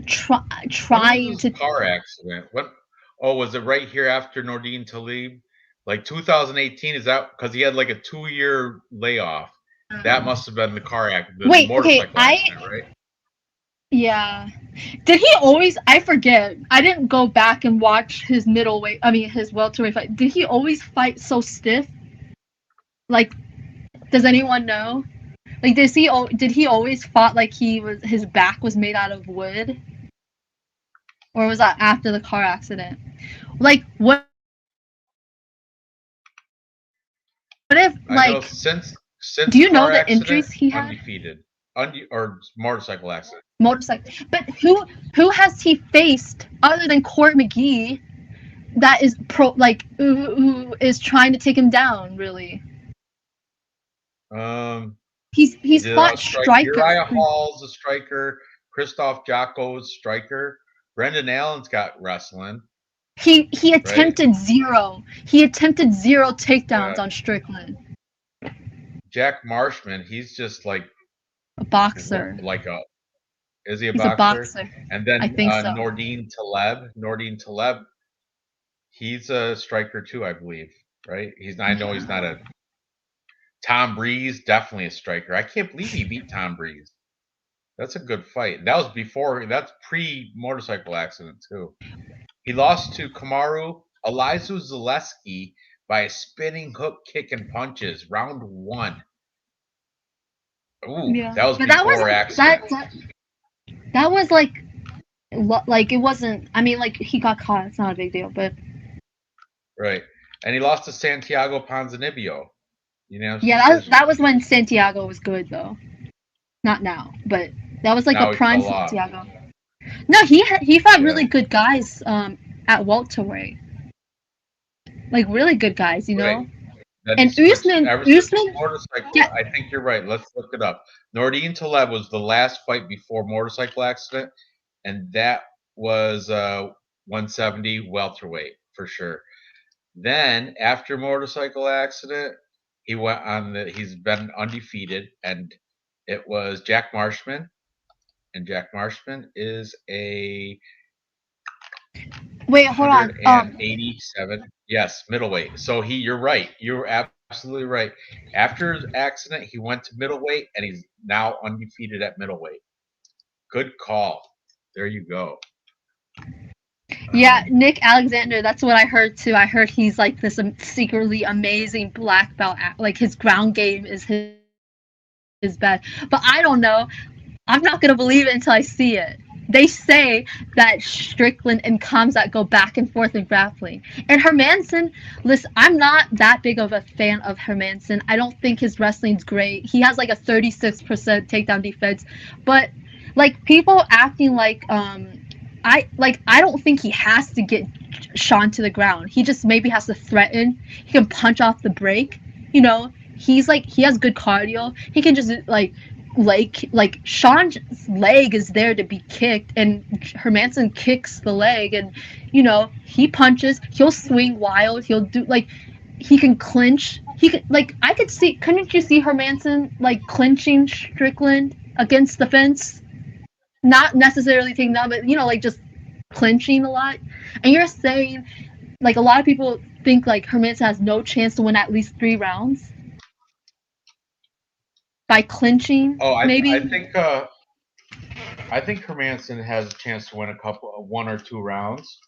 trying to. Car accident. What? Oh, was it right here after Nordine Talib? Like 2018? Is that because he had like a 2-year layoff? That must have been the car accident. Accident, right? Yeah. Did he always? I forget. I didn't go back and watch his his welterweight fight. Did he always fight so stiff? Like, does anyone know? Like, did he always fought like his back was made out of wood? Or was that after the car accident? Like, what if like since do you know the injuries he had? Undefeated. Or motorcycle accident. Motorcycle. But who has he faced other than Court McGee that is who is trying to take him down, really? He's fought strikers. Uriah Hall's a striker. Christoph Jocko's striker. Brendan Allen's got wrestling. He attempted zero. He attempted 0 takedowns on Strickland. Jack Marshman, he's just like a boxer. Is he a He's boxer? A boxer. And then I think so. Nordine Taleb, he's a striker too, I believe, right? I know he's not a. Tom Breeze, definitely a striker. I can't believe he beat Tom Breeze. That's a good fight. That's pre-motorcycle accident too. He lost to Kamaru Elizu Zaleski by a spinning hook kick and punches, round 1. Ooh, that was before accident. That was like it wasn't. I mean, like, he got caught. It's not a big deal, but right. And he lost to Santiago Ponzinibbio. That was when Santiago was good though. Not now, but that was like a prime Santiago. No, he fought really good guys at welterweight. Like, really good guys, Right. And Usman. I think you're right. Let's look it up. Nordine Taleb was the last fight before motorcycle accident, and that was 170 welterweight for sure. Then after motorcycle accident, he went on he's been undefeated, and it was Jack Marshman, and Jack Marshman is a Wait, hold on. 187. Yes, middleweight. So you're right. You're absolutely right. After his accident, he went to middleweight, and he's now undefeated at middleweight. Good call. There you go. Yeah, Nick Alexander, that's what I heard too. I heard he's like this secretly amazing black belt. Like his ground game is his best. But I don't know. I'm not going to believe it until I see it. They say that Strickland and Khamzat go back and forth in grappling. And Hermansson, listen, I'm not that big of a fan of Hermansson. I don't think his wrestling's great. He has like a 36% takedown defense. But like people acting like I don't think he has to get Sean to the ground. He just maybe has to threaten. He can punch off the break. You know, he's like, he has good cardio. He can just like Sean's leg is there to be kicked, and Hermansson kicks the leg, and you know, he punches, he'll swing wild, he'll do like, he can clinch. He could like, I could see, couldn't you see Hermansson like clinching Strickland against the fence? Not necessarily taking down, but you know, like just clinching a lot. And you're saying like a lot of people think like Hermansson has no chance to win at least 3 rounds by clinching. Maybe. I think Hermansson has a chance to win one or two rounds.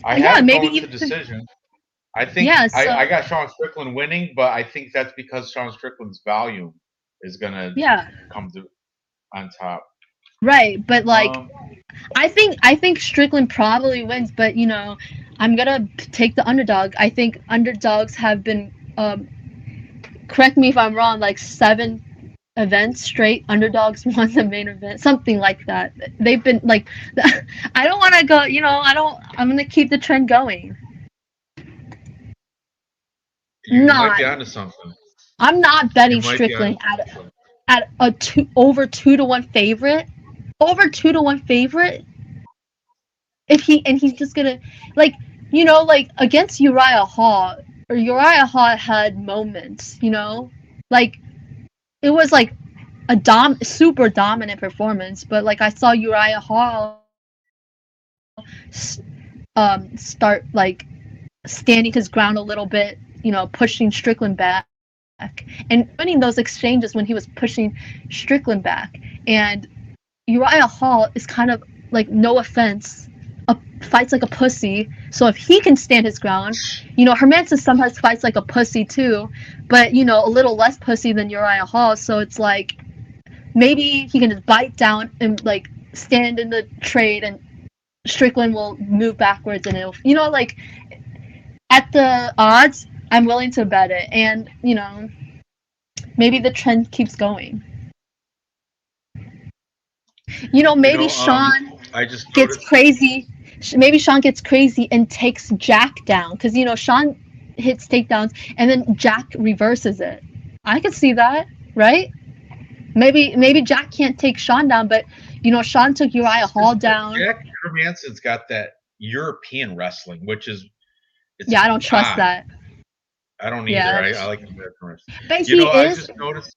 Maybe even the decision. I think I got Sean Strickland winning, but I think that's because Sean Strickland's volume is gonna come on top. Right, but like I think Strickland probably wins, but you know, I'm gonna take the underdog. I think underdogs have been correct me if I'm wrong, like 7 events straight underdogs won the main event, something like that. They've been like, I don't want to go, you know, I'm gonna keep the trend going. You might be onto something. I'm not betting Strickland at a over 2-1 favorite. Over 2-1 favorite. He's just gonna, like, you know, like against Uriah Hall. Or Uriah Hall had moments, you know, like it was like a super dominant performance, but like I saw Uriah Hall start like standing his ground a little bit, you know, pushing Strickland back and winning those exchanges when he was pushing Strickland back. And Uriah Hall is kind of like, no offense, fights like a pussy. So if he can stand his ground, you know, Hermansson sometimes fights like a pussy too, but you know, a little less pussy than Uriah Hall. So it's like maybe he can just bite down and like stand in the trade, and Strickland will move backwards, and it'll, you know, like at the odds, I'm willing to bet it, and you know, maybe the trend keeps going. You know, maybe Sean gets crazy. Maybe Sean gets crazy and takes Jack down, because you know Sean hits takedowns and then Jack reverses it. I could see that, right? Maybe Jack can't take Sean down, but you know Sean took Uriah Hall down. Jack Hermansson's got that European wrestling, which is I don't trust that. I don't either. I like American wrestling. But you know, I just noticed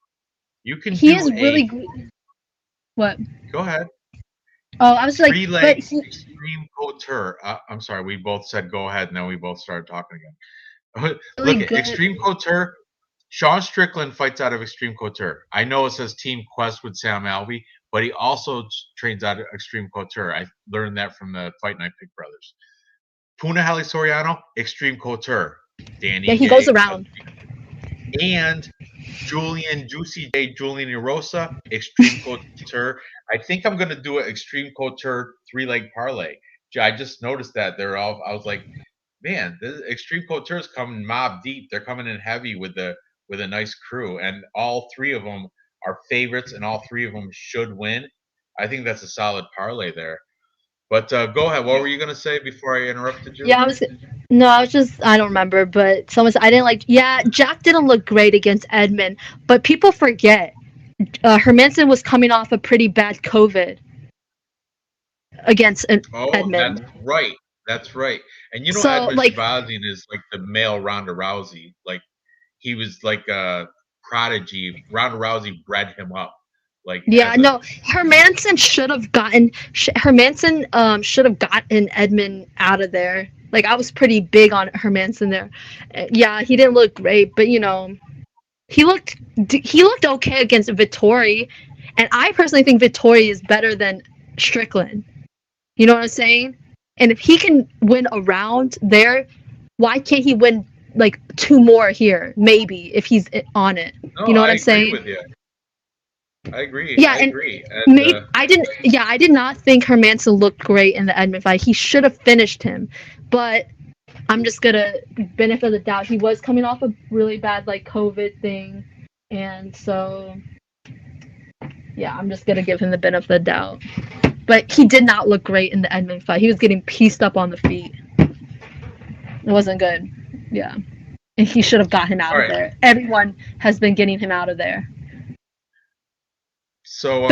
you can. He is really good. What? Go ahead. Oh, I was like, but extreme couture. I'm sorry, we both said go ahead, and then we both started talking again. Really look at extreme couture. Sean Strickland fights out of extreme couture. I know it says Team Quest with Sam Alvey, but he also trains out of extreme couture. I learned that from the Fight Night Pick Brothers. Punahele Soriano, extreme couture. Danny. Yeah, he goes around. And Julian Erosa, extreme couture. I think I'm gonna do an extreme couture 3-leg parlay. I just noticed that they're all. I was like, man, the extreme couture is coming mob deep. They're coming in heavy with a nice crew, and all 3 of them are favorites, and all 3 of them should win. I think that's a solid parlay there. But go ahead. What were you gonna say before I interrupted you? Yeah, I don't remember, but someone said I didn't like. Yeah, Jack didn't look great against Edmond, but people forget Hermansson was coming off a pretty bad COVID against Edmond. That's right. And you know, Edmond Shahbazyan is like the male Ronda Rousey. Like he was like a prodigy. Ronda Rousey bred him up. Like, yeah, no, Hermanson should have gotten Edmund out of there. Like, I was pretty big on Hermanson there. Yeah, he didn't look great, but he looked okay against Vettori, and I personally think Vettori is better than Strickland. You know what I'm saying? And if he can win a round there, why can't he win like 2 more here? Maybe if he's on it. No, you know what I'm saying? With you. I agree. Yeah, I agree. And, maybe I didn't. Yeah, I did not think Hermanson looked great in the Edmund fight. He should have finished him, but I'm just gonna benefit of the doubt. He was coming off a really bad like COVID thing, and so yeah, I'm just gonna give him the benefit of the doubt. But he did not look great in the Edmund fight. He was getting pieced up on the feet. It wasn't good. Yeah, and he should have gotten out of there. Everyone has been getting him out of there. So,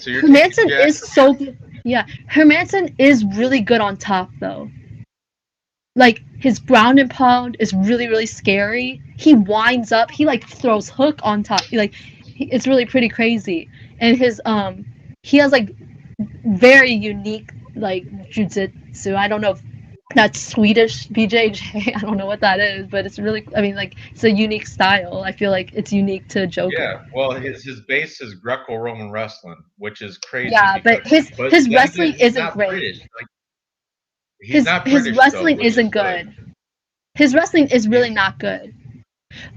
you're Hermanson is so good. Yeah, Hermanson is really good on top, though. Like, his ground and pound is really, really scary. He winds up. He, like, throws hook on top. It's really pretty crazy. And he has, like, very unique, like, jiu-jitsu. I don't know if that's Swedish BJJ. I don't know what that is, but it's really, I mean, like, it's a unique style. I feel like it's unique to Joker. Yeah, well, his base is Greco-Roman wrestling, which is crazy. Yeah, but his wrestling isn't great. Like, his wrestling isn't good. His wrestling is really not good.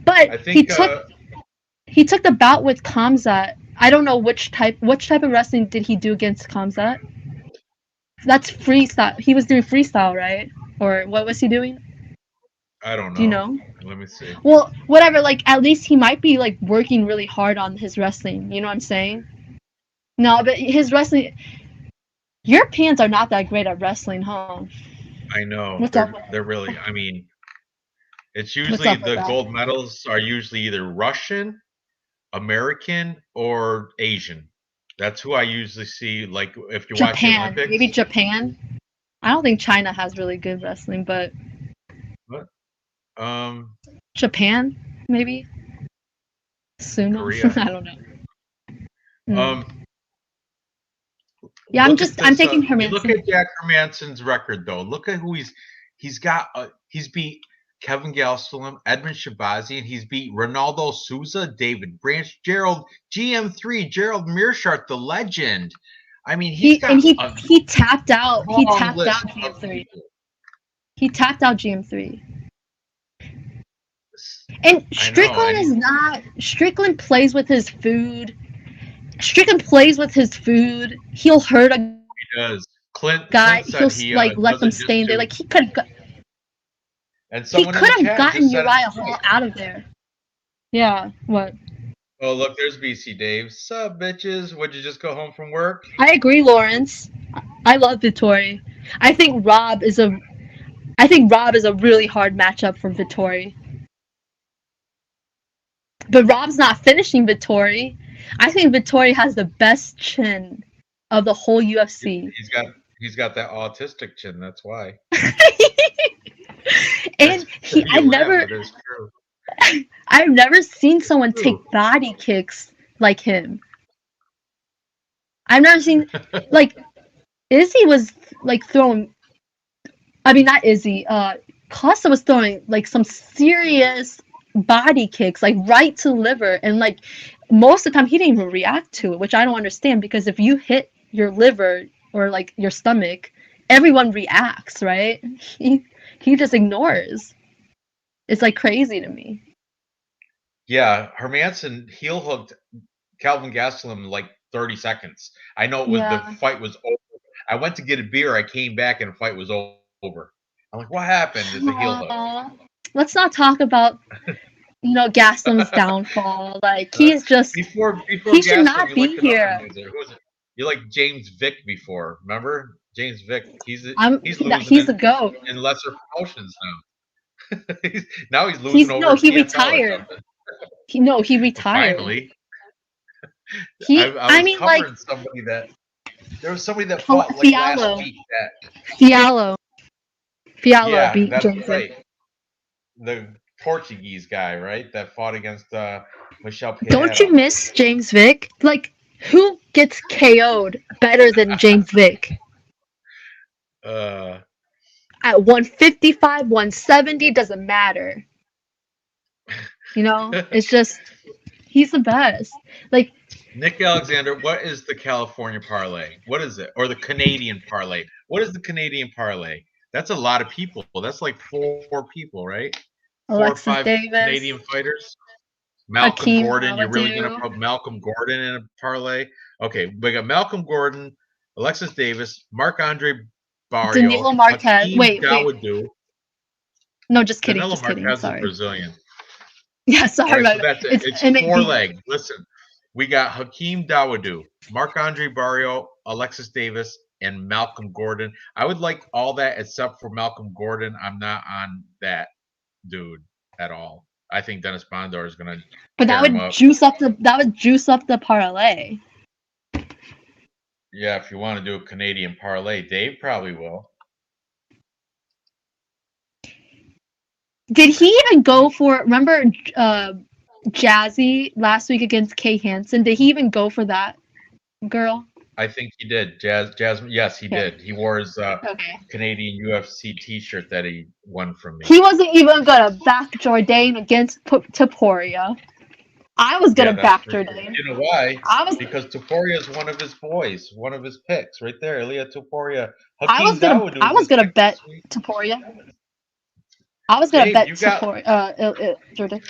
But I think, he took the bout with Khamzat. I don't know which type of wrestling did he do against Khamzat? That's freestyle. He was doing freestyle, right? Or what was he doing? I don't know. Do you know? Let me see. Well, whatever. Like, at least he might be like working really hard on his wrestling. You know what I'm saying? No, but his wrestling. Europeans are not that great at wrestling, huh? I know. They're really. I mean, it's usually the gold medals are usually either Russian, American, or Asian. That's who I usually see. Like, if you're watching Olympics, maybe Japan. I don't think China has really good wrestling, but what? Japan, maybe. Sumo. Korea. I don't know. Yeah, I'm taking Hermanson. Look at Jack Hermanson's record, though. Look at who he's got. He's beat Kevin Gastelum, Edmund Shabazian. He's beat Ronaldo Souza, David Branch, Gerald GM3, Gerald Mearshart, the legend. I mean, he tapped out. He tapped out GM3. He tapped out GM3. And Strickland is not. Strickland plays with his food. He'll hurt a He does. Clint guy. He'll let them stay in there. Like, he could have. He could have gotten Uriah Hall out of there. Yeah. What? Oh, look, there's BC Dave. Sup, bitches? Would you just go home from work? I agree, Lawrence. I love Vettori. I think Rob is a really hard matchup for Vettori. But Rob's not finishing Vettori. I think Vettori has the best chin of the whole UFC. He's got that autistic chin. That's why. And I've never seen someone take body kicks like him. I've never seen like Izzy was like throwing. I mean, not Izzy. Costa was throwing like some serious body kicks, like right to liver, and like most of the time he didn't even react to it, which I don't understand, because if you hit your liver or like your stomach, everyone reacts, right? He just ignores. It's like crazy to me. Yeah, Hermanson heel hooked Calvin Gastelum like 30 seconds. I know it was the fight was over. I went to get a beer. I came back and the fight was over. I'm like, what happened? It's a heel hook. Let's not talk about Gastelum's downfall. Like, he's just before he should not be here. You like James Vick before? Remember James Vick? He's the GOAT in lesser promotions now. Now he's losing over. He retired. He retired. Finally. I mean, like somebody that there was somebody that fought like last week. Fiallo beat James Vick. The Portuguese guy, right? That fought against Michelle Pinheiro. Don't you miss James Vick? Like, Who gets KO'd better than James Vick? At 155, 170, doesn't matter. It's just, he's the best. Like, Nick Alexander, what is the California parlay? What is it? Or the Canadian parlay? What is the Canadian parlay? That's a lot of people. That's like 4 people, right? Alexis 4 or 5 Davis, Canadian fighters. Malcolm Hakeem Gordon. You're really going to Dawodu. put Malcolm Gordon in a parlay? Okay, we got Malcolm Gordon, Alexis Davis, Marc-Andre Barrio, Danilo Marquez. Hakeem Wait. Dawodu. No, just kidding. Danilo Just kidding. Marquez Sorry. is Brazilian. Yeah, sorry. Right, so that's it. It's 4 McBee. leg. Listen, we got Hakeem Dawodu, Marc-Andre Barrio, Alexis Davis, and Malcolm Gordon. I would like all that except for Malcolm Gordon. I'm not on that dude at all. I think Dennis Bondar is gonna. But that would juice up the parlay. Yeah, if you want to do a Canadian parlay, Dave probably will. Did he even go for? Remember, Jazzy last week against Kay Hansen? Did he even go for that, girl? I think he did. Jasmine. Yes, he did. He wore his Canadian UFC T-shirt that he won from me. He wasn't even gonna back Jourdain against Topuria. I was gonna back Jourdain. You know why? Because Topuria is one of his boys, one of his picks, right there. Ilya Topuria. I was gonna bet Topuria. I was gonna bet Jourdain.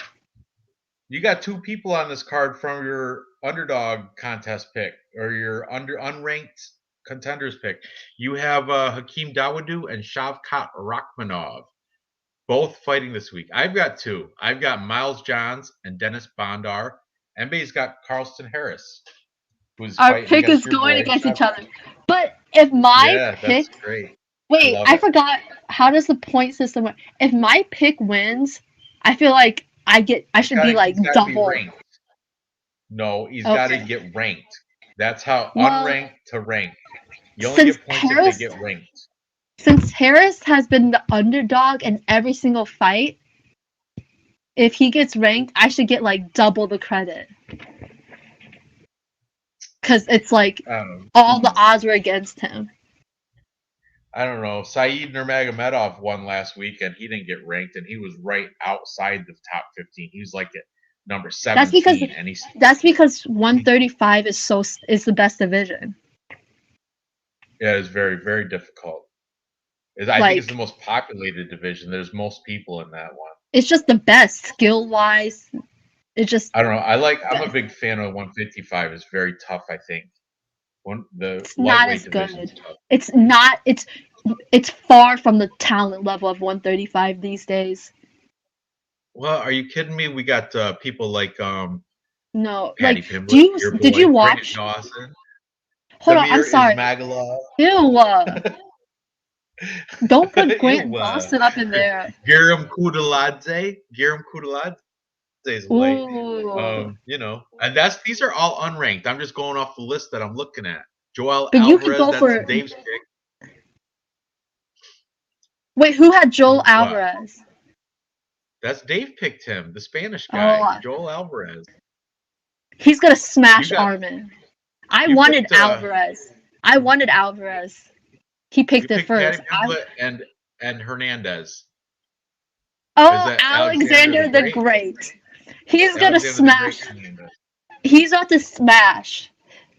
You got 2 people on this card from your underdog contest pick or your unranked contenders pick. You have Hakeem Dawodu and Shavkat Rakhmonov, both fighting this week. I've got 2. I've got Miles Johns and Dennis Bondar. MBae's got Carlston Harris. Our pick is going against each other. But if my pick, that's great. Wait, I forgot. How does the point system work? If my pick wins, I feel like I should be like double. No, he's got to get ranked. That's how unranked to ranked. You only get points if they get ranked. Since Harris has been the underdog in every single fight, if he gets ranked, I should get like double the credit. Because it's like all the odds were against him. I don't know. Saeed Nurmagomedov won last week, and he didn't get ranked, and he was right outside the top 15. He was like at number 17. That's because 135 is the best division. Yeah, it's very, very difficult. I think it's the most populated division. There's most people in that one. It's just the best skill wise. I don't know. I'm a big fan of 155. It's very tough, I think. It's not as good. It's not. It's far from the talent level of 135 these days. Well, are you kidding me? We got people like no, Patty like Pimblett, did you watch? Dawson, Hold on, I'm sorry. Ismagulov. Ew. Don't put Grant Dawson up in there. Guillaume Kudladze is late. And these are all unranked. I'm just going off the list that I'm looking at. Joel Alvarez, that's Dave's pick. Wait, who had Joel Alvarez? That's Dave picked him, the Spanish guy, Joel Alvarez. He's gonna smash Armin. I wanted Alvarez. He picked it first. And Hernandez. Oh, Alexander the Great. He's gonna smash. He's about to smash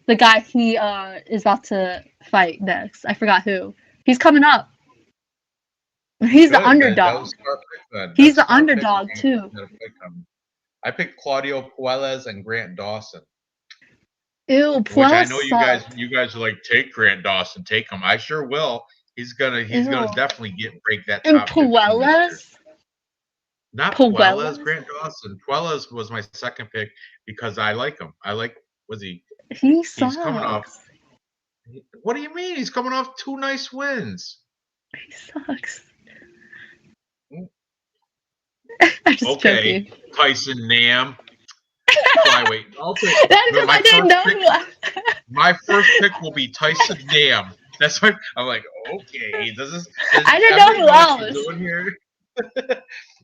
the guy he is about to fight next. I forgot who. He's coming up. He's the underdog. He's the underdog too. I picked Claudio Puelles and Grant Dawson. Ew, Puelles. Which I know you guys are like, take Grant Dawson, take him. I sure will. He's gonna definitely break that top. And Puelles? Not Puelles, Grant Dawson. Puelles was my second pick because I like him. He sucks. He's coming off. What do you mean? He's coming off 2 nice wins. He sucks. I'm just joking. Tyson Nam. Flyweight. That's because I didn't know. My first pick will be Tyson Nam. That's why I'm like, okay. I didn't know who else. Doing here?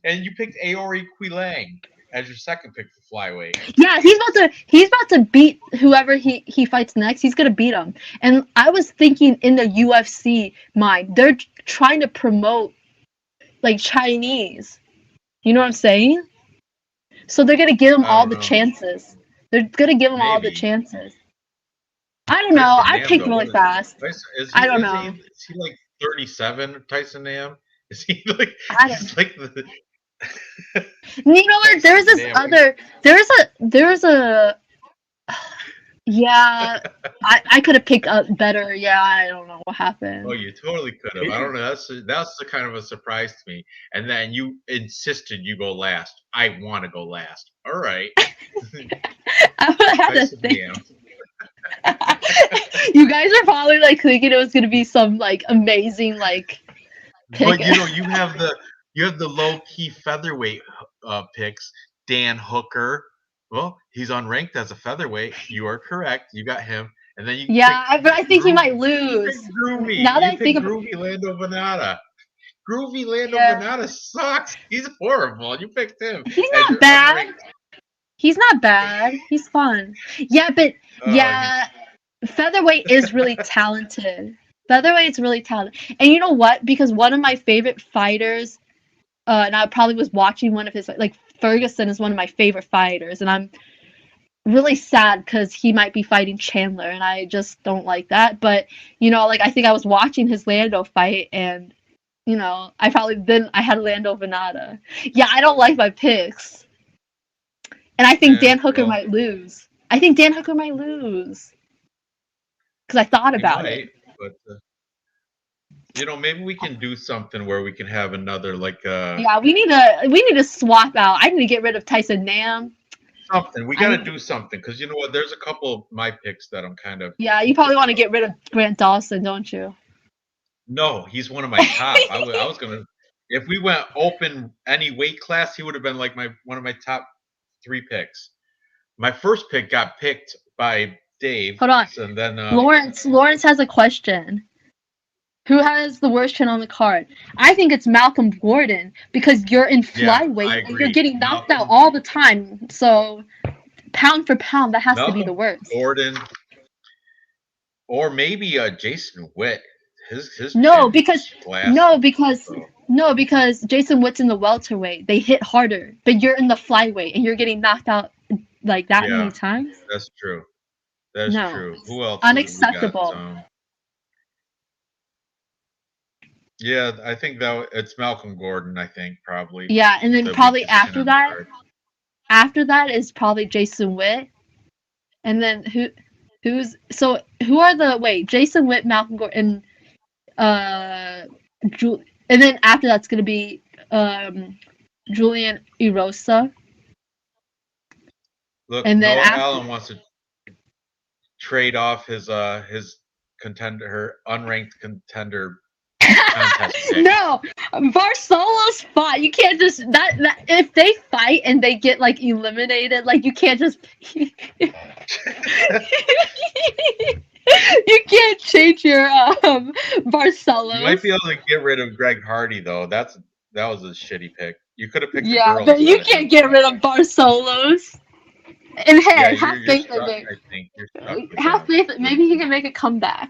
And you picked Aori Quilang. as your second pick for flyweight. Yeah, he's about to beat whoever he fights next. He's gonna beat him. And I was thinking in the UFC mind, they're trying to promote like Chinese. You know what I'm saying? So they're gonna give him all the chances. They're gonna give him all the chances. I don't know. I picked really fast. I don't know. Is he like 37, Tyson Nam? Is he like? He's like the. You know what? There's this other. There's a. Yeah, I could have picked up better. Yeah, I don't know what happened. Oh, you totally could have. I don't know. That's the kind of a surprise to me. And then you insisted you go last. I want to go last. All right. I had to think. You guys are probably like thinking it was gonna be some like amazing like. Pick. But you have the low key featherweight picks. Dan Hooker. Well, he's unranked as a featherweight. You are correct. You got him. And then but I think he might lose. Groovy. Now that I think Groovy Lando Venata. Groovy Lando Venata sucks. He's horrible. You picked him. He's not bad. Unranked. He's not bad. He's fun. Yeah, but featherweight is really talented. Featherweight's really talented. And you know what? Because one of my favorite fighters, and I probably was watching one of his, like Ferguson is one of my favorite fighters, and I'm really sad because he might be fighting Chandler, and I just don't like that. But, like I think I was watching his Lando fight, and, I had Lando Venata. Yeah, I don't like my picks. And I think Dan Hooker might lose. Because I thought about it. But maybe we can do something where we can have another Yeah, we need to swap out. I need to get rid of Tyson Nam. Something we got to do something because you know what? There's a couple of my picks that I'm kind of. Yeah, you probably want to get rid of Grant Dawson, don't you? No, he's one of my top. I was gonna. If we went open any weight class, he would have been like one of my top 3 picks. My first pick got picked by Dave. Hold on. And then Lawrence has a question. Who has the worst chin on the card? I think it's Malcolm Gordon because you're in flyweight and you're getting knocked out all the time. So pound for pound, that has to be the worst. Gordon, or maybe Jason Witt. His because Jason Witt's in the welterweight. They hit harder, but you're in the flyweight and you're getting knocked out like that many times. That's true. That's true. Who else? Unacceptable. Yeah, I think it's Malcolm Gordon. I think probably. Yeah, and then probably after that is probably Jason Witt, and then who are the Jason Witt, Malcolm Gordon, and then after that's gonna be Julian Erosa. Look, and then Allen wants to trade off his contender, her unranked contender. No, Barcelo's fought. You can't just that if they fight and they get like eliminated, like you can't just you can't change your Barcelos. You might be able to get rid of Greg Hardy though. That was a shitty pick. You could have picked the girl. But you can't get rid of Barcelos. And hey, have faith in it. I think you're stuck. Have faith. Maybe he can make a comeback.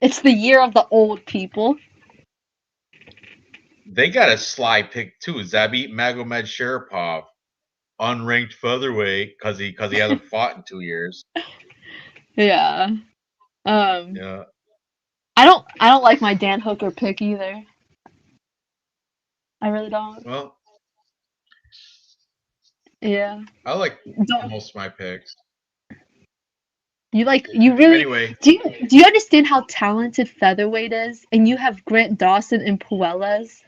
It's the year of the old people. They got a sly pick too. Zabit Magomed Sharipov, unranked featherweight, because he hasn't fought in 2 years. Yeah. Yeah. I don't like my Dan Hooker pick either. I really don't. Well. Yeah. I like most of my picks. You really. Anyway. Do you understand how talented featherweight is? And you have Grant Dawson and Puelles.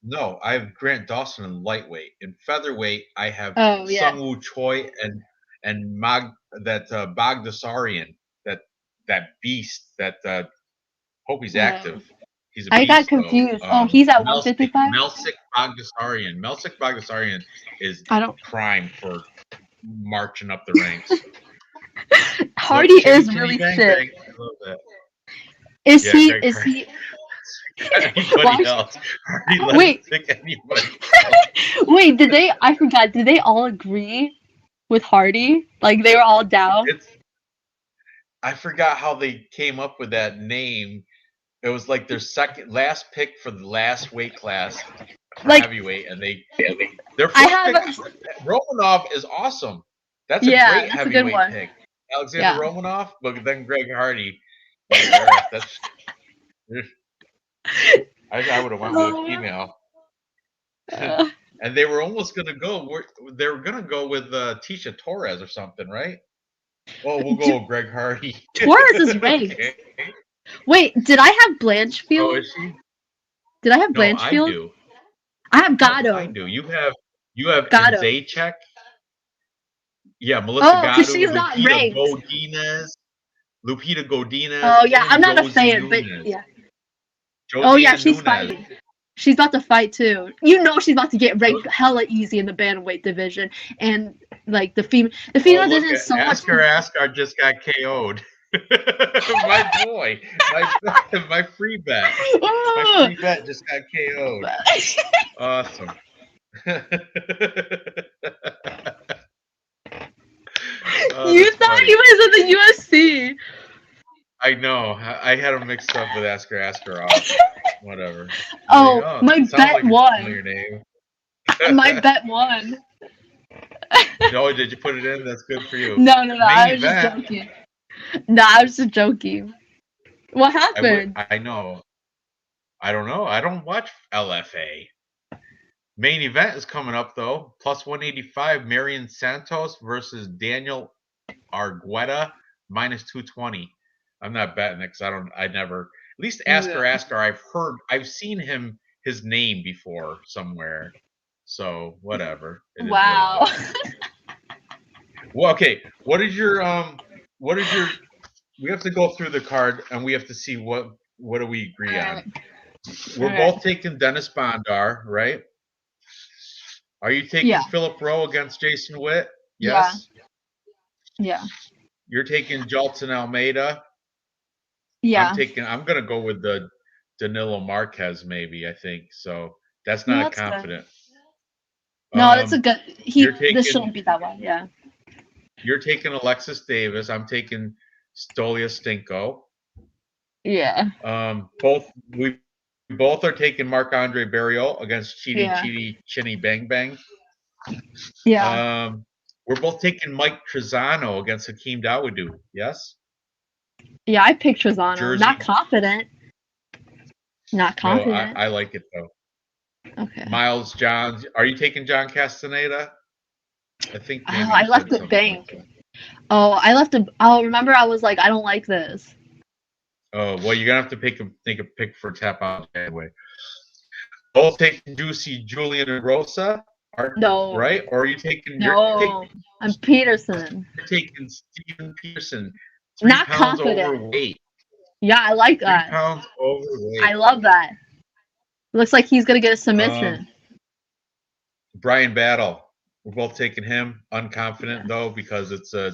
No, I have Grant Dawson in lightweight. In featherweight, I have Sungwoo Choi and Bagdasarian, that beast. That hope he's active. He's a beast, I got confused. He's at 155. Melsik Bagdasarian is prime for marching up the ranks. Hardy is really sick. Is he? Anybody else? Wait. Pick anybody. Wait, I forgot, did they all agree with Hardy? Like, they were all down? I forgot how they came up with that name. It was like their last pick for the last weight class, Like, heavyweight, and their first pick, Romanov is awesome. That's a great heavyweight pick. Alexander Romanov, but then Greg Hardy. That's I would have went with a female. And they were almost going to go. They were going to go with Tisha Torres or something, right? Oh, we'll go with Greg Hardy. Torres is ranked. Okay. Wait, did I have Blanchfield? Oh, is she? Did I have Blanchfield? I do. I have Gatto. I do. You have Zajac. Yeah, Melissa Gatto. Oh, she's not ranked. Lupita Godinez. Oh yeah, I'm not a fan, but yeah. She's fighting. She's about to fight too. You know she's about to get ranked hella easy in the bantamweight division, and like the female division is so much. Askar just got KO'd. My boy, my free bet. My free bet just got KO'd. Awesome. You thought he was in the UFC. I know. I had him mixed up with Askarov. Whatever. My bet won. Your name. My bet won. No, did you put it in? That's good for you. No. I was just joking. No, I was just joking. What happened? I know. I don't know. I don't watch LFA. Main event is coming up though. Plus 185, Marion Santos versus Daniel Argueta, minus 220. I'm not betting it because I never. At least Askar. I've seen his name before somewhere. So whatever. Wow. Well, okay. What is your? We have to go through the card and we have to see what do we agree on. We're both taking Dennis Bondar, right? Are you taking Philip Rowe against Jason Witt? Yes. Yeah. You're taking Yaltan Almeida. Yeah. I'm gonna go with the Danilo Marquez, maybe. I think so. That's not confident. Good. No, that's a good. This shouldn't be that one. Yeah. You're taking Alexis Davis. I'm taking Stolia Stinko. Yeah. We both are taking Marc-Andre Barriault against Chinny Bang Bang. Yeah. We're both taking Mike Trezano against Hakeem Dawodu. Yes. Yeah, I picked Trezano. Jersey. Not confident. Not confident. No, I like it though. Okay. Miles Johns. Are you taking John Castaneda? I think. I left the bank. I left a. Remember, I was like, I don't like this. Oh well, you're gonna have to think a pick for tap out anyway. Both taking Juicy Julian and Rosa. No. Right? Or are you taking? No. I'm Peterson. You're taking Steven Peterson. Not confident. Overweight. Yeah, I like that. 3 pounds overweight. I love that. Looks like he's gonna get a submission. Brian Battle. We're both taking him. Unconfident though, because it's a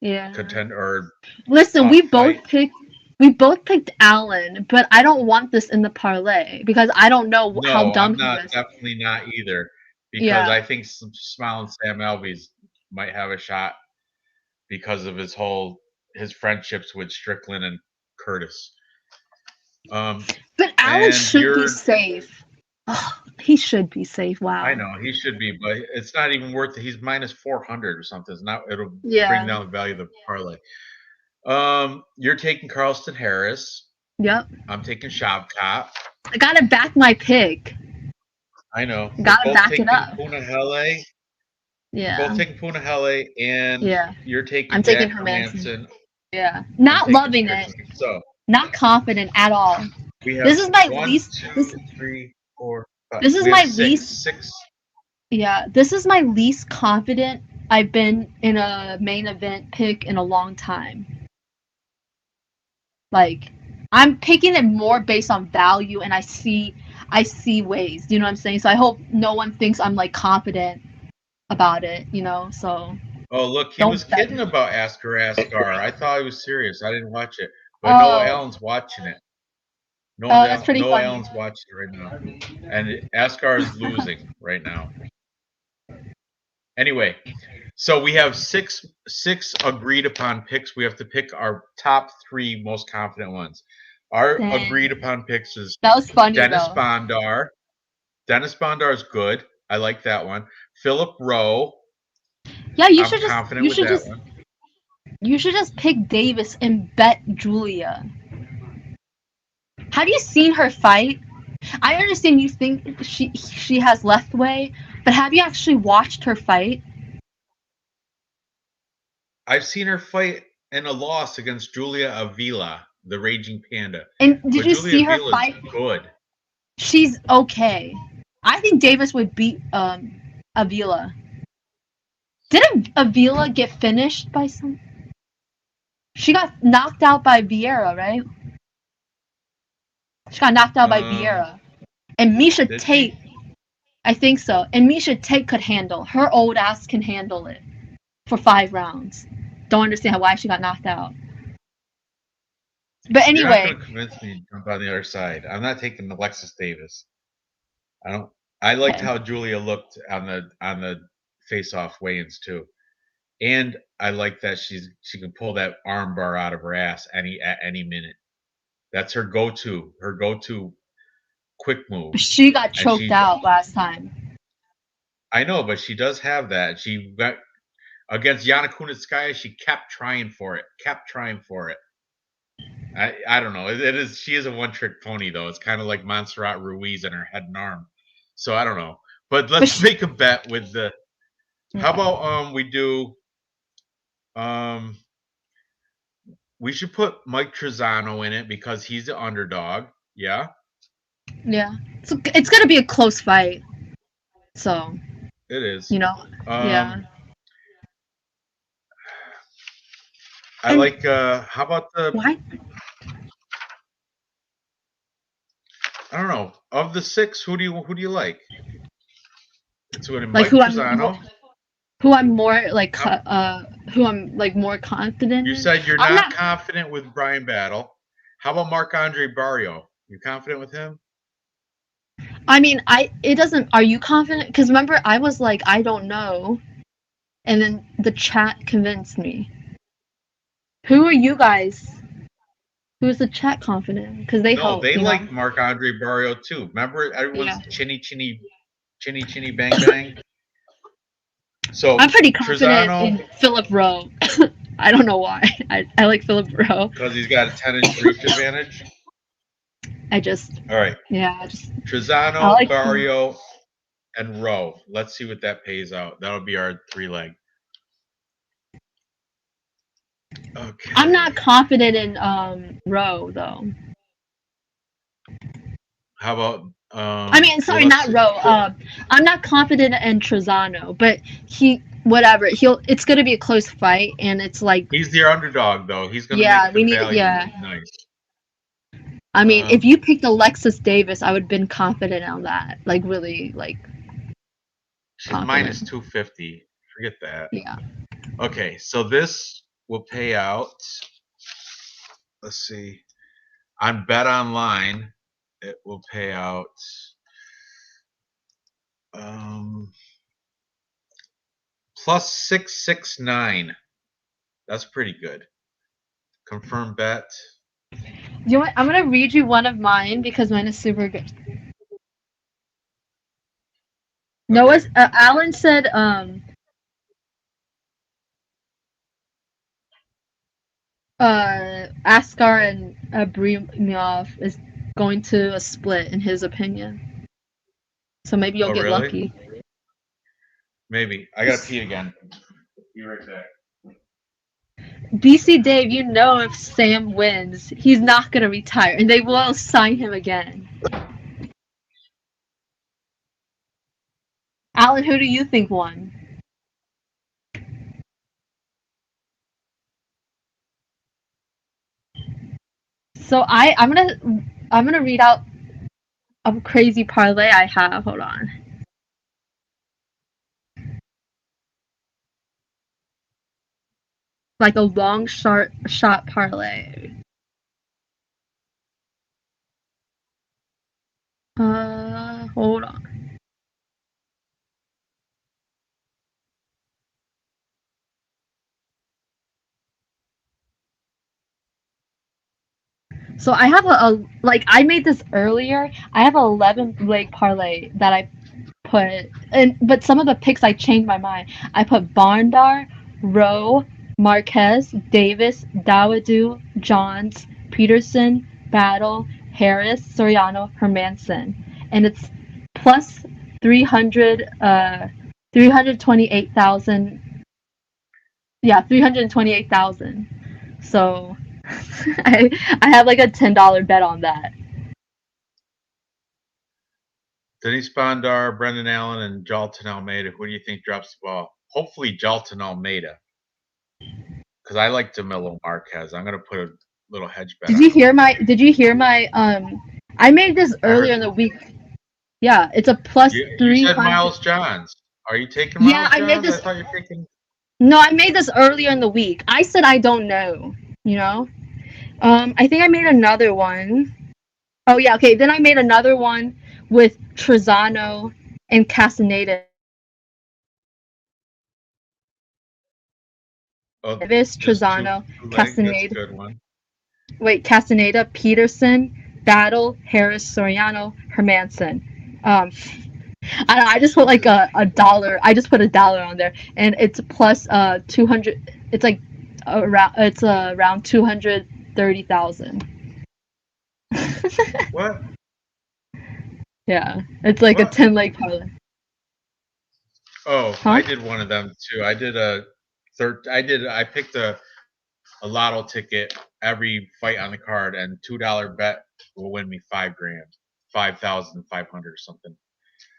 contender. Or listen, we both picked Allen, but I don't want this in the parlay because I don't know how dumb he is. Definitely not either. Because I think Smiling Sam Alvey might have a shot because of his friendships with Strickland and Curtis. But Allen should be safe. Oh, he should be safe. Wow. I know he should be, but it's not even worth it. He's minus 400 or something. It'll bring down the value of the parlay. You're taking Carlston Harris. Yep. I'm taking Shavkat. I gotta back my pick. I know. Gotta back it up. Punahele. Yeah. Both taking Punahele, and you're taking. I'm taking Hermanson. Yeah. Not loving it. So. Not confident at all. This is my least. 2, 3, 4, 5. This is my least. 6. Yeah. This is my least confident I've been in a main event pick in a long time. Like, I'm picking it more based on value, and I see ways. You know what I'm saying? So I hope no one thinks I'm like confident about it. So. Oh look, he was kidding about Askar. I thought he was serious. I didn't watch it, but Noah Allen's watching it. That's pretty funny. Alan's watching right now, and Askar is losing right now. Anyway, so we have six agreed upon picks. We have to pick our top 3 most confident ones. Our agreed upon picks is that was funny. Dennis Bondar. Dennis Bondar is good. I like that one. Philip Rowe. Yeah, you I'm should confident with that one. You should just pick Davis and bet Julia. Have you seen her fight? I understand you think she has left way, but have you actually watched her fight? I've seen her fight in a loss against Julia Avila, the Raging Panda. And did you see her fight? Good. She's okay. I think Davis would beat Avila. Didn't Avila get finished by some? She got knocked out by Vieira, right? She got knocked out by Vieira. And Misha Tate, I think so. And Misha Tate could handle. Her old ass can handle it for 5 rounds. Don't understand why she got knocked out. But anyway, you're not gonna convince me to jump on the other side. I'm not taking Alexis Davis. I liked how Julia looked on the face-off weigh-ins too, and I like that she can pull that arm bar out of her ass at any minute. That's her go-to quick move. She got choked out last time. I know, but she does have that. She got against Yana Kunitskaya. She kept trying for it. I don't know. She is a one-trick pony though. It's kind of like Montserrat Ruiz and her head and arm. So I don't know. But let's make a bet with the. How about we do? We should put Mike Trezano in it because he's the underdog. Yeah. Yeah. So it's gonna be a close fight. So. It is. You know. Yeah. I like. How about the? Why? I don't know. Of the 6, who do you like? It's like Mike Trezano. Who I'm more like who I'm like more confident. You said you're not confident with Brian Battle. How about Marc-Andre Barrio? You confident with him? I mean, it doesn't. Are you confident? Because remember, I was like, I don't know, and then the chat convinced me. Who are you guys? Who is the chat confident? Because they like Marc-Andre Barrio too. Remember, everyone's chinny bang bang. So I'm pretty confident in Philip Rowe. I don't know why. I like Philip Rowe because he's got a 10-inch reach advantage. All right. Yeah, Trezano, like Barrio, and Rowe. Let's see what that pays out. That'll be our 3-leg. Okay. I'm not confident in Rowe though. How about I mean, sorry, not Rowe. I'm not confident in Trezano, but it's gonna be a close fight, and it's like he's the underdog though. He's gonna make the value nice. I mean, if you picked Alexis Davis, I would have been confident on that. Like really, like. She's minus 250. Forget that. Yeah. Okay, so this will pay out. Let's see. On Bet Online, it will pay out. Plus 669. That's pretty good. Confirm bet. You know what? I'm gonna read you one of mine because mine is super good. Noah's Alan said Askar and Maximov is going to a split in his opinion. So maybe you'll get lucky. Maybe. I gotta pee again. Be right back. BC Dave, you know if Sam wins, he's not gonna retire, and they will sign him again. Alan, who do you think won? So I'm gonna read out a crazy parlay I have. Hold on. Like a long shot parlay. Hold on. So I have like I made this earlier. I have an 11 leg parlay that I put and but some of the picks I changed my mind. I put Bondar, Rowe, Marquez, Davis, Dawoodu, Johns, Peterson, Battle, Harris, Soriano, Hermanson. And it's plus 300 328,000. Yeah, 328,000. So I have like a $10 bet on that. Denise Bondar, Brendan Allen, and Yaltan Almeida. Who do you think drops the ball? Hopefully Yaltan Almeida. Because I like Demilo Marquez. I'm gonna put a little hedge bet. Did you hear my I made this earlier in the week. Yeah, it's a plus you 300. said Miles Johns. Are you taking Miles Johns? I made this. I thought you were taking. No, I made this earlier in the week. I said I don't know. You know, I think I made another one. Oh yeah, okay. Then I made another one with Trezano and Castaneda. Oh, Davis, Trezano, Castaneda. That's a good one. Wait, Castaneda, Peterson, Battle, Harris, Soriano, Hermanson. I just put like a dollar. I just put $1 on there, and it's plus 200. It's like around 230,000. What? Yeah, it's like a 10 leg parlay. Oh, huh? I did one of them too. I did I picked a lotto ticket every fight on the card, and $2 bet will win me $5 grand, 5,500 or something.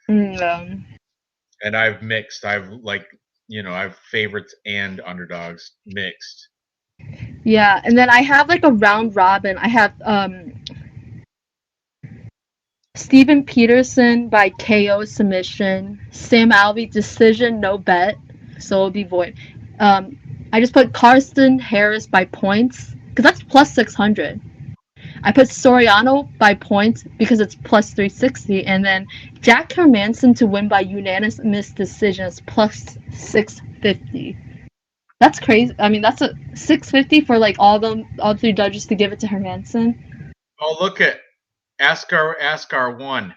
And I've mixed. I've I've favorites and underdogs mixed. Yeah, and then I have like a round robin. I have Steven Peterson by KO submission, Sam Alvey decision, no bet, so it'll be void. I just put Carson Harris by points because that's plus 600. I put Soriano by points because it's plus 360, and then Jack Hermanson to win by unanimous decision is plus 650. That's crazy. I mean, that's a 650 for like all 3 judges to give it to Hermanson. Oh, look at Askar won.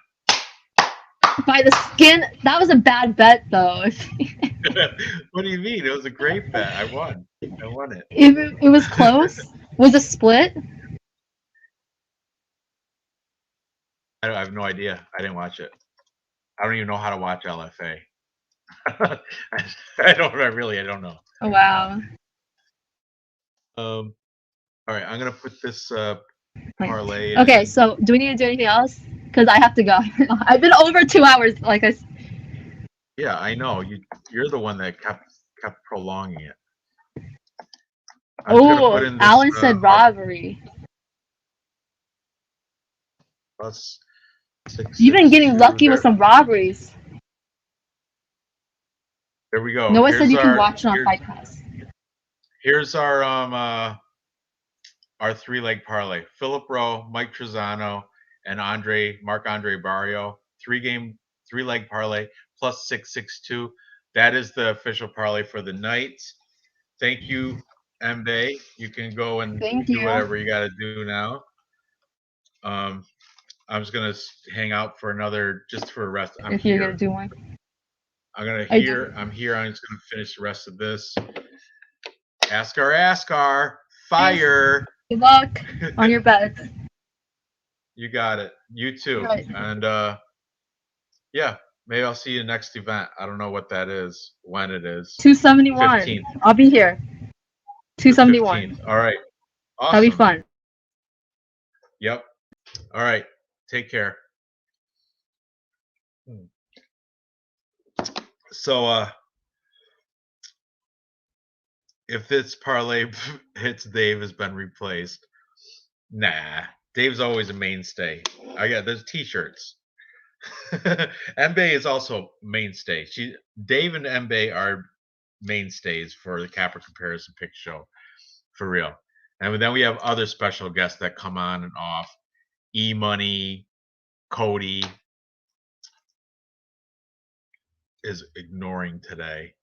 By the skin. That was a bad bet, though. What do you mean? It was a great bet. I won it. It was close. Was it split? I have no idea. I didn't watch it. I don't even know how to watch LFA. I don't know. Oh, wow. All right, I'm gonna put this parlay. Okay, so do we need to do anything else? Because I have to go. I've been over 2 hours. Like I. Yeah, I know. You're the one that kept prolonging it. Oh, Alan said robbery. Plus 6. You've been getting lucky with some robberies. There we go. Noah said you can watch it on Fight Pass. Here's our 3-leg parlay. Philip Rowe, Mike Trezano, and Marc-Andre Barrio. 3-leg parlay plus 662. That is the official parlay for the night. Thank you, MBae. You can go and do whatever you got to do now. I'm just gonna hang out for just for a rest. If you're gonna do one. I'm here. I'm just gonna finish the rest of this. Askar, fire. Good luck on your bets. You got it. You too. Right. And yeah, maybe I'll see you next event. I don't know what that is, when it is. 271. 15th. I'll be here. 271. 15th. All right. Awesome. That'll be fun. Yep. All right. Take care. So if this parlay hits, Dave has been replaced. Nah, Dave's always a mainstay. There's t-shirts. MBae is also mainstay. Dave and MBae are mainstays for the Capper Comparison Pick Show, for real. And then we have other special guests that come on and off. E-Money, Cody, is ignoring today.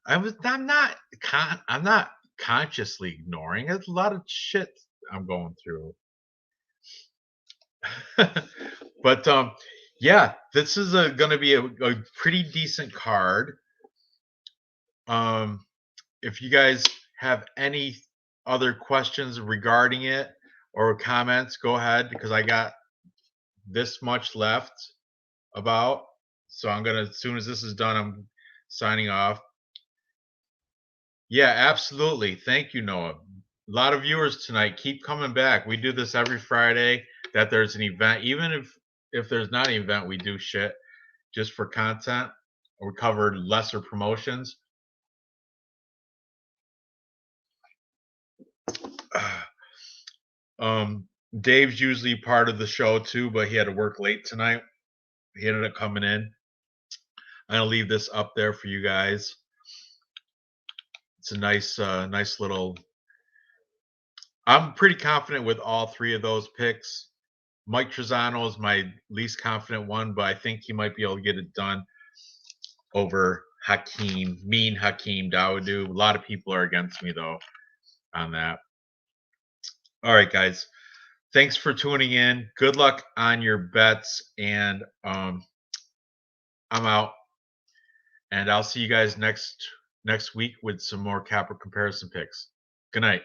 I'm not consciously ignoring. It's a lot of shit I'm going through. But yeah, this is going to be a pretty decent card. If you guys have any other questions regarding it or comments, go ahead, because I got this much left about. So I'm gonna, as soon as this is done, I'm signing off. Yeah, absolutely. Thank you, Noah. A lot of viewers tonight. Keep coming back. We do this every Friday that there's an event. Even if there's not an event, we do shit just for content. We cover lesser promotions. Dave's usually part of the show too, but he had to work late tonight. He ended up coming in. I'm gonna leave this up there for you guys. It's a nice little. I'm pretty confident with all three of those picks. Mike Trezano is my least confident one, but I think he might be able to get it done over Hakeem Dawodu. A lot of people are against me though on that. All right, guys. Thanks for tuning in. Good luck on your bets, and I'm out. And I'll see you guys next week with some more Capper comparison picks. Good night.